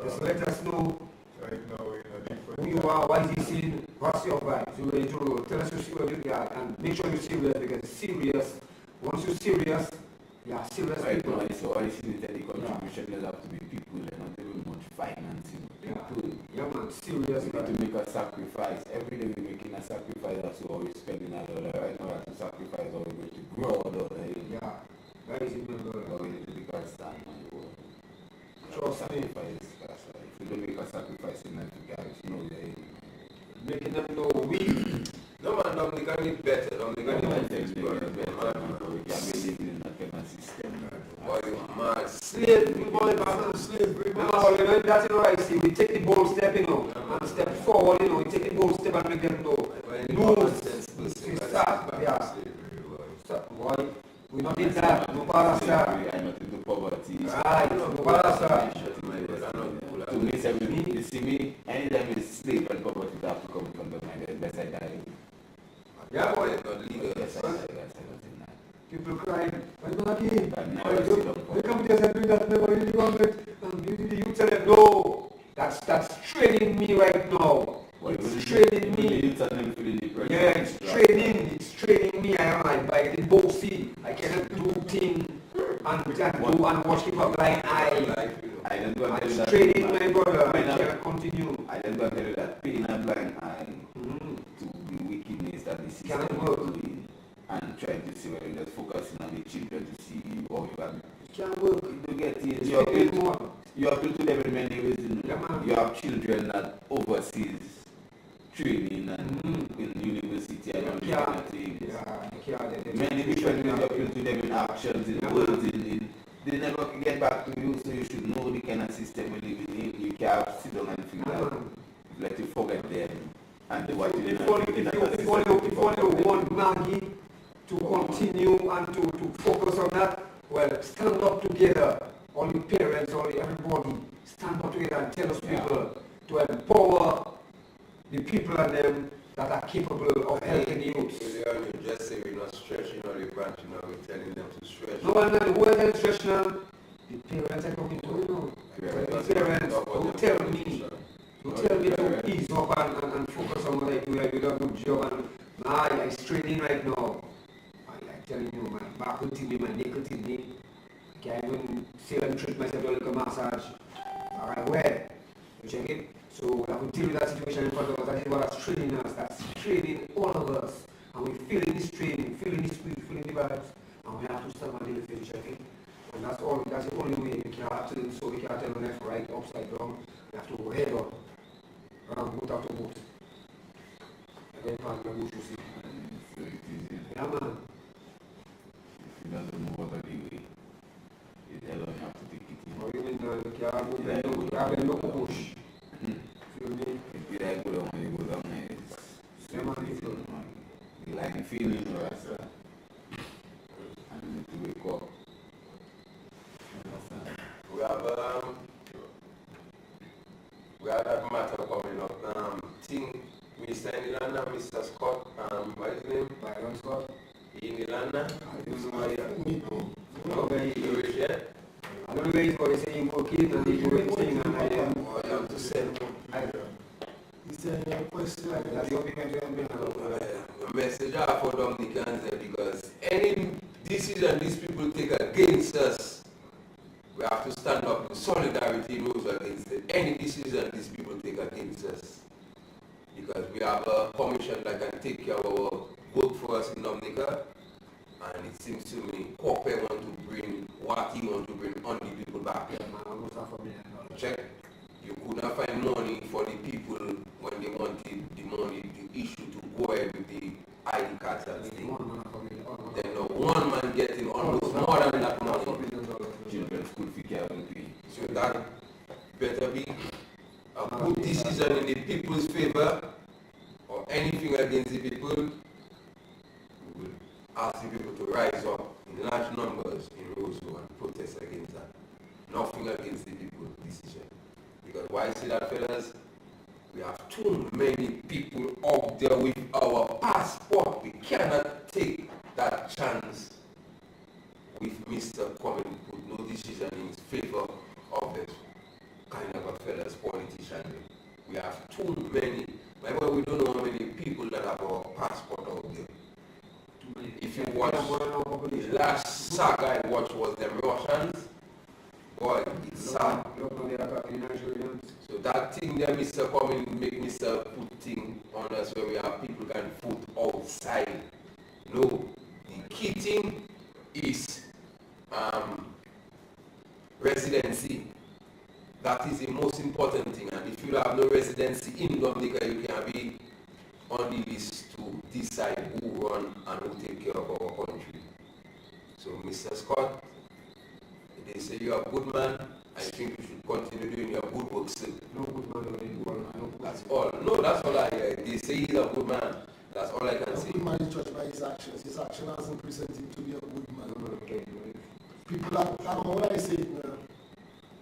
Just let us know right now in a different who you are, what is he seeing, what's your vibes. You're ready to roll. Tell us you're serious, and make sure you're serious, because serious, once you're serious, you are serious Right people. now, it's all this is that the contribution does have to be people and not even much financing. People. Yeah, man, serious. We need to make a sacrifice. Every day we're making a sacrifice, that's why we're spending a dollar. Right now, we have to sacrifice or we're going to grow a dollar. Yeah, that is it, man. But we need to make a stand on the world. Trust me. If we don't make a sacrifice in life, guys, you know, Making them know we. No man, Dominican is better. Dominican is better. we can be living in that kind of system. Boy, man, slavery, boy, man, slavery, man. No, you know, that's right. See, we take the bold step, you know, and step forward, you know, we take the bold step and make them know. We start, yeah. Stop, boy. We not did that. No para start. I not into poverty. Right, no para start. To me, you see me, anytime you sleep and poverty, you have to come from the mind. Unless I die. Yeah, boy, not leader. People crying. I'm not here. They come to us and do that. Never in the government. And you tell them, no. That's training me right now. It's training me. Yeah, it's training me. I am by the bossy. I cannot do things and watch people blind eye. I don't go and tell you It's that. training my brother. I cannot continue. I don't go and tell you that pain and blind eye to the wickedness that the system Can't is work. doing and trying to see where you're just focusing on the children to see how you are. Can't work. You get it. It's You are built to them in many ways. Yeah, man. You have children that overseas training and in university and all these kind of things. Many different ways you are built to them in actions, in words, they never can get back to you, so you should know the kind of system we're living in. You can't sit down and feel like let you forget them and do what you If only want Maggie to continue and to focus on that, well, stand up together, all the parents, all everybody, stand up together and tell us people to empower the people and them that are capable of helping the youth. You just say we're not stretching or the branch, you know, we're telling them to stretch. No one knows where they're stretching now. The parents are coming to you. The parents, don't tell me. You tell me to ease up and focus on what I do. I do a good job and I'm training right now. I'm telling you, my back will tell me, my neck will tell me. I can't even sit and treat myself like a massage. Alright, where? You check it? So I will deal with that situation in front of us. That is what that's training us. That's training all of us. And we're feeling this training, feeling this spirit, feeling the vibes. And we have to stand and deal with it, check it? And that's the only way we can actually, so we can tell left, right, upside down. We have to go head on. Boot after boot. And then pass the bush, you see. Yeah, man. If you don't know what I do, you tell them you have to take it in. Or you mean you can't go bush. Feel me? If you like go down, you go down there. You like the feeling or else, and you need to wake up. We have that matter coming up. Thing, Mr. Nilanda, Mr. Scott, what is his name? Byron Scott. Nilanda? I don't know why. No, you rich yet? I don't know where he's going to say he's working and he's doing things and I am. What you have to say? Is there any question? That's the opinion you have been A message out for Dominicans there, because any decision these people take against us, we have to stand up in solidarity rules against it. Any decision these people take against us. Because we have a commission that can take care of our work for us in Dominica. And it seems to me, corporate want to bring what he want to bring on the people back. Yeah, man, I'm going to start from here. Check. You could not find money for the people when they wanted the money, the issue to go ahead with the ID cards and things. Then the one man getting almost more than that money. Children's school fee can't pay. So that better be a good decision in the people's favor or anything against the people. We will ask the people to rise up in large numbers in Roseville and protest against that. Nothing against the people's decision. Because why I say that, fellas? We have too many people out there with our passport. We cannot take that chance with Mr. Coming put no decision in favor of this kind of a fellas politician. We have too many. Remember, we don't know how many people that have our passport out there. If you watch the last saga I watched was the Russians, boy, it's sad. So that thing there, Mr. Coming, make Mr. put thing on us where we have people can put outside. No, the key thing is residency. That is the most important thing. And if you have no residency in Dominica, you can be on the list to decide who run and who take care of our country. So, Mr. Scott, they say you are a good man. I think you should continue doing your good work still. No good man, that's all. No, that's all I hear. They say he's a good man. That's all I can say. A good man is judged by his actions. His action hasn't presented him to be a good man. People are, I don't know what I say now.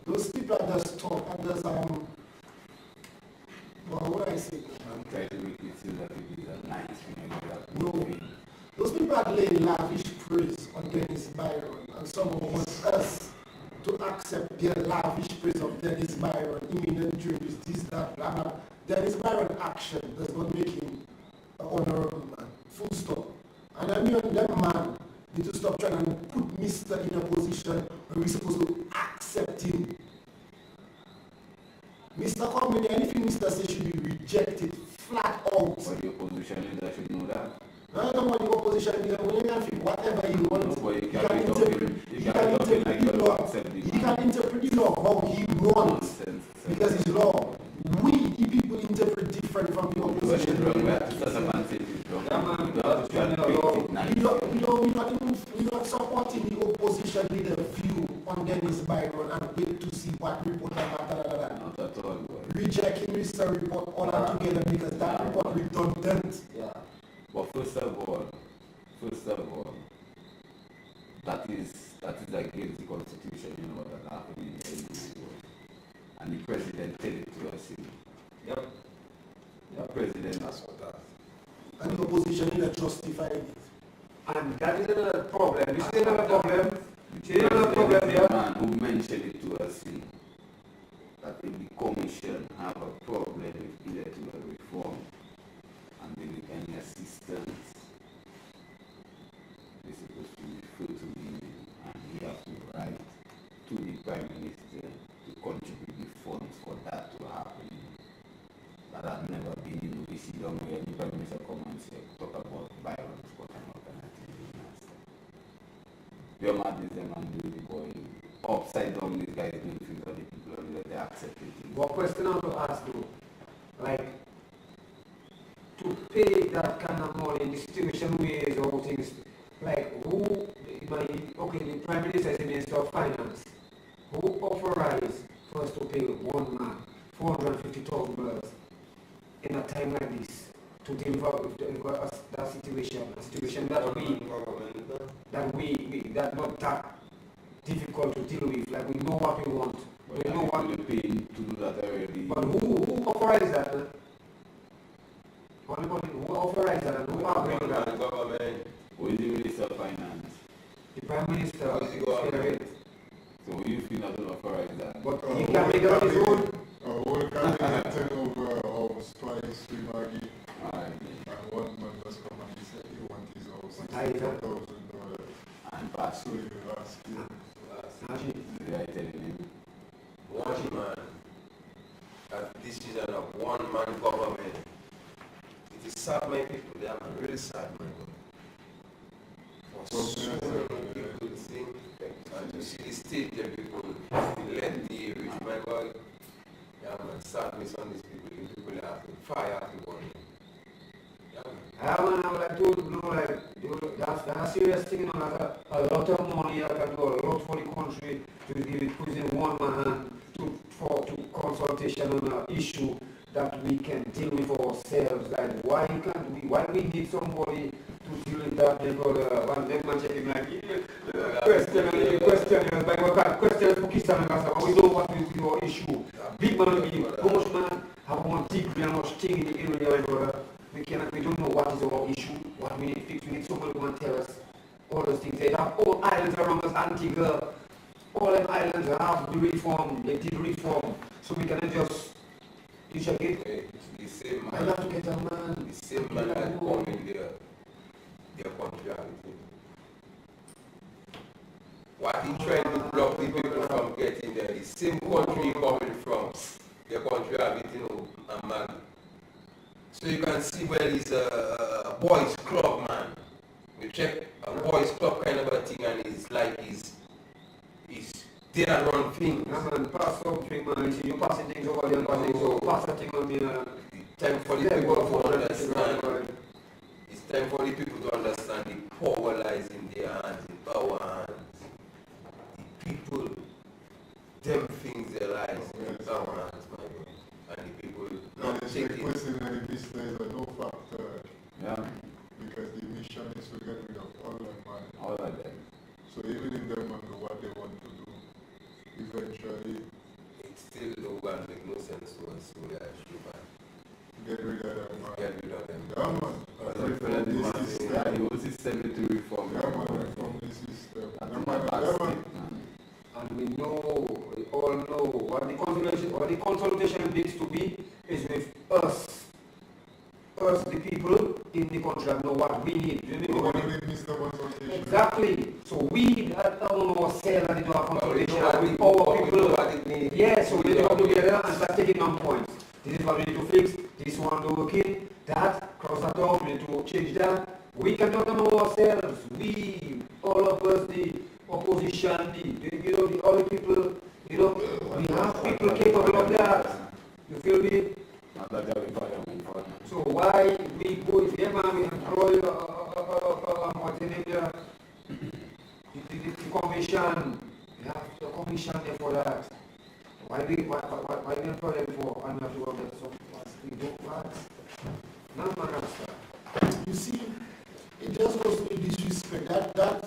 Those people are just talk and just, well, what I say? I'm trying to make it seem that it is a nice thing. No. Those people are laying lavish praise on Dennis Byron, and someone wants us to accept their lavish praise of Dennis Byron, imminent dreams, this, that, blah, blah. Dennis Byron action does not make him an honorable man. Full stop. And I mean, that man need to stop trying to put Mr. in a position where we're supposed to accept him. Mr. Coming, anything Mr. says should be rejected flat out. But your position leader should know that. I don't want your position leader, whatever he wants. No, he can interpret the law how he wants. Because it's law. We, the people, interpret different from the opposition. We're not supporting the opposition leader view on Dennis Byron and wait to see what report Not at all. Rejecting Mr. report all together because that report redundant. Yeah. But first of all, that is against the Constitution, you know, that happened in the world. And the president tell it to us. Yep. The president, that's what that. And the opposition leader justified it. And that is another problem. This is another problem. The man who mentioned it to us, that if the commission have a problem with electoral reform and they need any assistance, they're supposed to refer to him and he has to write to the Prime Minister to contribute the funds for that to happen. That has never been in the see down where the Prime Minister come and say, talk about violence, what an alternative. Your man is them and do the boy upside down. These guys doing things that the people they accept it. What question I want to ask you, like to pay that kind of money in the situation ways or things, like who? The Prime Minister is the Minister of Finance. Who authorized for us to pay one man $450,000 in a time like this to deal with that situation, a situation that not that difficult to deal with. Like we know what we want. But we know what we pay to do that already. But who authorized that? Who authorized that? Who agreed with that? The government. Who is the Minister of Finance? The Prime Minister. So you feel not to authorize that? But he can make it on his own. Whole cabinet turn over house twice to Maggie. And one man just come and he said he wants his house $64,000. And pass. So you ask him. They are telling him. One man. That decision of one man government. It is sad, my people. They are really sad, my God. For so many people think, and you see the state there, people let the rich, my God. Yeah, man, sadness on these people. These people have to fire people. Yeah, man. I would like to that's a serious thing, like a lot of money, like a lot for the country to give it prison one man consultation on an issue that we can deal with ourselves. Like why we need somebody to deal with that? Because one day man check him like question for Kissan, we know what is your issue. Big man, how much man have one degree and much thing in the area, brother. We don't know what is our issue, what we need to fix. We need someone who can tell us all those things. They have all islands around us, Antigua. All them islands have the reform, they did reform, so we cannot just, you check it? The same I man, have to get a man. the same man that come in their country. What he trying to block the people from getting there, the same country coming from, their country having, a man. So you can see where it's a boys club, man. You check a boys club kind of a thing, and it's like he's they are run things. Man, pass something, man. You passing things over there, passing so pass a thing on me. It's time for the people to understand. It's time for the people to understand the power lies in their hands, in our hands. The people, them things their lives in our hands, my God. And the people not taking. Requesting that the business are no factor. Yeah. Because the mission is to get rid of all of money. All of them. So even if they want to do what they want to do, eventually It still don't make no sense to us, so yeah, get rid of them. get rid of them. Yeah, man. Reform the system. Yeah, the whole system need to reform. Yeah, man. Reform the system. That's Yeah, my man. bad Yeah, stick, man. man. And we all know what the consultation needs to be is with us, the people in the country that know what we need. Exactly. So we don't ourselves and do a consultation with our people. Yes, so we come together and start taking on points. This is what we need to fix, this one to work in, that, cross that off, we need to change that. We can talk among ourselves. We, all of us, the opposition, the other people, we have people capable of that. You feel me? So why we go, if ever we employ the commission, we have the commission there for that. Why we employ them for, and we have to work that, so we don't pass. None of that. You see, it just goes to disrespect. That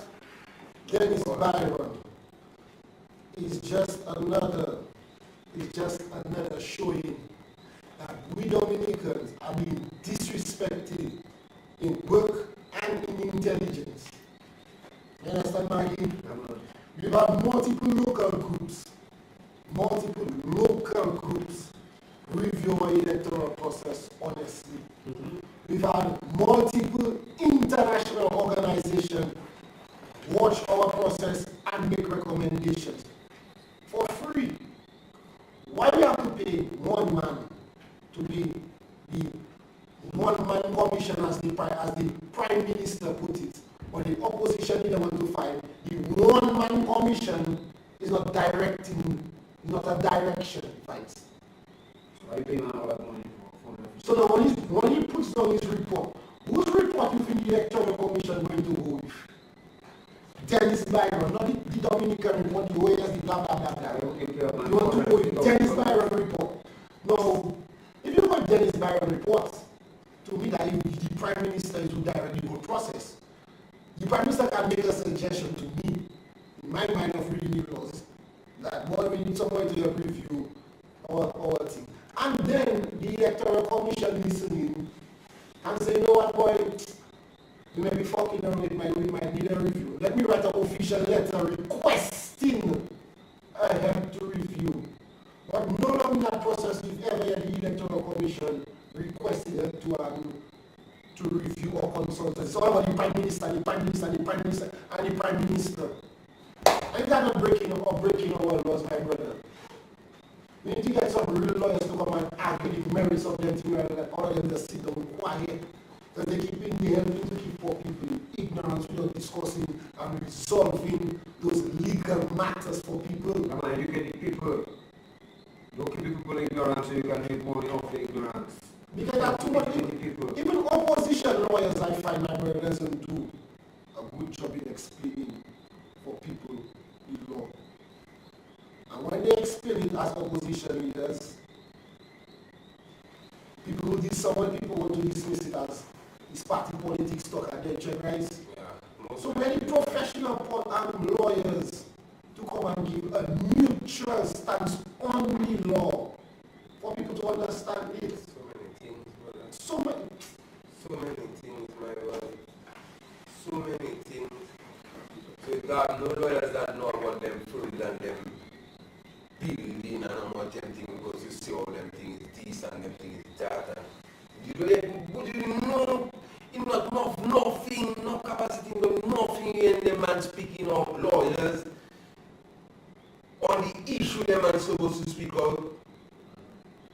Dennis Byron is just another showing that we Dominicans are being disrespected in work and in intelligence. You understand, Maggie? We've had multiple local groups review our electoral process honestly. We've had multiple international organizations watch our process and make recommendations for free. Why we have to pay one man to be the one-man commission as the Prime Minister put it, but the opposition didn't want to find the one-man commission is not directing, not a direction fight. Why you paying all that money for So now when he puts down his report, whose report you think the electoral commission going to go with? Dennis Byron, not the Dominican report, the way the blah blah blah blah. You want to go with Dennis Byron report. No, if you go with Dennis Byron report, to me that the Prime Minister is who direct the whole process. The Prime Minister can make a suggestion to me, in my mind of reading the laws, that boy, we need somebody to help review our thing. And then the electoral commission listening and say, you know what, boy, you may be fucking around with we might need a review. Let me write an official letter requesting a help to review. But none of that process we've ever had the electoral commission requested help to review or consult. It's all about the Prime Minister, and the Prime Minister. And that's not breaking our laws, my brother. We need to get some real lawyers to come and argue the merits of them thing rather than all of them just sit down quiet. Because they helping to keep poor people in ignorance without discussing and resolving those legal matters for people. Come on, educate the people. Don't keep people in ignorance so you can make money off the ignorance. Because there are too much people. Even opposition lawyers, I find, my brother, doesn't do a good job in explaining for people the law. And when they explain it as opposition leaders, People do this, some people want to dismiss it as it's party politics talk at their check, right? Yeah. So many professional lawyers to come and give a neutral stance on the law for people to understand it. So many things, brother. So many Things, my brother. So many things. So God, no lawyers that know about them firms and them building and how much them things because you see all them things this and them things that. But you know, you not nothing, no capacity, nothing in the man speaking of lawyers on the issue the man supposed to speak out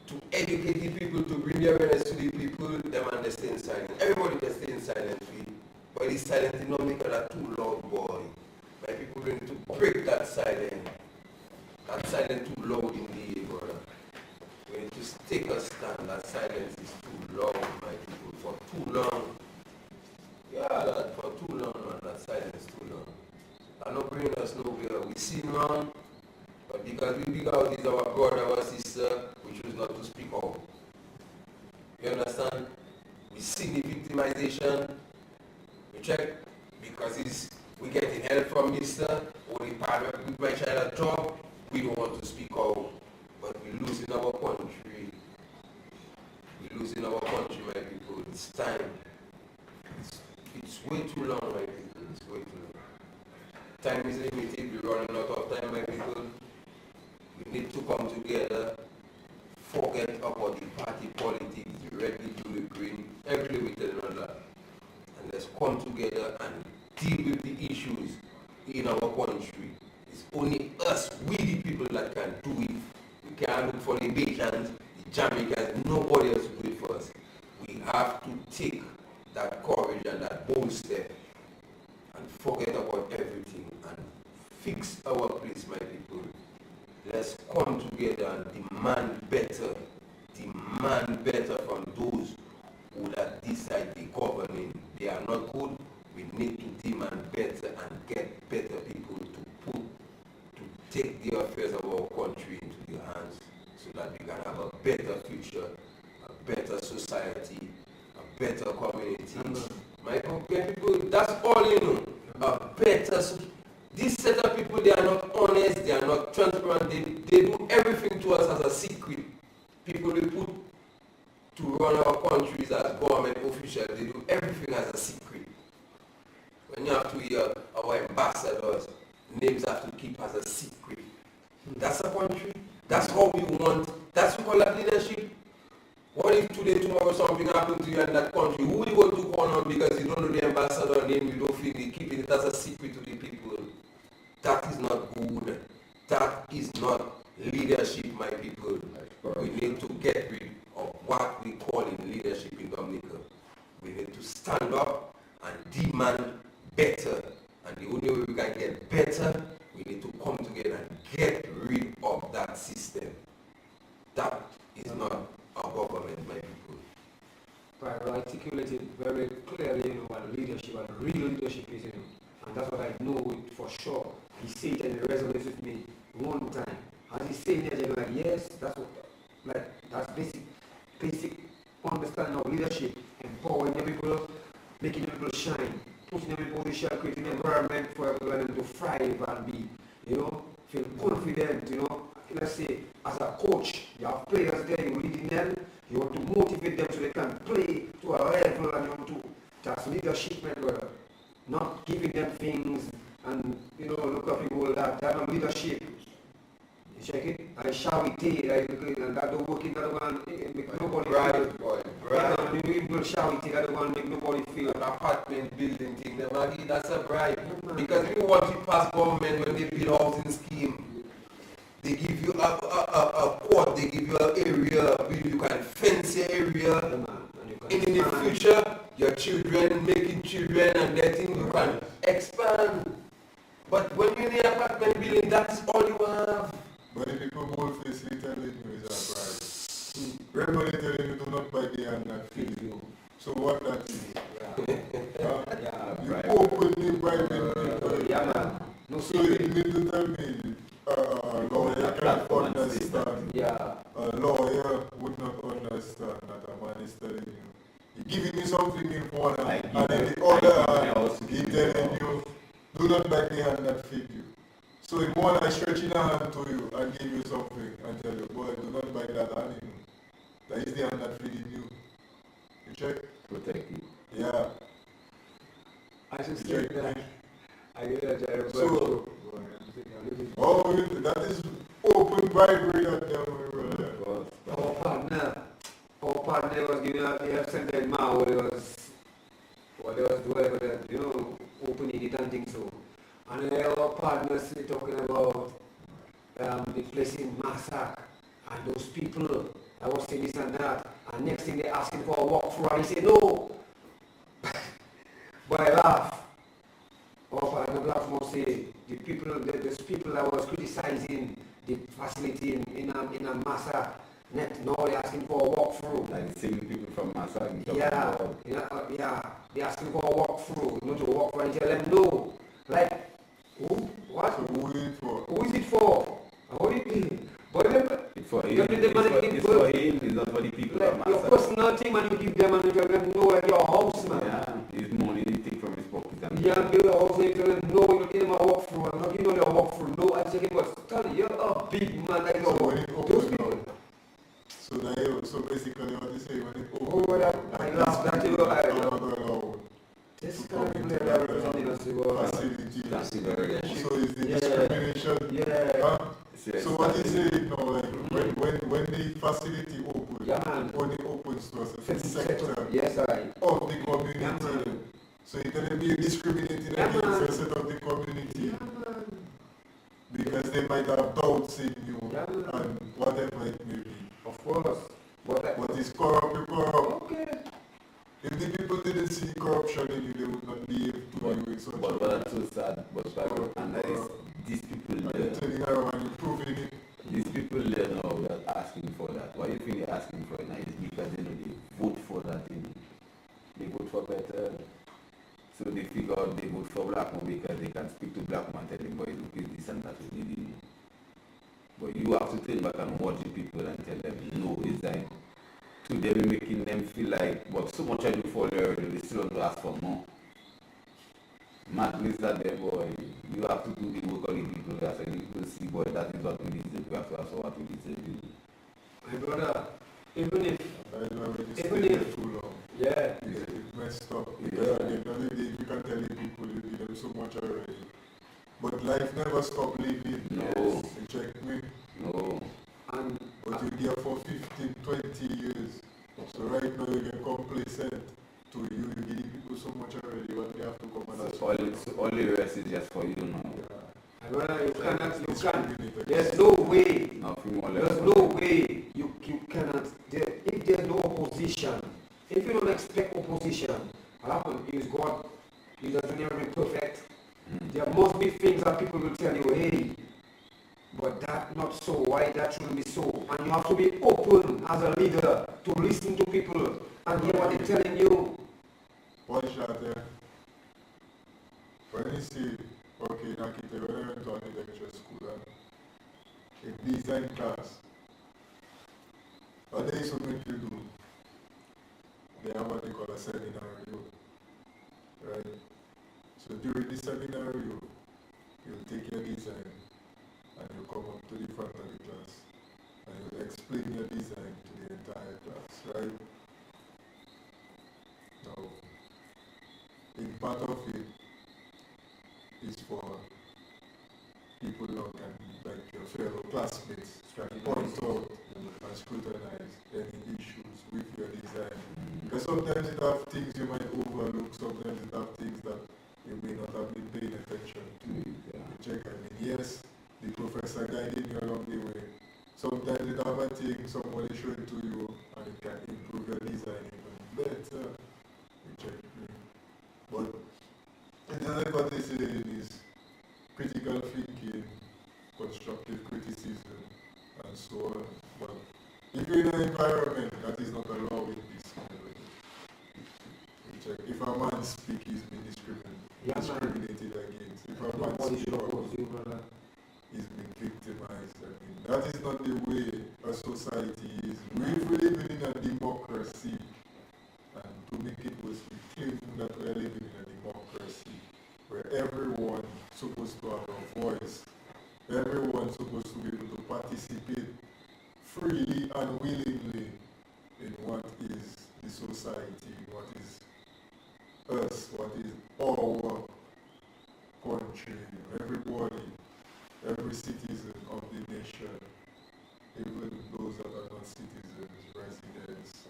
to educate the people, to bring the awareness to the people, the man they stay silent. Everybody they stay silent, but this silence is not make that too loud, boy. My people need to break that silence. That silence too loud indeed, brother. We need to take a stand. That silence is too loud, my people. For too long. Yeah, that for too long, man. That silence is too long. That not bring us nowhere. We see wrong, but because we big out is our brother, our sister, we choose not to speak out. You understand? We see the victimization. We check because we getting help from Mr. or the partner with my child job. We don't want to speak out, but we lose in our country. We lose in our country, my people. It's time. It's way too long, my people. It's way too long. Time is limited. We're running out of time, my people. We need to come together. Forget about the party politics, the red, the blue, the green, everything we tell another. And let's come together and deal with the issues in our country. It's only us, we the people that can do it. We can't look for the Bajans, the Jamaicans, nobody else will do it for us. We have to take that courage and that bold step and forget about everything and fix our place, my people. Let's come together and demand better from those who that decide the government. They are not good. We need to demand better and get better people to take the affairs of our country into their hands so that we can have a better future, a better society, a better community. My people, that's all you know. A better society. This set of people, they are not honest, they are not transparent, they do everything to us as a secret. People we put to run our countries as government officials, they do everything as a secret. When you have to hear our ambassadors, names have to keep as a secret. That's a country, that's how we want, that's what we call that leadership. What if today, tomorrow something happens to you in that country? Who will you go to call on because you don't know the ambassador name, you don't feel they keep it as a secret to the people? That is not good. That is not leadership, my people. We need to get rid of what we call in leadership in Dominica. We need to stand up and demand better. And the only way we can get better, we need to come together and get rid of that system. That is not our government, my people. Right, well, articulated very clearly, what leadership and real leadership is, and that's what I know for sure. He said it and it resonates with me one time. As he said it, you're like, yes, that's basic understanding of leadership, empowering the people, making the people shine, putting them in position, creating an environment for everyone to thrive and be, feel confident, Let's say, as a coach, you have players there, you're leading them, you want to motivate them so they can play to a level, and you want to, that's leadership, my brother. Not giving them things and, look at people that's not leadership. You check it? I shall we take and that don't work in that one, make nobody feel. Bribe. You shall we take that one, make nobody feel. An apartment building thing, that's a bribe. Because if you want to pass government when they build housing scheme, they give you a court, they give you an area, you can fence your area. And in the future, your children, making children and that thing, you can expand. But when you're in the apartment building, that's all you have. But the people both facing telling you is a bribe. Everybody telling you do not buy the hand that feeds you. So what that is? You openly bribing people. No, so you need to tell me a lawyer can't understand. A lawyer would not understand that a is telling you. He giving you something in one hand, Like and then the like other I hand, also he give telling you. you, do not bite the hand that feed you. So in one hand stretching a hand to you and give you something and tell you, boy, do not bite that hand in you. That is the hand that feeding you. You check? Protect you. Yeah. I should You say check that. me? I get a giant So, oh, that is open bribery that them, brother. Our partner was giving out the absent and ma what they was doing with that, you know, opening it and things so. And our partners were talking about the place in Massacre and those people that was saying this and that. And next thing they asking for a walkthrough and he said no. But I laugh. Our partner laugh more say those people that was criticizing the facility in a Massacre. Now they're asking for a walkthrough. Like the same people from Massacre. Yeah, they're asking for a walkthrough, not to walk for and tell them no. Like, who? What? So who is it for? Who is it for? What do you mean? But remember, It's for him. you give them money, It's for him. It's not for the people like from your Massacre. personal thing, and you give them and you tell them no, like your house, man. Yeah, his money they take from his pocket. And Yeah, give your house and you tell them no, you don't give them a walkthrough. I'm not giving you a walkthrough. No, I say, but tell you, you're a big man, like So when it those opens people. up, so basically what you say, when it Oh, opens that, up, I like laugh these that you people go, are I not allowed this to kind come of into people that representing us, you go, facility. consideration. So is the Yeah. discrimination. yeah. Huh? Yes. So what is it now, like when the facility opens, Yeah, man. it only opens to a certain sector Yes, I. of the Yeah, community. man. So you're gonna be discriminating Yeah, against man. a set of the community Yeah, man. because they might have doubts in you Yeah, man. and whatever it may be. Of course. But But it's corrupt, you corrupt. okay. If the people didn't see corruption in you, they would not behave to you in such But a what way. I'm so sad, but and that is these people And there. you're turning around and you're proving it. These people there now that are asking for that. Why you think they're asking for it now? It's because they know they vote for that thing. They vote for better. So they figure out they vote for black man because they can speak to black man, tell them, boy, look at this and that is needed. But you have to turn back and watch the people and tell them, no, it's like to them making them feel like, but so much I do for them, they still want to ask for more. Madness that there, boy, you have to do the work of the people. That's why people see, boy, that is what we deserve. We have to ask for what we deserve. My brother, even if, That is why we just Even stay if- there too long. yeah, It's messed up. Because again, you can tell the people you give them so much already. But life never stop living. No. You check me. No. and But you're there for 15, 20 years. So right now you get complacent to you. You give people so much already, but they have to come and ask. All the rest is just for you now. my brother, you can't, Discriminate there's against. no way, Nothing more less. there's no way you cannot, if there's no opposition, if you don't expect opposition, what happens is God, He doesn't never be perfect. There must be things that people will tell you, hey, but that not so, why that shouldn't be so. And you have to be open as a leader to listen to people and hear what they're telling you. One shot there. When you see, okay, in architecture, when I went to architecture school, in design class, what they used to make you do, they have what they call a seminar review, right? So during the seminar review, you take your design and you come up to the front of the class and you explain your design to the entire class, right? Now, in part of it is for people who can, like your fellow classmates, can point out and scrutinize any issues with your design. Because sometimes it have things you might overlook, sometimes it have things that you may not have been paying attention to. You check, I mean, yes, the professor guiding you along the way. Sometimes it have a thing somebody showing to you and it can improve your design even better. You check me. But it's like what they say is critical thinking, constructive criticism, and so on. But if you're in an environment that is not allowing this kind of thing, you check. If a man speaks, he's been discriminated against. If a man speaks, he's been victimized. I mean, that is not the way a society is. We're living in a democracy. everyone's supposed to be able to participate freely and willingly in what is the society, what is us, what is our country, everybody, every citizen of the nation, even those that are not citizens, residents,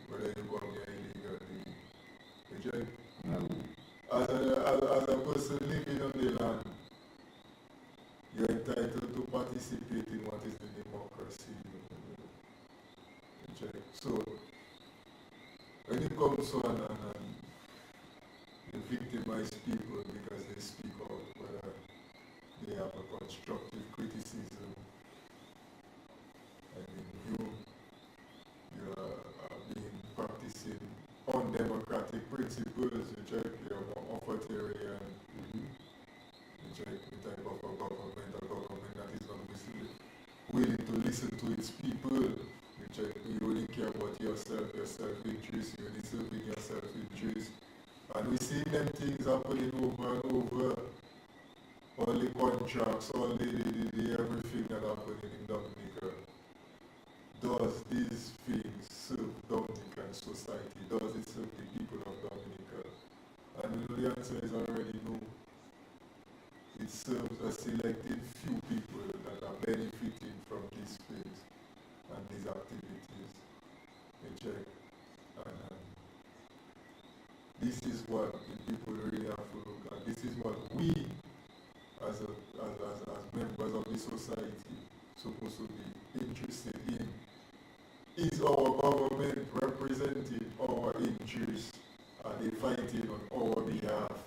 whether you come here illegally. As a person living on the land, you're entitled to participate in what is the democracy. So, when it comes to you victimize people because they speak out, whether they have a constructive criticism, I mean, you are being practicing undemocratic principles, you're more authoritarian, the type of a government that is not willing to listen to its people, you only care about your self-interest, you only serving your self-interest. And we see them things happening over and over. All the contracts, all the everything that happening in Dominica. Does these things serve Dominican society? Does it serve the people of Dominica? And the answer is already no. It serves a selected few people that are benefiting from these things and these activities. This is what the people really have to look at. This is what we, as members of the society, supposed to be interested in. Is our government representing our interests? Are they fighting on our behalf?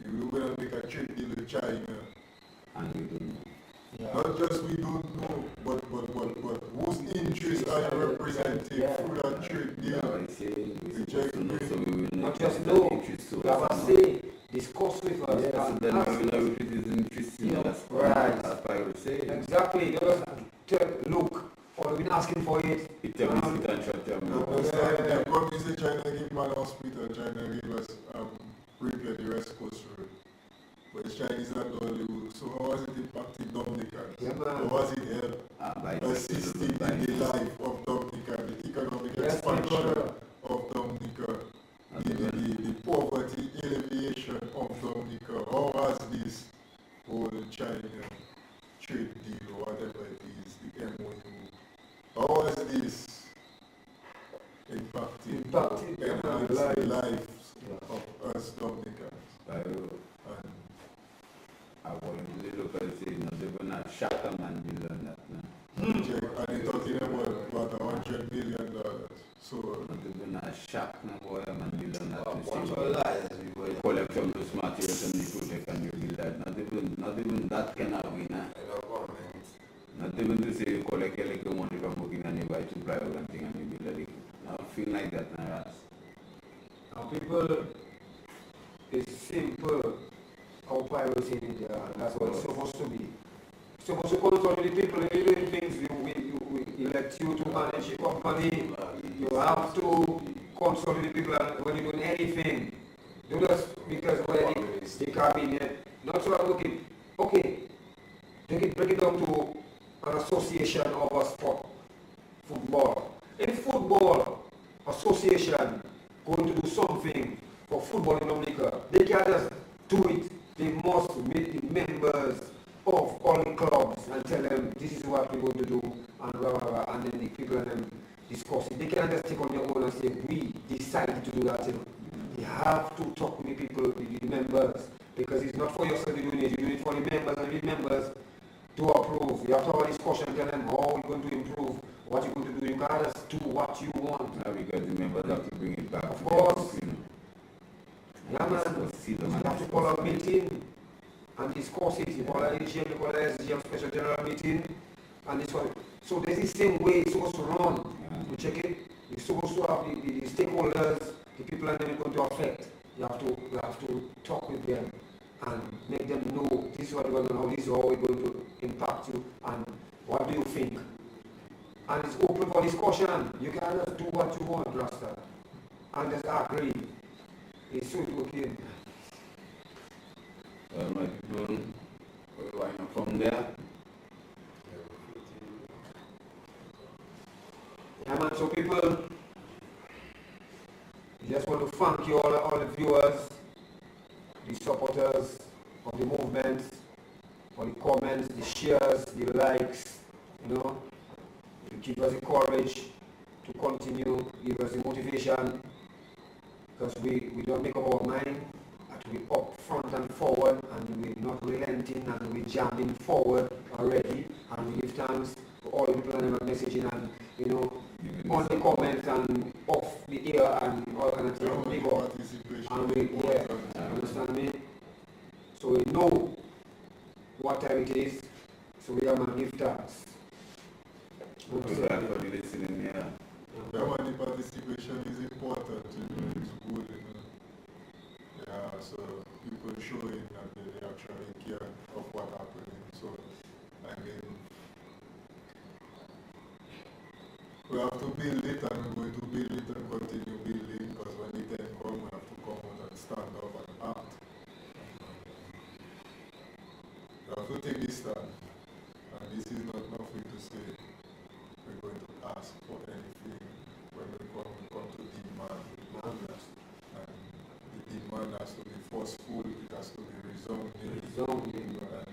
You will make a trade deal with China. And we don't know. Yeah. Not just we don't know, but whose interests are you representing through that trade deal? Not just know, you have to say, discuss with us. Yeah, so then we will know if it is interesting. That's right. That's what I would say. Exactly. You just look, or we've been asking for it. It tells me that short term. The promise that China give man hospital, China give us repair the West Coast Road. But the Chinese not only wood. So how was it impacting Dominica? How was it assisting in the life of Dominica, the economic expansion of Dominica, the poverty alleviation of Dominica? How has this whole China trade deal or whatever it is, the MOU, how has this impacted the lives of us Dominicans? I want to look and say, not even a shatter man will learn that now. And they're talking about $100 billion. So, not even a shack no boy, man will learn that. You collect from those materials and you protect and you build that. Not even that can have winner. Not even to say you collect a little money from working and you buy two private and thing and you build a little. Now feel like that now. Now people, it's simple. How piracy in India, that's what it's supposed to be. It's supposed to control the people, you're doing things, we elect you to manage your company, you have to control the people when you're doing anything. Do this because when the cabinet, not so okay, break it down to an association of a sport, football. In football, association going to do something for football in Dominica, they can't just do it. They must meet the members of all the clubs and tell them this is what we're going to do and blah, blah, blah, and then the people and them discuss it. They can't just take on their own and say we decided to do that. You have to talk with the people, with the members, because it's not for yourself to do it, you're doing it for the members, and the members to approve. You have to have a discussion and tell them how you're going to improve, what you're going to do. You can't just do what you want. Yeah, because the members have to bring it back. Of course. Yeah, man, you have to call a meeting and discuss it. You call a AGM, you call a SGM, special general meeting, and this one. So there's the same way it's supposed to run. You check it. You're supposed to have the stakeholders, the people that are going to affect. You have to talk with them and make them know this is what we're going to know, this is how we're going to impact you, and what do you think. And it's open for discussion. You can't just do what you want, Rasta, and just agree. It's so okay. My people, from there. Yeah, man, so people, just want to thank you all the viewers, the supporters of the movement, for the comments, the shares, the likes, you know, to give us the courage to continue, give us the motivation, because we don't make up our mind, to be up front and forward, and we're not relenting, and we're jamming forward already, and we give thanks to all the people that are messaging, and, you know, on the comments and off the air and all kind of things. Big up. And we, yeah, understand me? So we know what time it is, so we are going to give thanks. We're glad for you listening, yeah. The participation is important, it's good, Yeah, so people showing that they actually care of what happening. So, I mean, we have to build it, and we're going to build it and continue building, because when the time comes, we have to come out and stand up and act. We have to take this stand, and this is not nothing to say we're going to ask for anything. When we come to demand, and the demand has to be forceful, it has to be resounding, and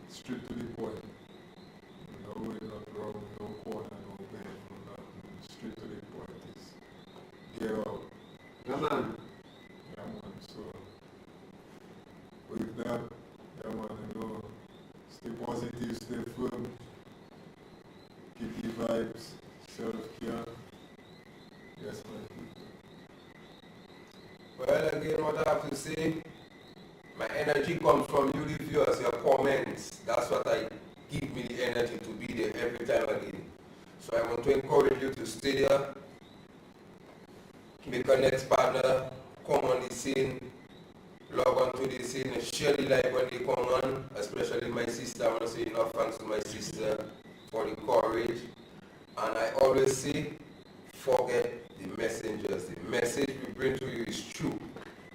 straight to the point. No way, not wrong, no corner, no bed, no nothing. Straight to the point is get out. Yeah, man. Yeah, man. So, with that, yeah, man, you know, stay positive, stay firm, keep the vibes, self-care. Yes, man. Well, again, what I have to say, my energy comes from you, the viewers, your comments. That's what give me the energy to be there every time again. So I want to encourage you to stay there, make a next partner, come on the scene, log on to the scene, and share the life when they come on, especially my sister. I want to say enough thanks to my sister for the courage. And I always say, forget the messengers. The message we bring to you is true.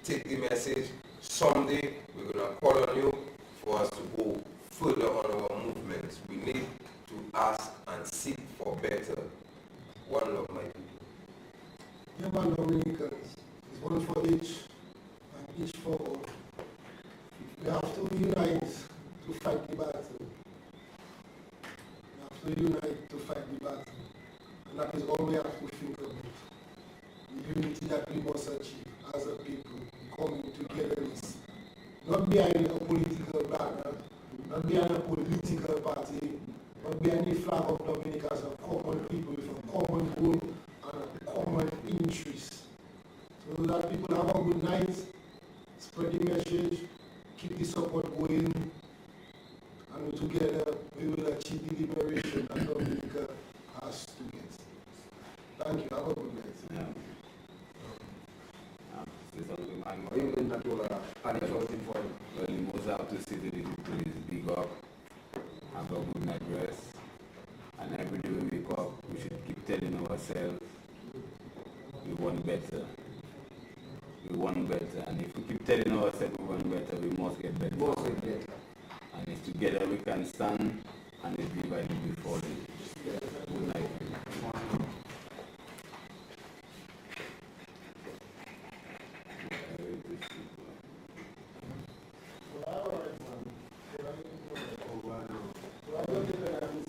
Take the message. Someday we're going to call on you for us to go further on our movements. We need to ask and seek for better. One love, my people. Yeah, man, Dominicans. It's one for each, and each for all. We have to unite to fight the battle. We have to unite to fight the battle. And that is all we have to think about. The unity that we must achieve as a people, coming togetherness. Not behind a political banner, not behind a political party, but behind the flag of Dominica as a common people with a common goal and a common interest. So that people have a good night, spread the message, keep the support going, and together we will achieve the liberation that Dominica has to get. Thank you. Have a good night. Yeah. Are you going to do something for you? Well, the most I have to say to the people is big up, have a good night rest, and every day we wake up, we should keep telling ourselves we want better. We want better, and if we keep telling ourselves we want better, we must get better. And if together we can stand, and if we by the before it. Good night.